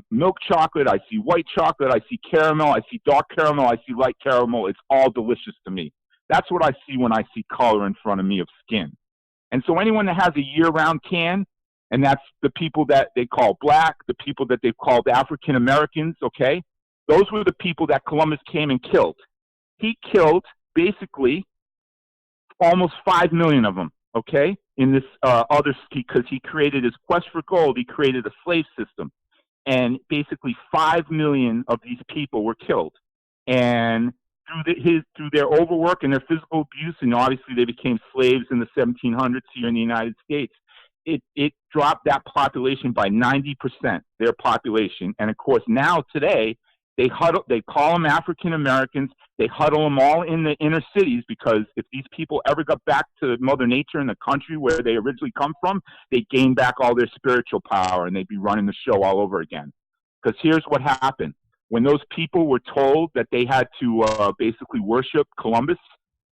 milk chocolate, I see white chocolate, I see caramel, I see dark caramel, I see light caramel. It's all delicious to me. That's what I see when I see color in front of me of skin. And so anyone that has a year-round tan, and that's the people that they call black, the people that they've called African Americans, okay? Those were the people that Columbus came and killed. He killed basically almost 5 million of them, okay? In this because he created his quest for gold, he created a slave system. And basically 5 million of these people were killed. And through their overwork and their physical abuse, and obviously they became slaves in the 1700s here in the United States, it dropped that population by 90%, their population. And of course, now today, they call them African Americans. They huddle them all in the inner cities, because if these people ever got back to Mother Nature in the country where they originally come from, they gain back all their spiritual power and they'd be running the show all over again. Because here's what happened. When those people were told that they had to basically worship Columbus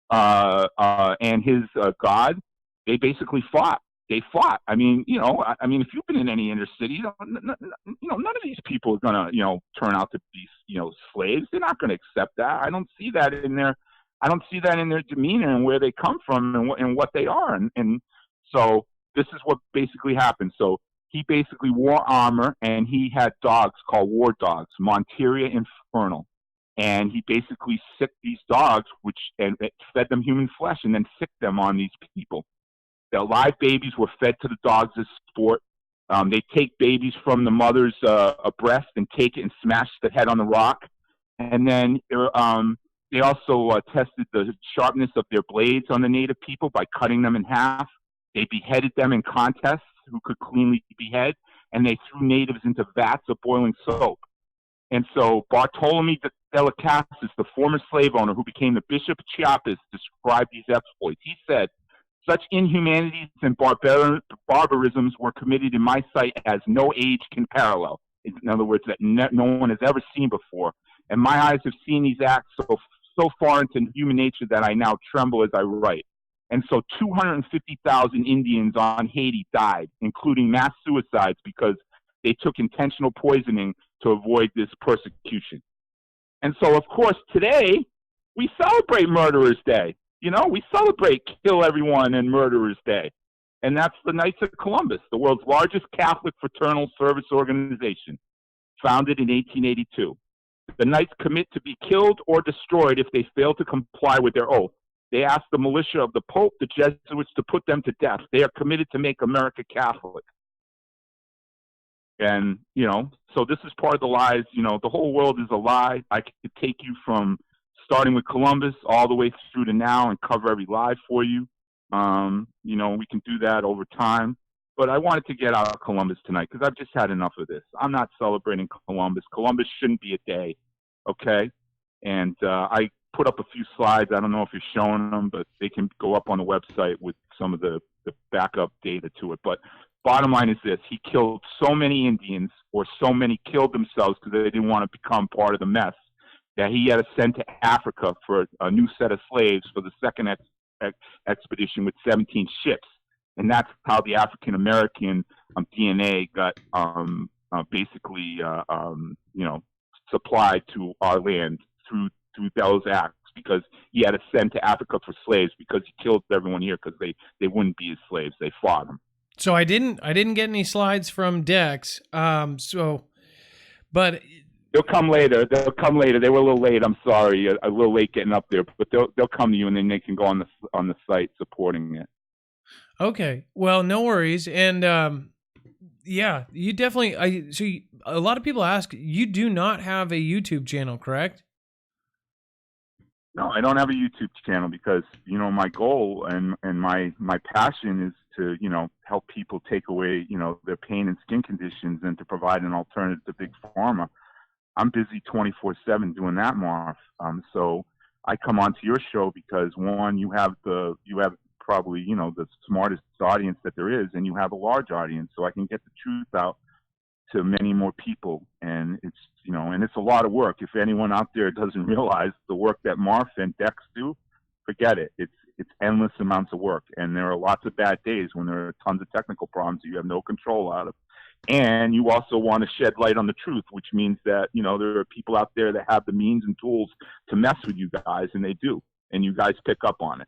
and his God, they basically fought. They fought. I mean, if you've been in any inner city, none of these people are gonna, turn out to be, slaves. They're not gonna accept that. I don't see that in their demeanor and where they come from and what they are. And so this is what basically happened. So he basically wore armor, and he had dogs called war dogs, Monteria Infernal. And he basically sicked these dogs, and fed them human flesh, and then sicked them on these people. The live babies were fed to the dogs as sport. They take babies from the mother's breast and take it and smash the head on the rock. And then they also tested the sharpness of their blades on the native people by cutting them in half. They beheaded them in contests who could cleanly behead, and they threw natives into vats of boiling soap. And so Bartolome de las Casas, the former slave owner who became the Bishop of Chiapas, described these exploits. He said, "Such inhumanities and barbarisms were committed in my sight as no age can parallel." In other words, that no one has ever seen before. And my eyes have seen these acts so far into human nature that I now tremble as I write. And so 250,000 Indians on Haiti died, including mass suicides, because they took intentional poisoning to avoid this persecution. And so, of course, today we celebrate Murderers Day. You know, we celebrate Kill Everyone and Murderers Day. And that's the Knights of Columbus, the world's largest Catholic fraternal service organization, founded in 1882. The Knights commit to be killed or destroyed if they fail to comply with their oath. They ask the militia of the Pope, the Jesuits, to put them to death. They are committed to make America Catholic. And, you know, so this is part of the lies. You know, the whole world is a lie. I could take you from starting with Columbus all the way through to now and cover every lie for you. You know, we can do that over time. But I wanted to get out of Columbus tonight because I've just had enough of this. I'm not celebrating Columbus. Columbus shouldn't be a day, okay? And I put up a few slides. I don't know if you're showing them, but they can go up on the website with some of the backup data to it. But bottom line is this. He killed so many Indians, or so many killed themselves because they didn't want to become part of the mess, that he had to send to Africa for a new set of slaves for the second expedition with 17 ships. And that's how the African-American DNA got basically, you know, supplied to our land through those acts, because he had to send to Africa for slaves because he killed everyone here because they wouldn't be his slaves. They fought him. So I didn't get any slides from Dex. But they'll come later. They were a little late. I'm sorry, a little late getting up there, but they'll come to you, and then they can go on the site supporting it. Okay. Well, no worries. And yeah, you definitely. So a lot of people ask, you do not have a YouTube channel, correct? No, I don't have a YouTube channel because, you know, my goal and my passion is to, you know, help people take away, you know, their pain and skin conditions and to provide an alternative to big pharma. I'm busy 24/7 doing that, Marf. So I come onto your show because, one, you have probably, you know, the smartest audience that there is, and you have a large audience, so I can get the truth out to many more people. And it's, you know, and it's a lot of work. If anyone out there doesn't realize the work that Marf and Dex do, forget it. It's endless amounts of work, and there are lots of bad days when there are tons of technical problems you have no control out of. And you also want to shed light on the truth, which means that, you know, there are people out there that have the means and tools to mess with you guys, and they do, and you guys pick up on it.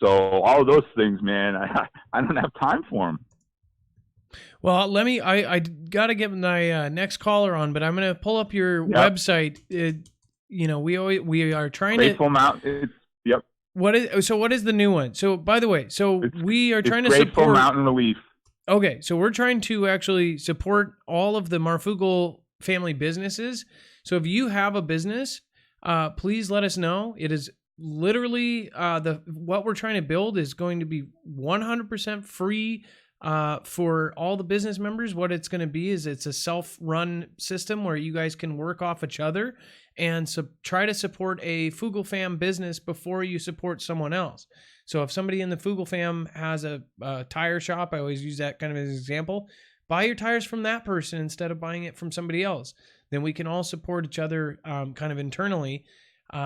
So all of those things, man, I don't have time for them. Well, I got to get my next caller on, but I'm going to pull up your website. You know, we are trying Grateful to... Mountain, yep. What is the new one? So, by the way, we are trying to Grateful support... Mountain Relief. Okay, so we're trying to actually support all of the Marfoogle family businesses. So if you have a business, please let us know. It is literally what we're trying to build is going to be 100% free for all the business members. What it's going to be is it's a self-run system where you guys can work off each other and try to support a Foogle Fam business before you support someone else. So if somebody in the Foogle Fam has a tire shop, I always use that kind of as an example, buy your tires from that person instead of buying it from somebody else. Then we can all support each other kind of internally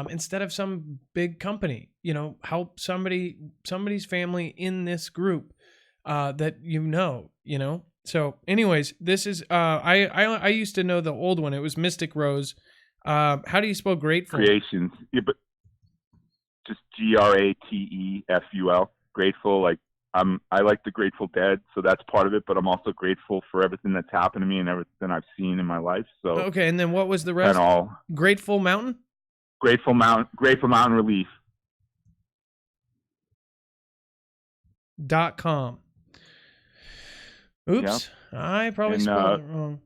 instead of some big company. You know, help somebody's family in this group that you know. So anyways, this is I used to know the old one. It was Mystic Rose. How do you spell grateful? Creations. Yeah, but just Grateful. Grateful. Like I like the Grateful Dead, so that's part of it. But I'm also grateful for everything that's happened to me and everything I've seen in my life. So okay, and then what was the rest? And all Grateful Mountain. Grateful Mountain Relief. .com. Oops. I probably And, spelled it wrong.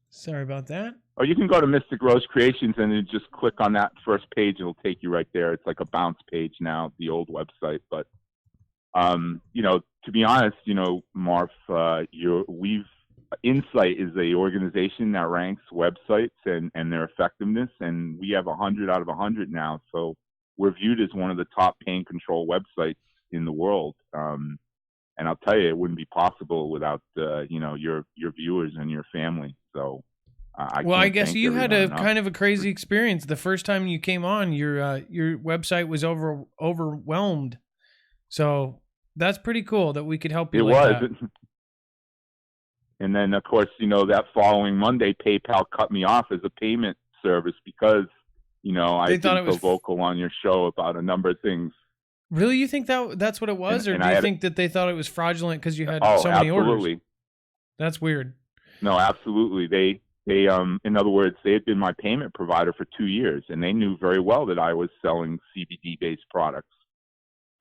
Sorry about that. Or you can go to Mystic Rose Creations and then just click on that first page. It'll take you right there. It's like a bounce page now, the old website. But, you know, to be honest, you know, Marf, Insight is a organization that ranks websites and their effectiveness, and we have 100 out of 100 now. So we're viewed as one of the top pain control websites in the world. And I'll tell you, it wouldn't be possible without, you know, your viewers and your family. So, I guess you had a kind of a crazy experience the first time you came on. Your website was overwhelmed, so that's pretty cool that we could help you. It was, and then of course, you know, that following Monday, PayPal cut me off as a payment service because, you know, I've been so vocal on your show about a number of things. Really, you think that's what it was, or do you think that they thought it was fraudulent because you had so many absolutely. orders? That's weird. No, absolutely. They in other words, they had been my payment provider for 2 years, and they knew very well that I was selling CBD-based products.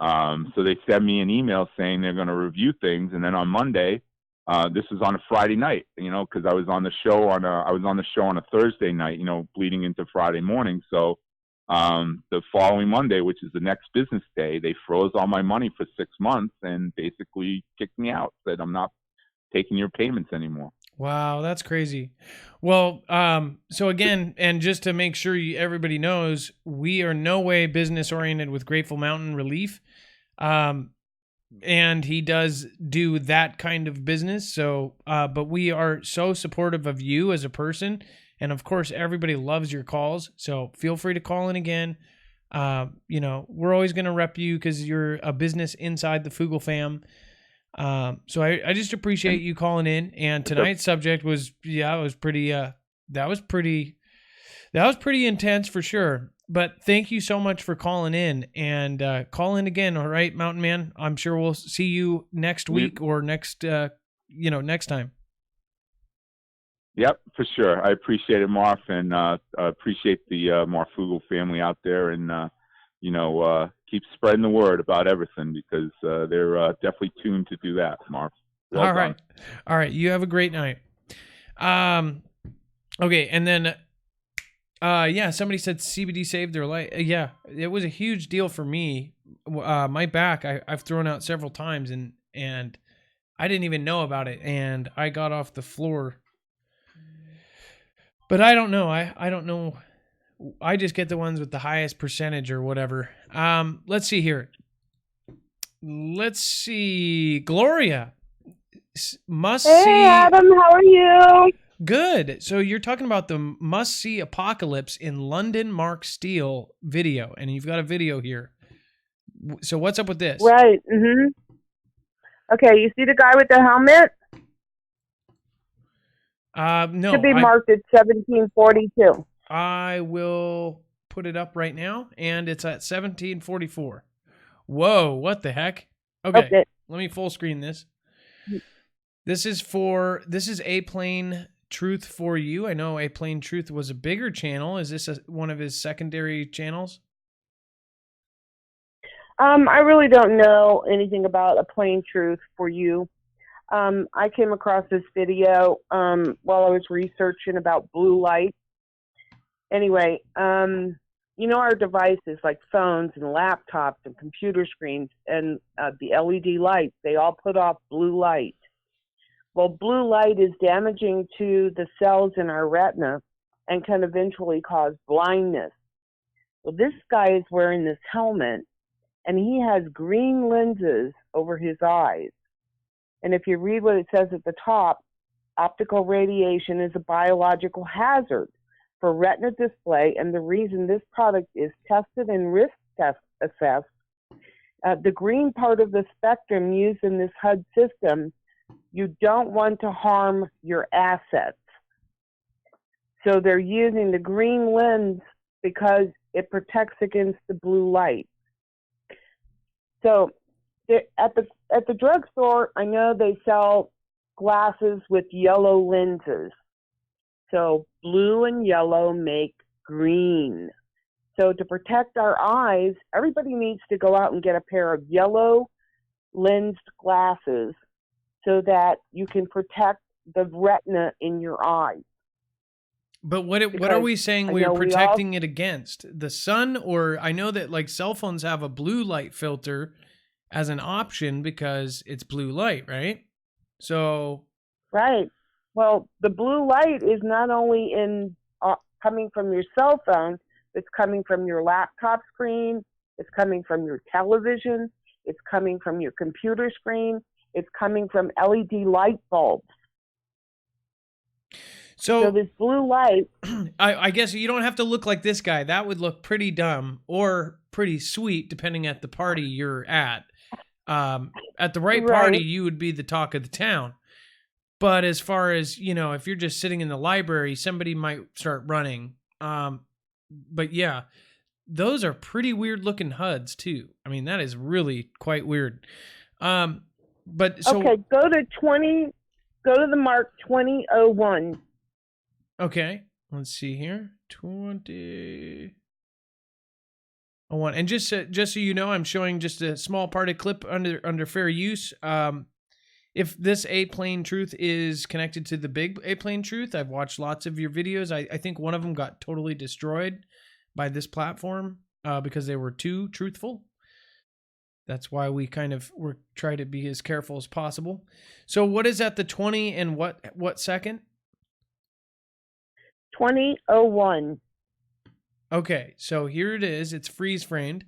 So they sent me an email saying they're going to review things, and then on Monday, this was on a Friday night, you know, because I was on the show on a Thursday night, you know, bleeding into Friday morning. So the following Monday, which is the next business day, they froze all my money for 6 months and basically kicked me out. Said, I'm not taking your payments anymore. Wow, that's crazy. Well, so again, and just to make sure everybody knows, we are no way business oriented with Grateful Mountain Relief. And he does do that kind of business. So, but we are so supportive of you as a person. And of course, everybody loves your calls. So feel free to call in again. You know, we're always going to rep you because you're a business inside the Foogle Fam. So I just appreciate you calling in. And tonight's subject was, that was pretty intense for sure. But thank you so much for calling in, and call in again. All right, Mountain Man. I'm sure we'll see you next week or next time. Yep, for sure. I appreciate it, Marf, and appreciate the Marfoogle family out there, and keep spreading the word about everything because they're definitely tuned to do that, Marf. Well done. All right. You have a great night. Okay, and then. Somebody said CBD saved their life. Yeah, it was a huge deal for me. My back, I've thrown out several times, and I didn't even know about it, and I got off the floor. But I don't know. I don't know. I just get the ones with the highest percentage or whatever. Let's see here. Let's see. Gloria. Hey, Adam, how are you? Good. So you're talking about the must-see apocalypse in London Mark Steele video, and you've got a video here. So what's up with this? Right. Mm-hmm. Okay, you see the guy with the helmet? No. Should be marked at 1742. I will put it up right now, and it's at 1744. Whoa, what the heck? Okay. Let me full screen this. This is A Plain Truth for You. I know A Plain Truth was a bigger channel. Is this one of his secondary channels? I really don't know anything about A Plain Truth for You. I came across this video while I was researching about blue light. Anyway, our devices like phones and laptops and computer screens and the LED lights, they all put off blue light. Well, blue light is damaging to the cells in our retina and can eventually cause blindness. Well, this guy is wearing this helmet, and he has green lenses over his eyes. And if you read what it says at the top, optical radiation is a biological hazard for retina display, and the reason this product is tested and risk assessed, the green part of the spectrum used in this HUD system, you don't want to harm your assets. So they're using the green lens because it protects against the blue light. So at the drugstore, I know they sell glasses with yellow lenses. So blue and yellow make green. So to protect our eyes, everybody needs to go out and get a pair of yellow lensed glasses so that you can protect the retina in your eyes. But what are Because we saying I we're know we all- protecting it against? The sun? Or I know that like cell phones have a blue light filter as an option because it's blue light, right? So Right. Well, the blue light is not only in coming from your cell phone, it's coming from your laptop screen, it's coming from your television, it's coming from your computer screen, it's coming from LED light bulbs. So this blue light, I guess you don't have to look like this guy. That would look pretty dumb or pretty sweet, depending at the party you're at. At the right party, you would be the talk of the town. But as far as, you know, if you're just sitting in the library, somebody might start running. But yeah, those are pretty weird looking HUDs too. I mean, that is really quite weird. But so okay, go to the mark 2001. Okay, let's see here. 2001. And just so you know, I'm showing just a small party clip under fair use. If this A-Plane Truth is connected to the big A-Plane Truth, I've watched lots of your videos. I think one of them got totally destroyed by this platform because they were too truthful. That's why we kind of try to be as careful as possible. So what is at the 20 and what second? 2001. Okay, so here it is. It's freeze framed.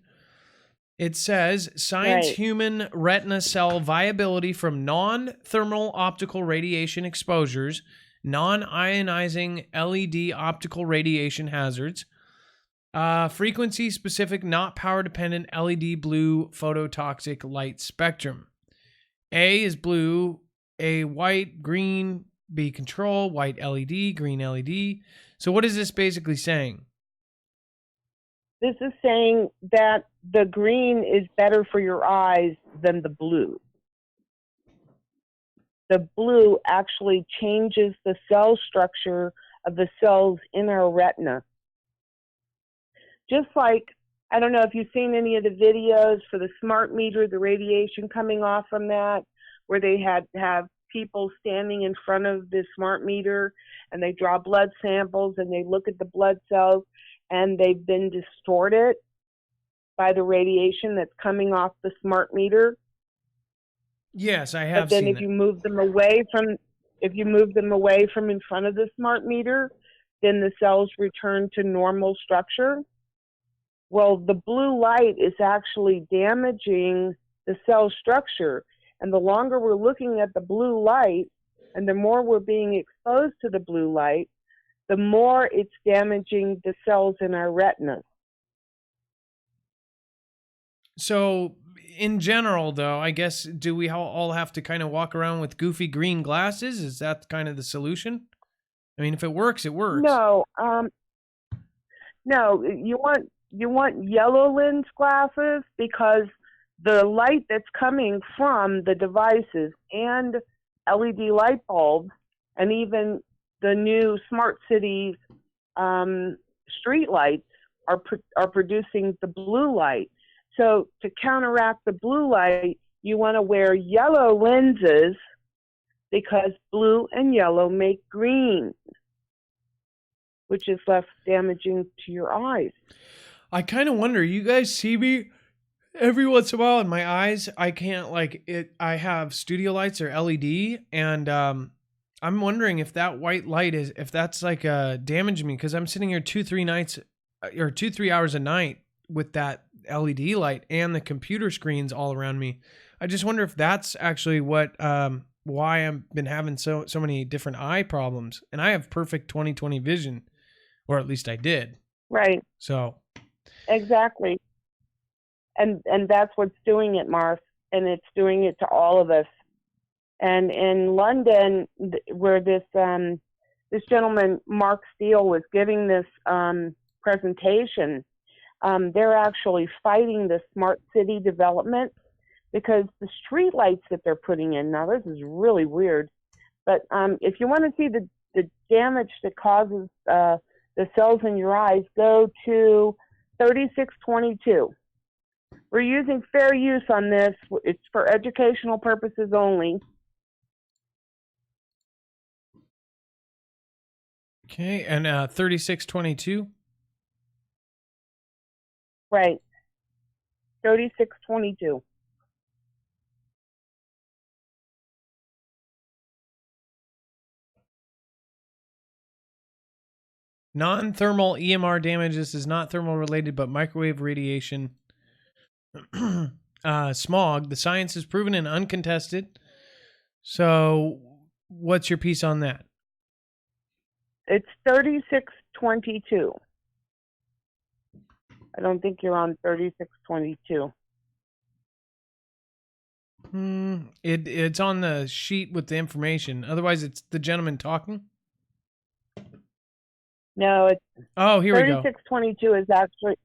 It says, science human retina cell viability from non-thermal optical radiation exposures, non-ionizing LED optical radiation hazards, frequency-specific, not power-dependent LED blue phototoxic light spectrum. A is blue, A white, green, B control, white LED, green LED. So what is this basically saying? This is saying that the green is better for your eyes than the blue. The blue actually changes the cell structure of the cells in our retina. Just like, I don't know if you've seen any of the videos for the smart meter, the radiation coming off from that, where they have people standing in front of the smart meter and they draw blood samples and they look at the blood cells and they've been distorted by the radiation that's coming off the smart meter. Yes, I have But then seen if you move them away from in front of the smart meter, then the cells return to normal structure. Well, the blue light is actually damaging the cell structure. And the longer we're looking at the blue light and the more we're being exposed to the blue light, the more it's damaging the cells in our retina. So, in general, though, I guess, do we all have to kind of walk around with goofy green glasses? Is that kind of the solution? I mean, if it works, it works. No, no. You want yellow lens glasses because the light that's coming from the devices and LED light bulbs and even the new smart cities street lights are producing the blue light. So to counteract the blue light, you want to wear yellow lenses because blue and yellow make green, which is less damaging to your eyes. I kind of wonder, you guys see me every once in a while in my eyes? I can't I have studio lights or LED, and I'm wondering if that white light if that's like damaging me, because I'm sitting here 2-3 hours a night with that LED light and the computer screens all around me. I just wonder if that's actually what why I've been having so many different eye problems. And I have perfect 20/20 vision, or at least I did. Right. So exactly. And that's what's doing it, Marf, and it's doing it to all of us. And in London, where this gentleman, Mark Steele, was giving this presentation, they're actually fighting the smart city development because the street lights that they're putting in, now this is really weird, but if you want to see the damage that causes the cells in your eyes, go to 3622. We're using fair use on this. It's for educational purposes only. Okay, and 3622. Right. 3622. Non-thermal EMR damage. This is not thermal related, but microwave radiation. Smog. The science is proven and uncontested. So, what's your piece on that? It's 3622. I don't think you're on 3622. It's on the sheet with the information. Otherwise, it's the gentleman talking. No, it's here we go. 3622 is actually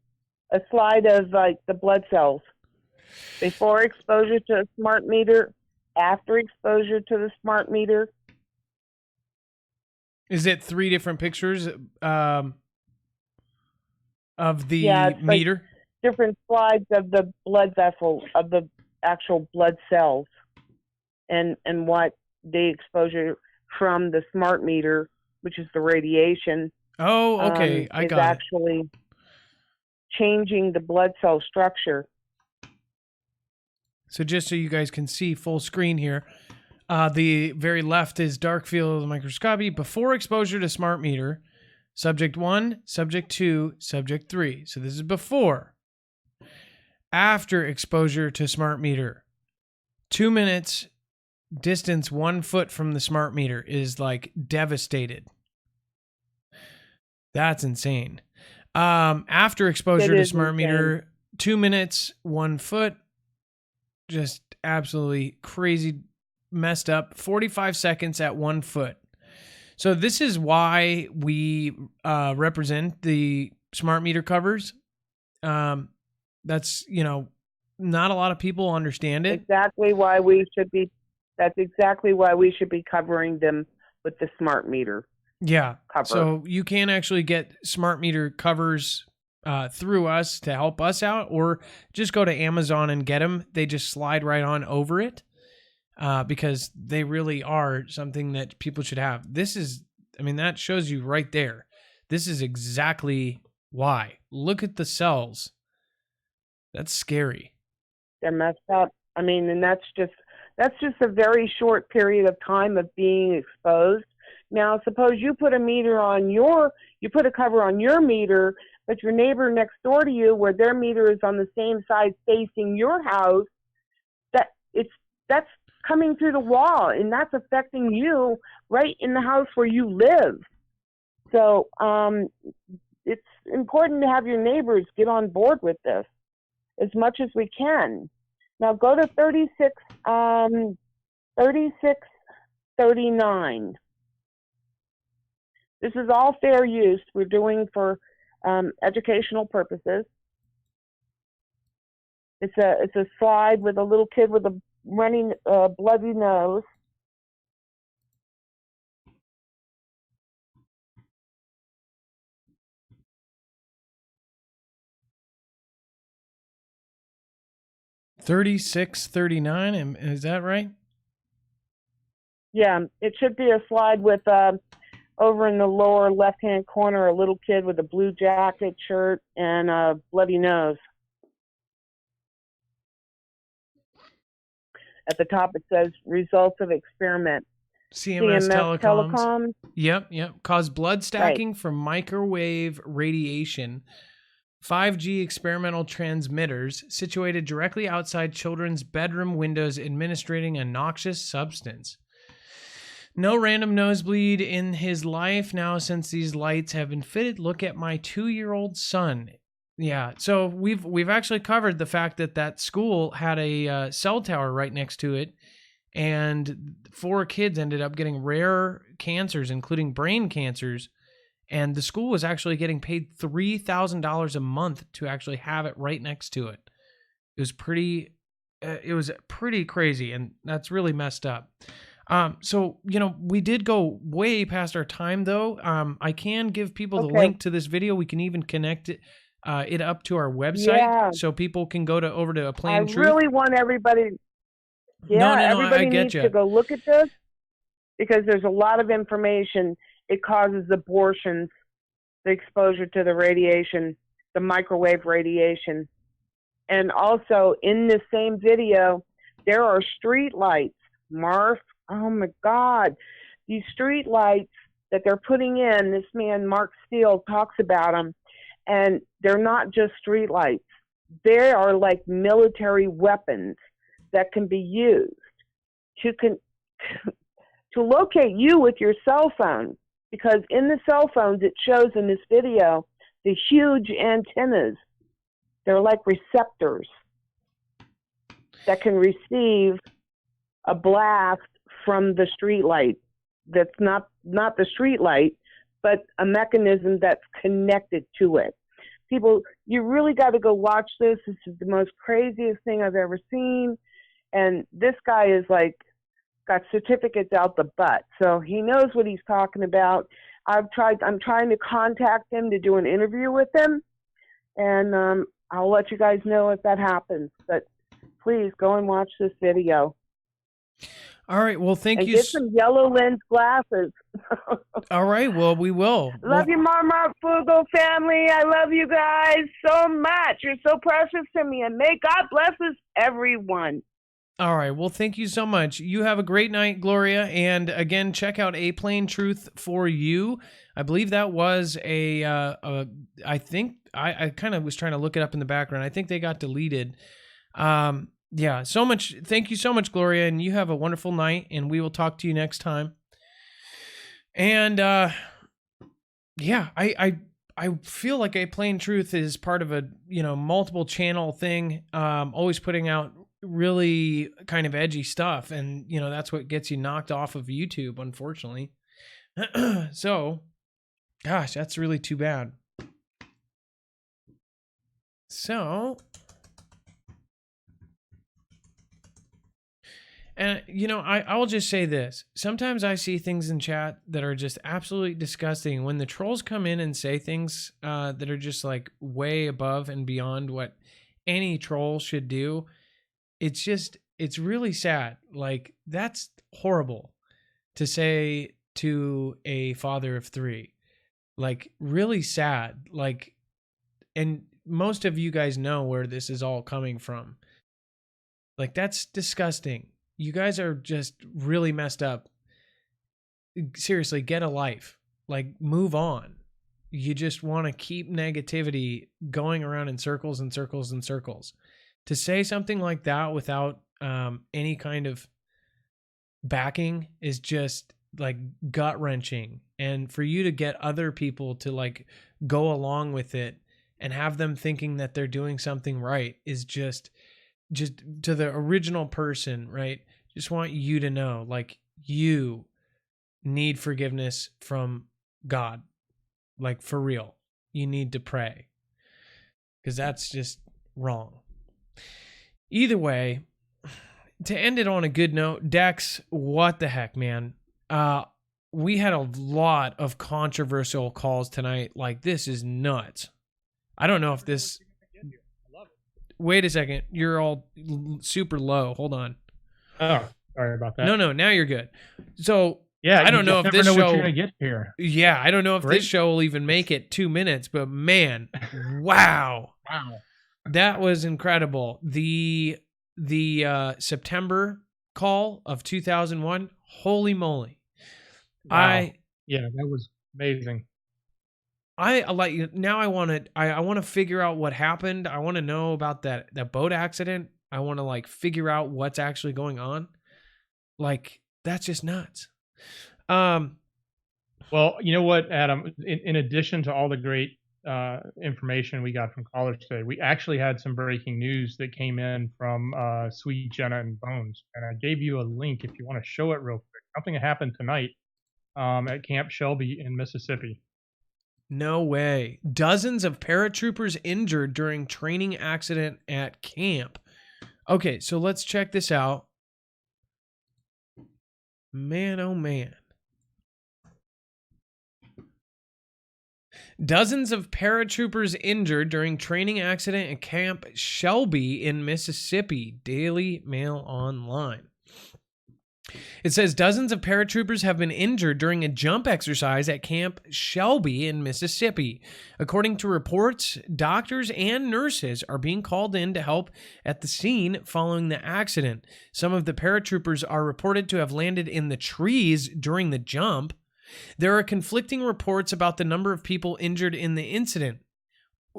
a slide of like the blood cells. Before exposure to a smart meter, after exposure to the smart meter. Is it 3 different pictures of the meter? Like different slides of the blood vessel, of the actual blood cells, and what the exposure from the smart meter, which is the radiation. Oh, okay. I got it. Is actually changing the blood cell structure. So just so you guys can see full screen here, the very left is dark field of the microscopy before exposure to smart meter. Subject 1, subject 2, subject 3. So this is before. After exposure to smart meter, 2 minutes, distance 1 foot from the smart meter is like devastated. That's insane. After exposure to smart meter, 2 minutes, 1 foot, just absolutely crazy, messed up. 45 seconds at 1 foot. So this is why we represent the smart meter covers. That's, not a lot of people understand it. Exactly why we should be. That's exactly why we should be covering them with the smart meter. Yeah. Cover. So you can actually get smart meter covers through us to help us out, or just go to Amazon and get them. They just slide right on over it because they really are something that people should have. That shows you right there. This is exactly why. Look at the cells. That's scary. They're messed up. And that's just a very short period of time of being exposed. Now, suppose you put a cover on your meter, but your neighbor next door to you, where their meter is on the same side facing your house, that's coming through the wall, and that's affecting you right in the house where you live. So it's important to have your neighbors get on board with this as much as we can. Now go to 3639. This is all fair use. We're doing for educational purposes. It's a slide with a little kid with a running bloody nose. $36.39. Is that right? Yeah, it should be a slide with over in the lower left-hand corner, a little kid with a blue jacket, shirt, and a bloody nose. At the top, it says results of experiment. CMS telecoms. Yep. Cause blood stacking from microwave radiation. 5G experimental transmitters situated directly outside children's bedroom windows administering a noxious substance. No random nosebleed in his life now since these lights have been fitted. Look at my 2-year-old son. Yeah, so we've actually covered the fact that school had a cell tower right next to it, and 4 kids ended up getting rare cancers, including brain cancers, and the school was actually getting paid $3,000 a month to actually have it right next to it. It was pretty crazy, and that's really messed up. So, we did go way past our time, though. I can give people the link to this video. We can even connect it up to our website so people can go over to A Plain Truth. I really want everybody. Yeah, everybody needs to go look at this because there's a lot of information it causes abortions, the exposure to the radiation, the microwave radiation. And also in the same video, there are street lights. Marf, oh my God, these street lights that they're putting in, this man, Mark Steele, talks about them, and they're not just street lights. They are like military weapons that can be used to locate you with your cell phone, because in the cell phones, it shows in this video, the huge antennas. They're like receptors that can receive a blast from the street light. That's not the street light, but a mechanism that's connected to it. People, you really got to go watch this. This is the most craziest thing I've ever seen. And this guy is like, got certificates out the butt. So he knows what he's talking about. I'm trying to contact him to do an interview with him. And I'll let you guys know if that happens. But please go and watch this video. All right. Well, thank and you. Get some yellow lens glasses. All right. Well, we will. Love you, Marfoogle family. I love you guys so much. You're so precious to me. And may God bless us, everyone. All right. Well, thank you so much. You have a great night, Gloria. And again, check out A Plain Truth for You. I believe that was I think I kind of was trying to look it up in the background. I think they got deleted. Yeah, so much. Thank you so much, Gloria. And you have a wonderful night, and we will talk to you next time. And yeah, I feel like A Plain Truth is part of a, multiple channel thing, always putting out really kind of edgy stuff, and that's what gets you knocked off of YouTube, unfortunately. So gosh, that's really too bad. So, and I will just say this. Sometimes I see things in chat that are just absolutely disgusting. When the trolls come in and say things that are just like way above and beyond what any troll should do, it's really sad. Like, that's horrible to say to a father of three. Like, really sad. Like, and most of you guys know where this is all coming from. Like, that's disgusting. You guys are just really messed up. Seriously, get a life. Like, move on. You just want to keep negativity going around in circles and circles and circles. To say something like that without any kind of backing is just like gut-wrenching. And for you to get other people to like go along with it and have them thinking that they're doing something right is just to the original person, right? Just want you to know, like, you need forgiveness from God. Like, for real. You need to pray. Because that's just wrong. Either way, to end it on a good note, Dex, what the heck, man? We had a lot of controversial calls tonight. Like, this is nuts. I don't know if this... Wait a second. You're all super low. Hold on. Oh, sorry about that. No, now you're good. So, yeah, I don't know if this know show... what you're going to get here. Yeah, I don't know if this show will even make it 2 minutes, but man, wow. Wow. That was incredible. The September call of 2001, holy moly. Wow. Yeah, that was amazing. I like now I want to figure out what happened. I want to know about that boat accident. I want to like figure out what's actually going on. Like, that's just nuts. Well, you know what, Adam, in addition to all the great information we got from callers today, we actually had some breaking news that came in from Sweet Jenna and Bones, and I gave you a link if you want to show it real quick. Something happened tonight at Camp Shelby in Mississippi. No way. Dozens of paratroopers injured during training accident at camp. Okay, so let's check this out. Man, oh man. Dozens of paratroopers injured during training accident at Camp Shelby in Mississippi. Daily Mail Online. It says dozens of paratroopers have been injured during a jump exercise at Camp Shelby in Mississippi. According to reports, doctors and nurses are being called in to help at the scene following the accident. Some of the paratroopers are reported to have landed in the trees during the jump. There are conflicting reports about the number of people injured in the incident.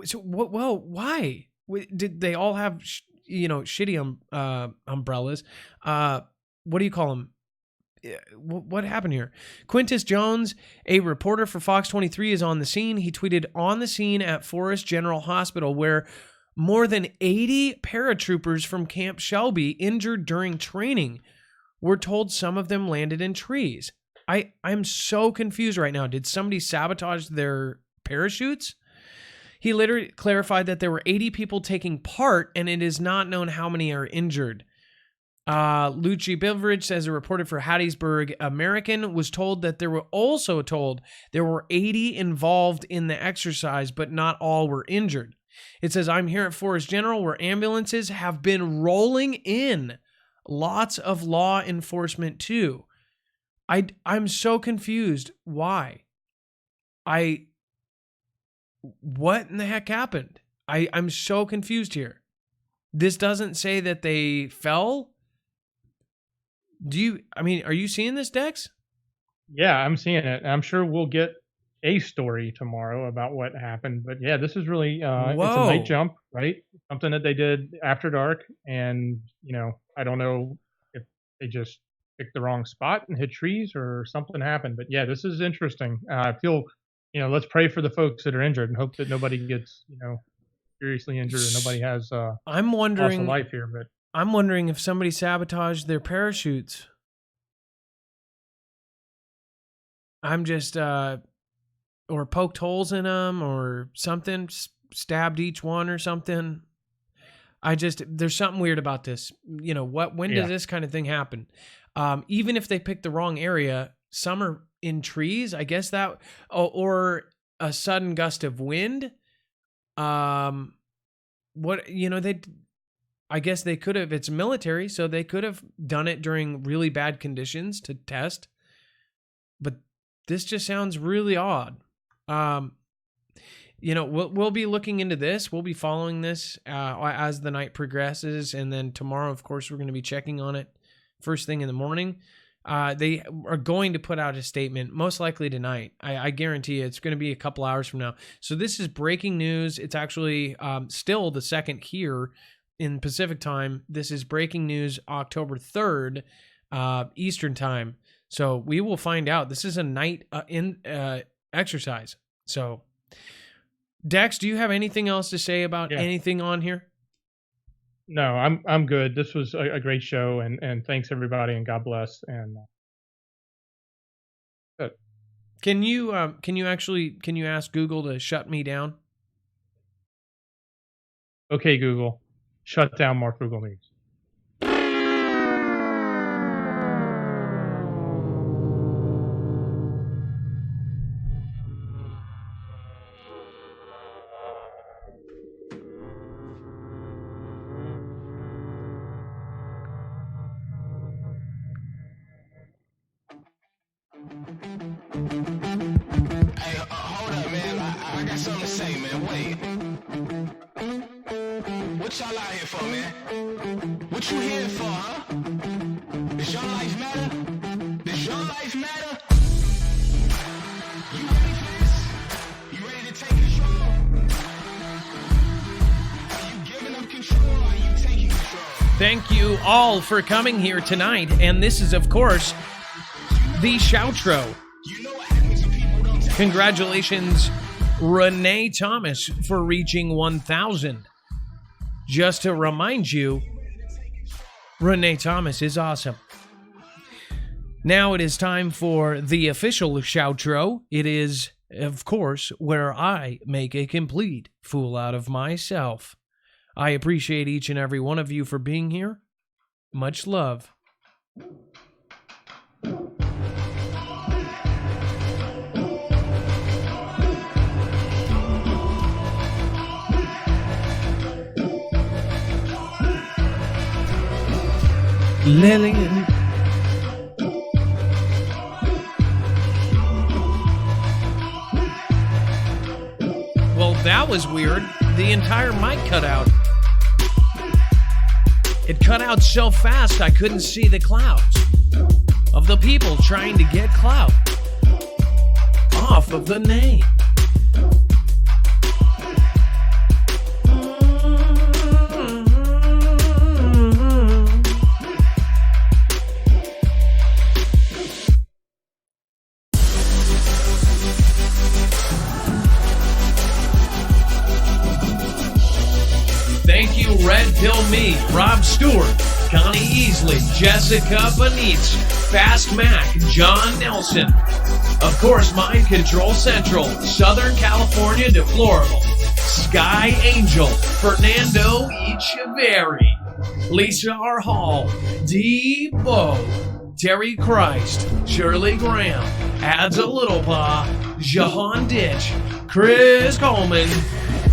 So, well, why? Did they all have, shitty umbrellas? What do you call them? What happened here? Quintus Jones, a reporter for Fox 23, is on the scene. He tweeted, on the scene at Forest General Hospital, where more than 80 paratroopers from Camp Shelby injured during training. We're told some of them landed in trees. I'm so confused right now. Did somebody sabotage their parachutes? He later clarified that there were 80 people taking part, and it is not known how many are injured. Lucci Beveridge says a reporter for Hattiesburg American was told that there were 80 involved in the exercise, but not all were injured. It says, I'm here at Forest General where ambulances have been rolling in. Lots of law enforcement too. I'm so confused. Why? What in the heck happened? I'm so confused here. This doesn't say that they fell. Are you seeing this, Dex? Yeah, I'm seeing it. I'm sure we'll get a story tomorrow about what happened. But yeah, this is really, it's a night jump, right? Something that they did after dark. And, I don't know if they just picked the wrong spot and hit trees or something happened. But yeah, this is interesting. I feel, let's pray for the folks that are injured and hope that nobody gets, seriously injured and nobody has I'm wondering loss of life here. But I'm wondering if somebody sabotaged their parachutes. I'm just, or poked holes in them or something, stabbed each one or something. There's something weird about this. When does this kind of thing happen? Even if they pick the wrong area, some are in trees, I guess that, or a sudden gust of wind. I guess they could have, it's military, so they could have done it during really bad conditions to test. But this just sounds really odd. We'll be looking into this. We'll be following this as the night progresses. And then tomorrow, of course, we're going to be checking on it first thing in the morning. They are going to put out a statement, most likely tonight. I guarantee you it's going to be a couple hours from now. So this is breaking news. It's actually still the second here in Pacific time. This is breaking news October 3rd, Eastern time. So we will find out. This is a night exercise. So Dex, do you have anything else to say about anything on here? No, I'm good. This was a great show, and thanks everybody, and God bless. And good. Can you ask Google to shut me down? Okay, Google, shut down Marfoogle News. What y'all out here for, man? What you here for, huh? Does your life matter? Does your life matter? You ready for this? You ready to take control? Are you giving up control or are you taking control? Thank you all for coming here tonight. And this is, of course, the Shoutro. Congratulations, Renee Thomas, for reaching 1,000. Just to remind you, Renee Thomas is awesome. Now it is time for the official Shoutro. It is, of course, where I make a complete fool out of myself. I appreciate each and every one of you for being here. Much love. Lillian, that was weird. The entire mic cut out. It cut out so fast I couldn't see the clouds of the people trying to get clout off of the name. Thank you, Red Pill Me, Rob Stewart, Connie Easley, Jessica Benitez, Fast Mac, John Nelson. Of course, Mind Control Central, Southern California deplorable. Sky Angel, Fernando Echeverry, Lisa R. Hall, D. Bo, Terry Christ, Shirley Graham, Adds a Little Pa, Jahan Ditch, Chris Coleman,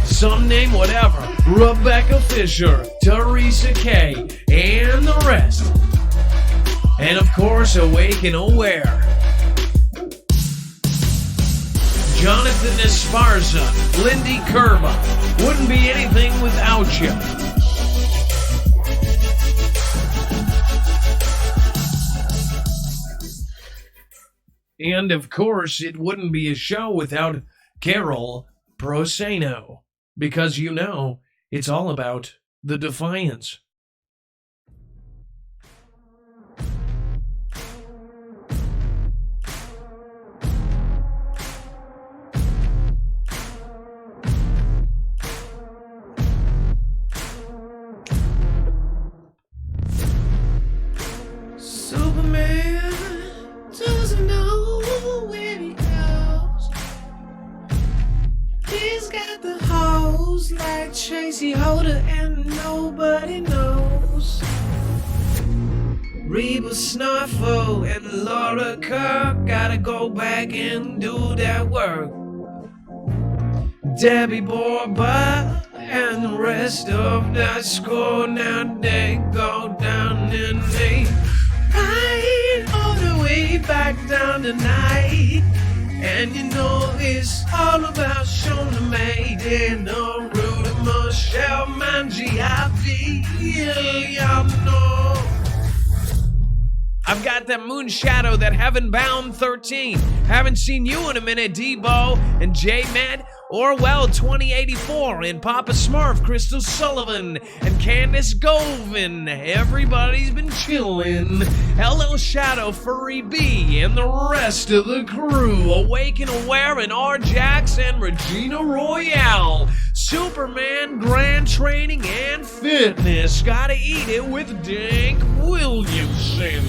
some name whatever, Rebecca Fisher, Teresa K, and the rest. And of course, Awake and Aware. Jonathan Esparza, Lindy Kerba, wouldn't be anything without you. And of course, it wouldn't be a show without Carol Proseno. Because you know, it's all about the Defiance. Superman doesn't know where he goes. He's got the hose like Tracy Holder and nobody knows. Reba Snuffle and Laura Kirk gotta go back and do that work. Debbie Borba and the rest of that score, now they go down and they ride all the way back down tonight. And you know it's all about Shona Maiden, Rudy Michelle, Mangiavi, y'all know. I've got that moon shadow, that heaven bound 13. Haven't seen you in a minute, Debo and J-Med, Orwell 2084, and Papa Smurf, Crystal Sullivan, and Candace Govin. Everybody's been chillin'. Hello Shadow, Furry B, and the rest of the crew. Awake and Aware, and R. Jax, and Regina Royale. Superman, Grand Training, and Fitness. Gotta eat it with Dank Williamson.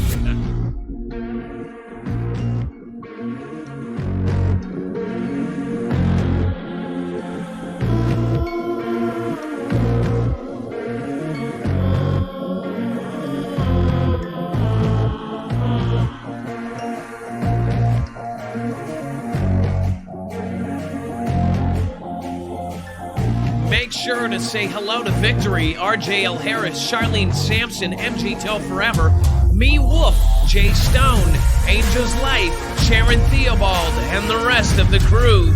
Make sure to say hello to Victory, RJL Harris, Charlene Sampson, MG Till Forever, Me Wolf, Jay Stone, Angel's Light, Sharon Theobald, and the rest of the crew.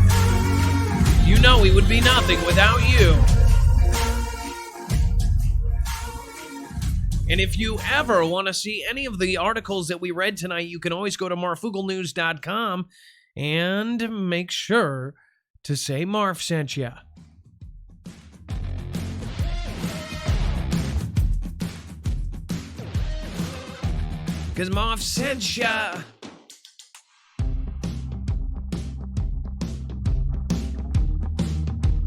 You know we would be nothing without you. And if you ever want to see any of the articles that we read tonight, you can always go to marfooglenews.com and make sure to say Marf sent ya. Cause Marf sent ya.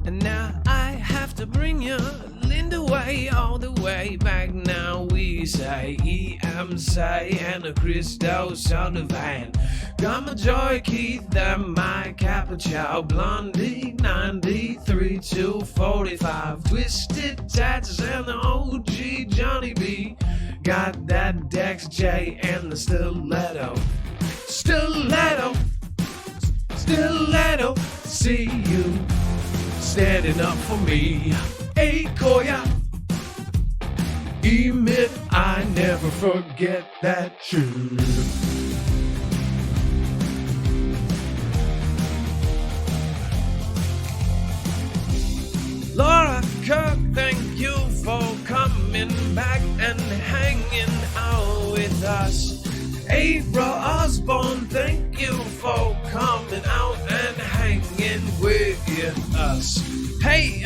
And now I have to bring you Linda way all the way back. Now we say E.M. Say and a Christo Sullivan. Got my Joy Keith and my Capuchow. Blondie 93 to 45. Twisted Tats and the OG Johnny B. Got that Dex J and the stiletto. Stiletto. Stiletto. See you standing up for me. Hey, Koya. Emit, I never forget that tune.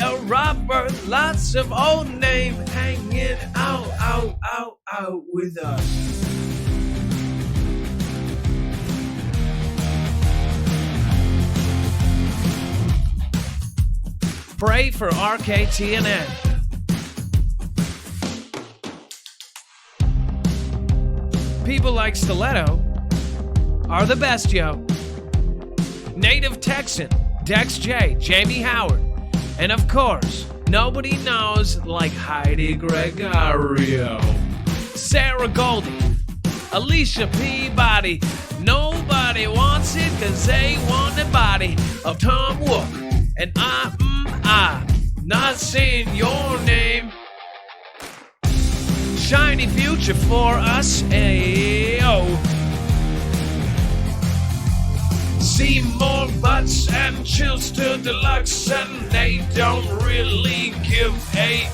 a robber, lots of old name hanging out with us. Pray for RKTNN. People like Stiletto are the best, yo. Native Texan, Dex J, Jamie Howard, and of course, nobody knows like Heidi Gregorio, Sarah Goldie, Alicia Peabody. Nobody wants it cause they want the body of Tom Wook. And I not saying your name. Shiny future for us, ayo. See more butts and chills to deluxe, and they don't really give a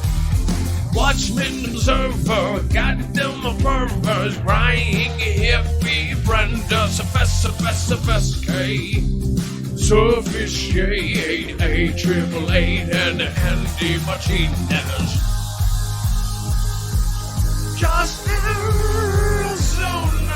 watchman observer. Got them observers crying hippie Brenda Sophisticated. Sophisticated, A888 and Andy Martinez. Just Arizona.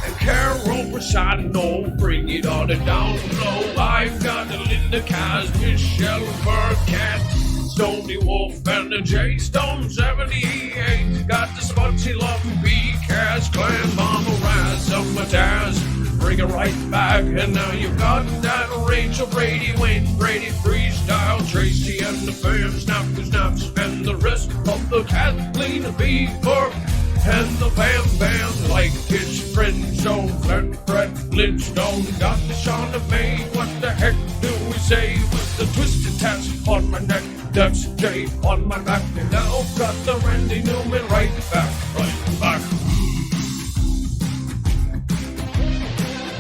And Carol Prasado, bring it on down low. I've got Linda Kaz, Michelle Burkett, Stony Wolf, and the J Stone 78. Got the Spotty Love, B-Cast, Clan Mama Raz, Daz. Bring it right back, and now you've got that Rachel Brady, Wayne Brady, Freestyle, Tracy, and the fam, Snaps, and the rest of the Kathleen Beaver, and the Bam, like his friend, so Fred Flintstone, got the Shauna May, what the heck do we say, with the twisted tats on my neck, Dex J on my back, and now got the Randy Newman right back.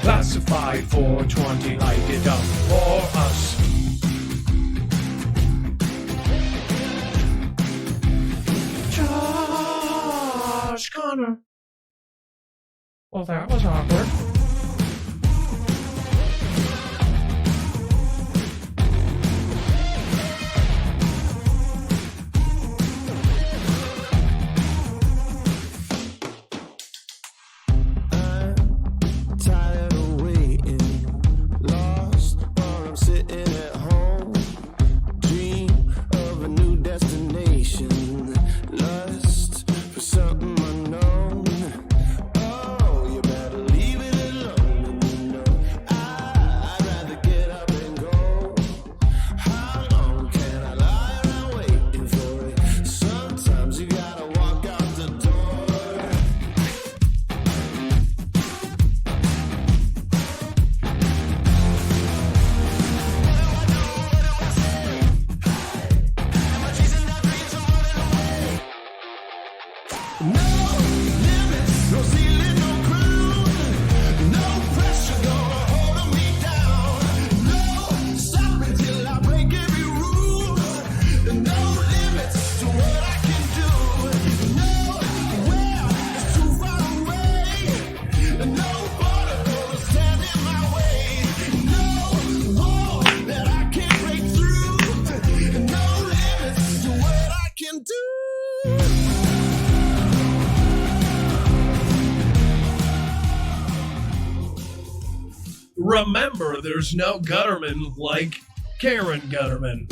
Classified 420, light it up for us. Josh Connor. Well, that was awkward. Remember, there's no gutterman like Karen Gutterman.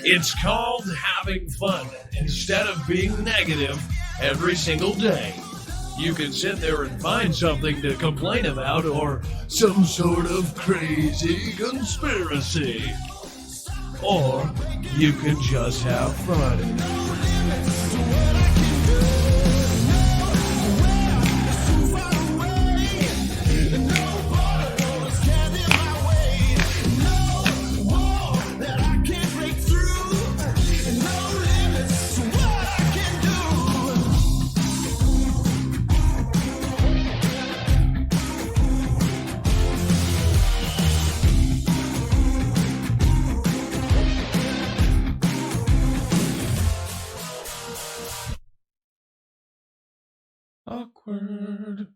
It's called having fun instead of being negative every single day. You can sit there and find something to complain about or some sort of crazy conspiracy. Or you can just have fun. Awkward.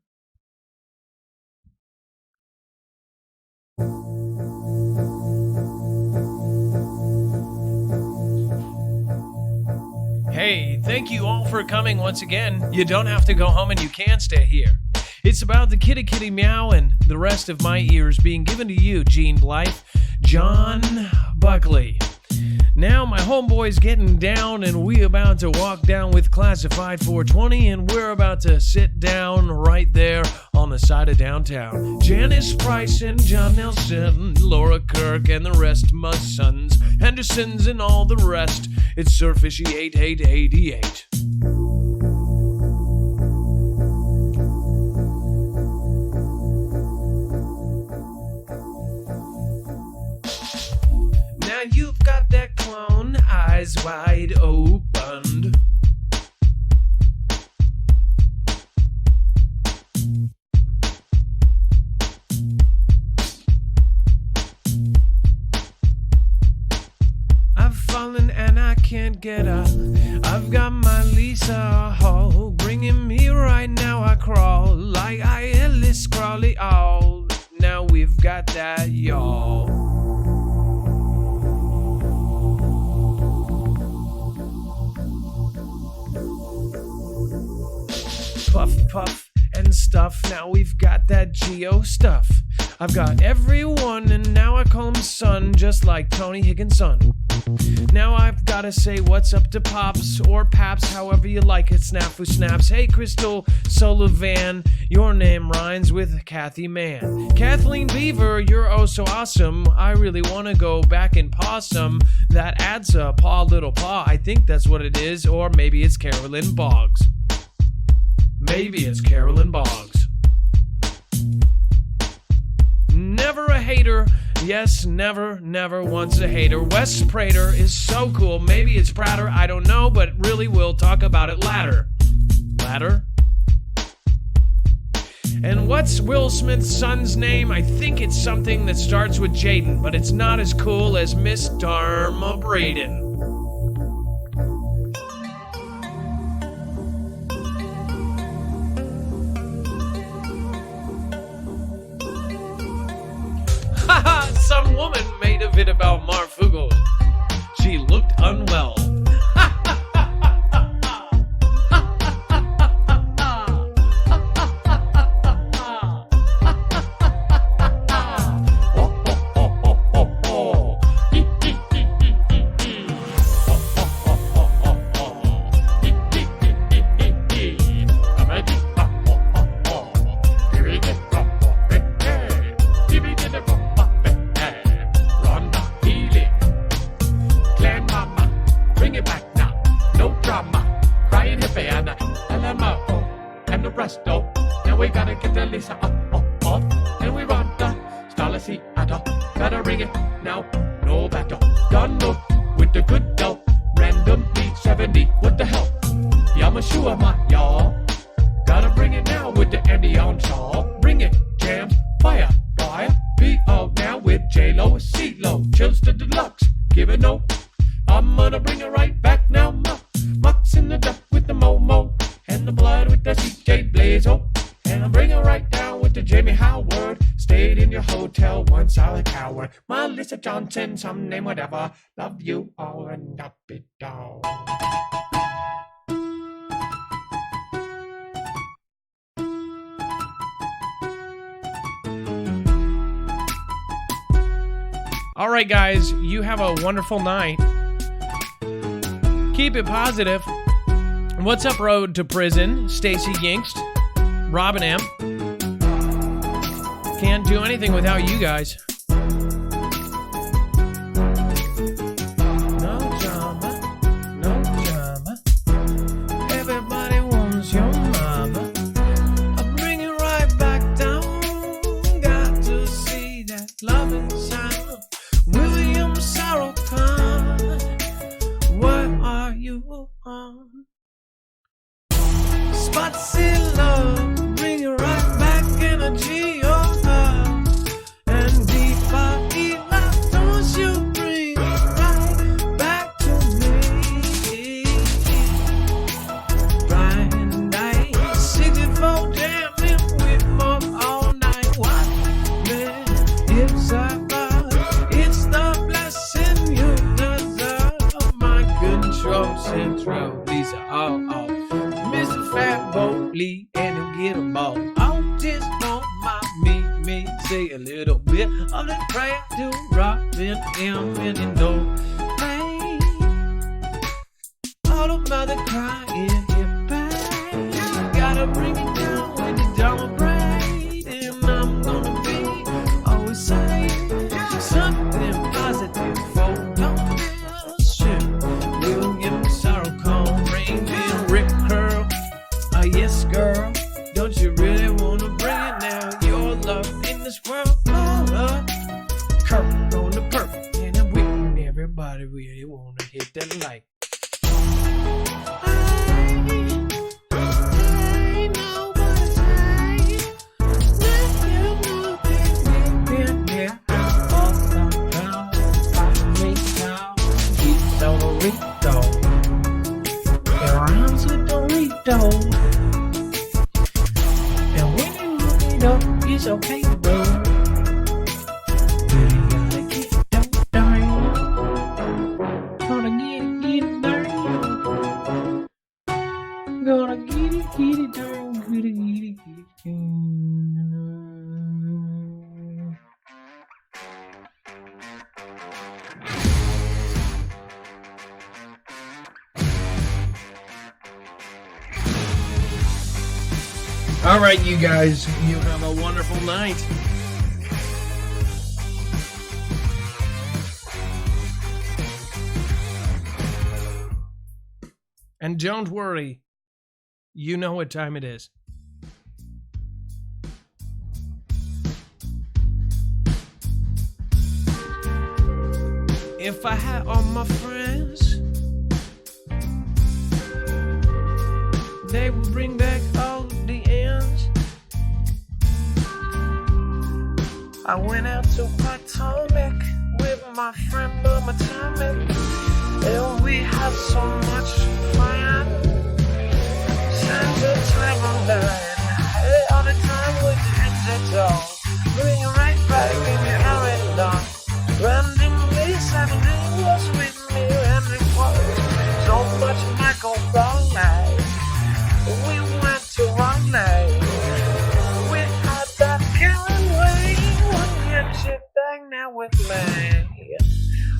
Hey, thank you all for coming once again. You don't have to go home and you can stay here. It's about the kitty kitty meow and the rest of my ears being given to you, Gene Blythe, John Buckley. Now my homeboy's getting down and we about to walk down with Classified 420 and we're about to sit down right there on the side of downtown. Janice Price and John Nelson, Laura Kirk and the rest, my sons, Hendersons and all the rest. It's Sir Fishy 8888. Now you've got that clone, eyes wide opened. I've fallen and I can't get up. I've got my Lisa Hall bringing me right now. I crawl like I Ellis Crawley all. Now we've got that, y'all. Puff, puff, and stuff. Now we've got that Geo stuff. I've got everyone, and now I call him son, just like Tony Higginson. Now I've gotta say what's up to Pops, or Paps, however you like it, Snafu Snaps. Hey, Crystal Sullivan, your name rhymes with Kathy Mann. Kathleen Beaver, you're oh so awesome. I really wanna go back and paw some. That adds a paw, little paw. I think that's what it is, or maybe it's Carolyn Boggs. Maybe it's Carolyn Boggs. Never a hater. Yes, never, never once a hater. Wes Prater is so cool. Maybe it's Prater. I don't know, but really we'll talk about it later. Latter? And what's Will Smith's son's name? I think it's something that starts with Jaden, but it's not as cool as Miss Dharma Braden. Haha, some woman made a vid about Marfoogle. She looked unwell. Johnson, some name, whatever. Love you all and up it down. All right, guys, you have a wonderful night. Keep it positive. What's up, Road to Prison? Stacy Yingst, Robin M. Can't do anything without you guys. No drama, no drama. Everybody wants your mama. I'll bring it right back down. Got to see that love inside. William Sarokhan, what are you on? Spotsy love, bring it right back, energy of love. And deeper, deeper, don't you bring it right back to me. Brian Day, 64 jamming with mom all night. What, man, it's it's the blessing you deserve. My control central, these are all. Mr. Fat Boat Lee, and he'll get a ball. I'll just want my me, say a little bit of the prayer to Robin M. And you know, hey, all the mother crying here, babe. Gotta bring it down when you don't break. And I'm gonna be always saying something positive for your shit. William Sarokhan, bring me Rick Curl. Yes, girl, don't you really wanna bring it now? Your love in this world, curve on the purple, and I'm with everybody really wanna hit that light. I know what it's like. Let you know that we've been here. All around, me now. Keep Dorito. It rhymes with Dorito. It's okay, bro. You gotta get it done. Gonna get it done. Gonna get it done. Get it done. All right, you guys, you have a wonderful night. And don't worry, you know what time it is. If I had all my friends, they would bring back all the ends. I went out to Potomac with my friend Mama Tommy, and we had so much fun. Santa Traveling, hey, all the time with the ends all. Bring it right back in your R&R. Randomly, 17 was with me, and it was so much Michael Brown night. We went to one night. We had that killing way. One get shit thing now with me.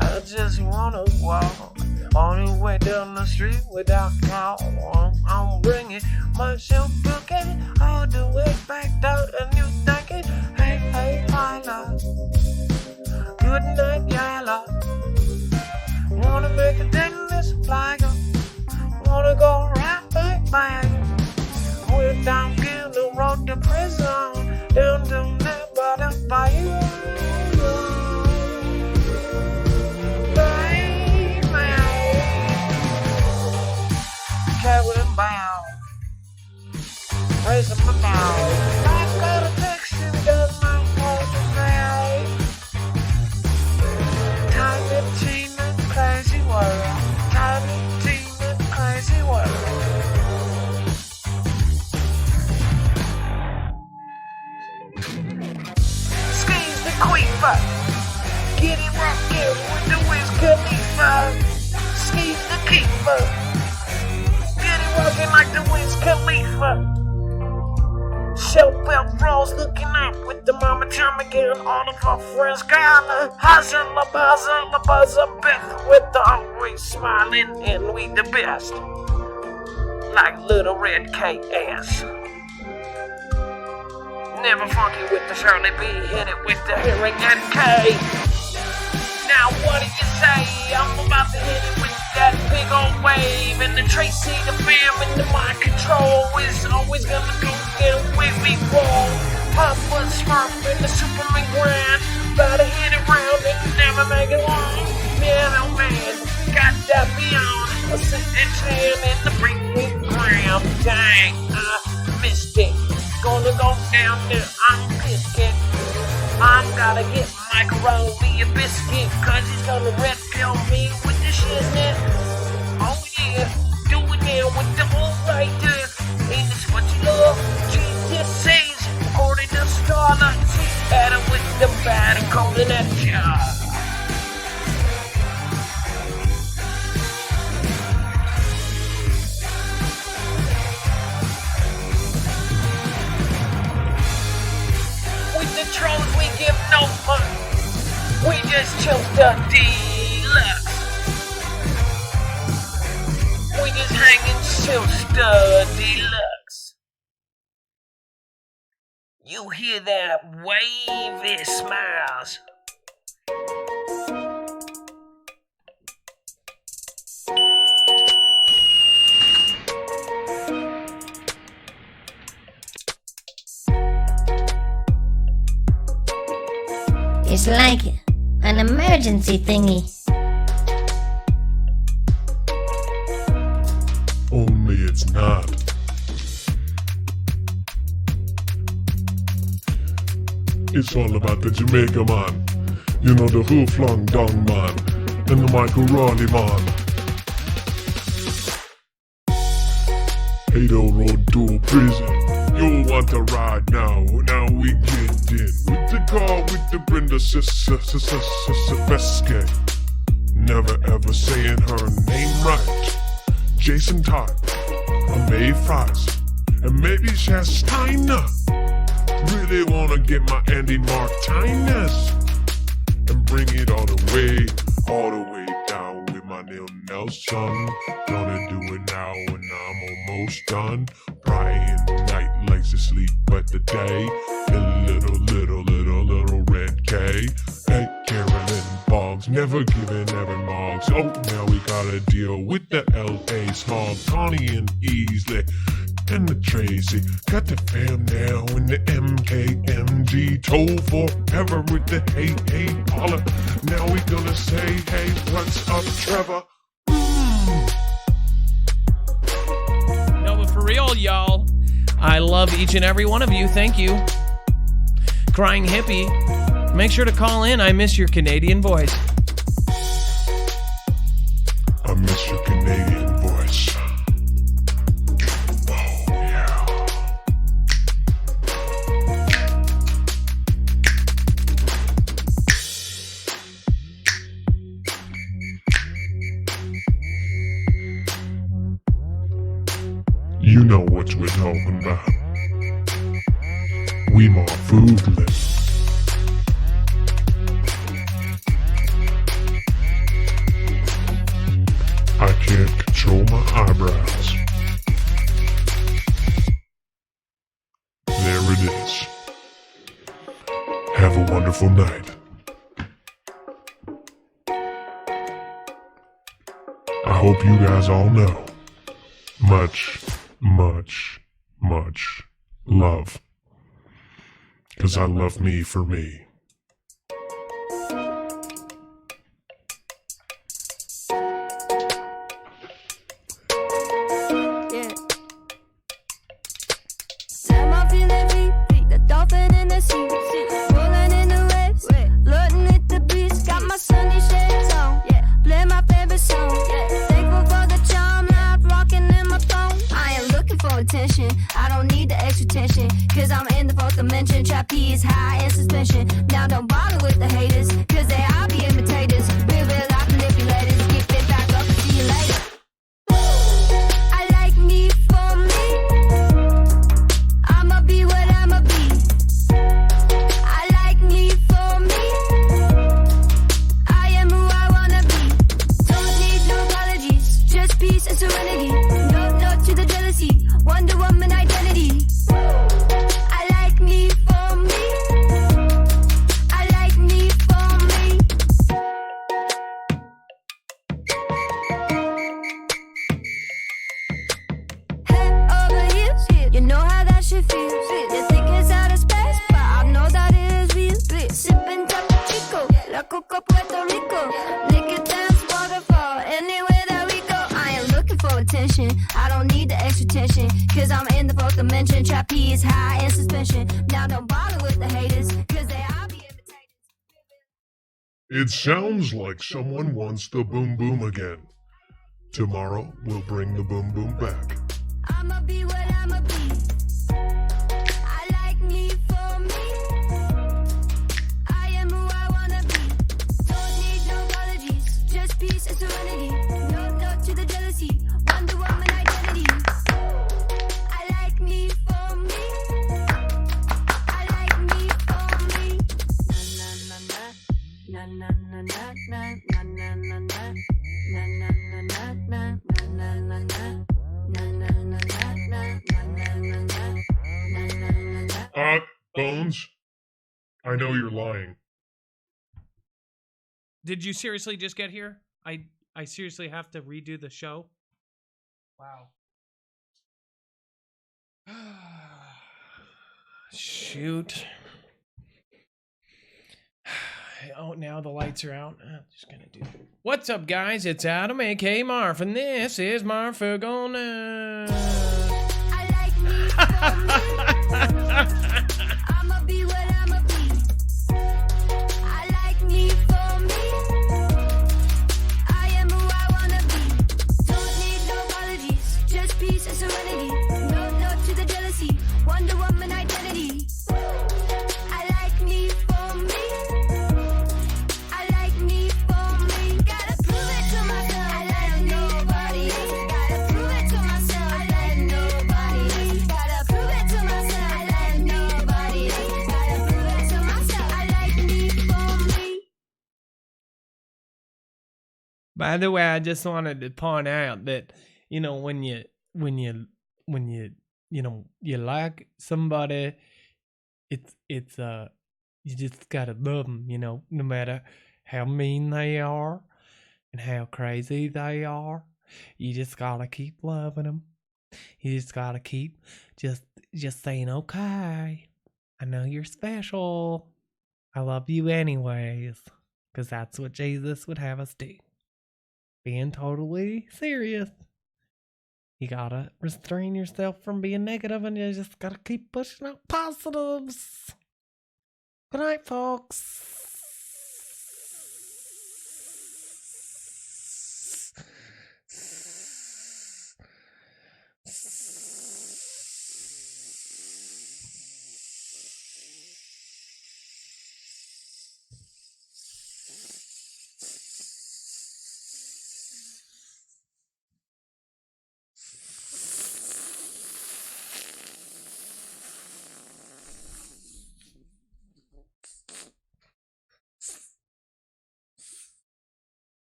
I just wanna walk on the way down the street without call. I'm bringing myself booking all the way back down, and you thinking, hey, hey, Lila, good night, Yala. Wanna make a date in this flagger? Wanna go right back? We're down in the road to prison, down to Nevada Bayou. Traveling bound, raising my bow. I got a text and got my phone to pay. Tiny Tina, crazy world. Tiny Tina, crazy world. Squeeze the queeper, get him rockin' with the Wiz Khalifa. Squeeze the keeper, walking like the Wiz Khalifa. Showbell Bros looking up with the Mama Tommy getting all of her friends. Gala, Hazza, La Buzza, Beth with the always smiling and we the best. Like little red KS. Never funky with the Shirley B, hit it with the Harry and K. Now what do you say? I'm about to hit it with that big old wave. And the Tracy, the Fam, and the mind control is always gonna go get away we roll. Papa Smurf and the Superman grind. Better hit it round and never make it long. Man, oh man, got that beyond. A sitting jam in the breaking ground. Dang, I missed it. Gonna go down there, I'm pissed. I'm gotta get macaroni a biscuit, cause he's gonna red pill me with the shiznit. Oh yeah, do it now with the whole right there. Ain't this what you love? Jesus says, according to Starlight, add it with the batter cold in that jar. Trolls, we give no fuck. We just chose the deluxe. We just hanging chose the deluxe. You hear that wavy smiles. It's like an emergency thingy. Only it's not. It's all about the Jamaica man. You know, the hoo-flung dong man. And the Michael Raleigh man. 80 road to prison. You want to ride now? Now we get in. With the car with the Brenda Sebeske. Never ever saying her name right. Jason Todd, May Fries, and maybe Shastina. Really wanna get my Andy Martinez and bring it all the way down with my Neil Nelson. Gonna do it now when I'm almost done. Brian night likes to sleep at the day. A little red K. Hey, Carolyn Boggs, never giving Evan Moggs. Oh, now we gotta deal with the LA smog. Connie and Easley and the Tracy. Got the fam now in the MKMG. Told forever with the hey Paula. Now we gonna say, hey, what's up, Trevor? No, but for real, y'all, I love each and every one of you. Thank you. Crying Hippie, make sure to call in. I miss your Canadian voice. I miss your Canadian voice. Oh, yeah. You know what we're talking about. We Marfoogle. I can't control my eyebrows. There it is. Have a wonderful night. I hope you guys all know. Much love. 'Cause I love me for me. feels. They think it's out of space, but I know that it is real. Sipping Topo Chico, La Coca Puerto Rico. Lick it dance waterfall, anywhere that we go. I am looking for attention, I don't need the extra tension. Cause I'm in the fourth dimension, trapeze high in suspension. Now don't bother with the haters, cause they all be imitating. It sounds like someone wants the boom boom again. Tomorrow we'll bring the boom boom back. I'ma be what I'ma be. I like me for me. I am who I wanna be. Don't need no apologies, just peace and serenity. No to the jealousy, Wonder Woman identity. I like me for me. I like me for me. Na na na na na na na na na na. Na na na na na na na na na. Bones, I know you're lying. Did you seriously just get here? I seriously have to redo the show? Wow. Shoot. Oh, now the lights are out. I'm just gonna do. What's up, guys? It's Adam, aka Marf, and this is Marfoogle Network. I'ma be what I'ma be. I like me for me. I am who I wanna be. Don't need no apologies, just peace and serenity. No to the jealousy, Wonder Woman identity. I like me for me. I like me for me. Gotta prove it to myself. I like nobody else. Gotta prove it to myself. I like nobody else. Gotta prove it to myself. I like nobody else. Gotta prove it to myself. I like me for me. By the way, I just wanted to point out that, you know, when you like somebody, it's you just gotta love them, you know, no matter how mean they are and how crazy they are. You just gotta keep loving them. You just gotta keep just saying, okay, I know you're special. I love you anyways, because that's what Jesus would have us do. Being totally serious. You gotta restrain yourself from being negative, and you just gotta keep pushing out positives. Good night, folks.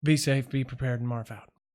Be safe, be prepared, and Marf out.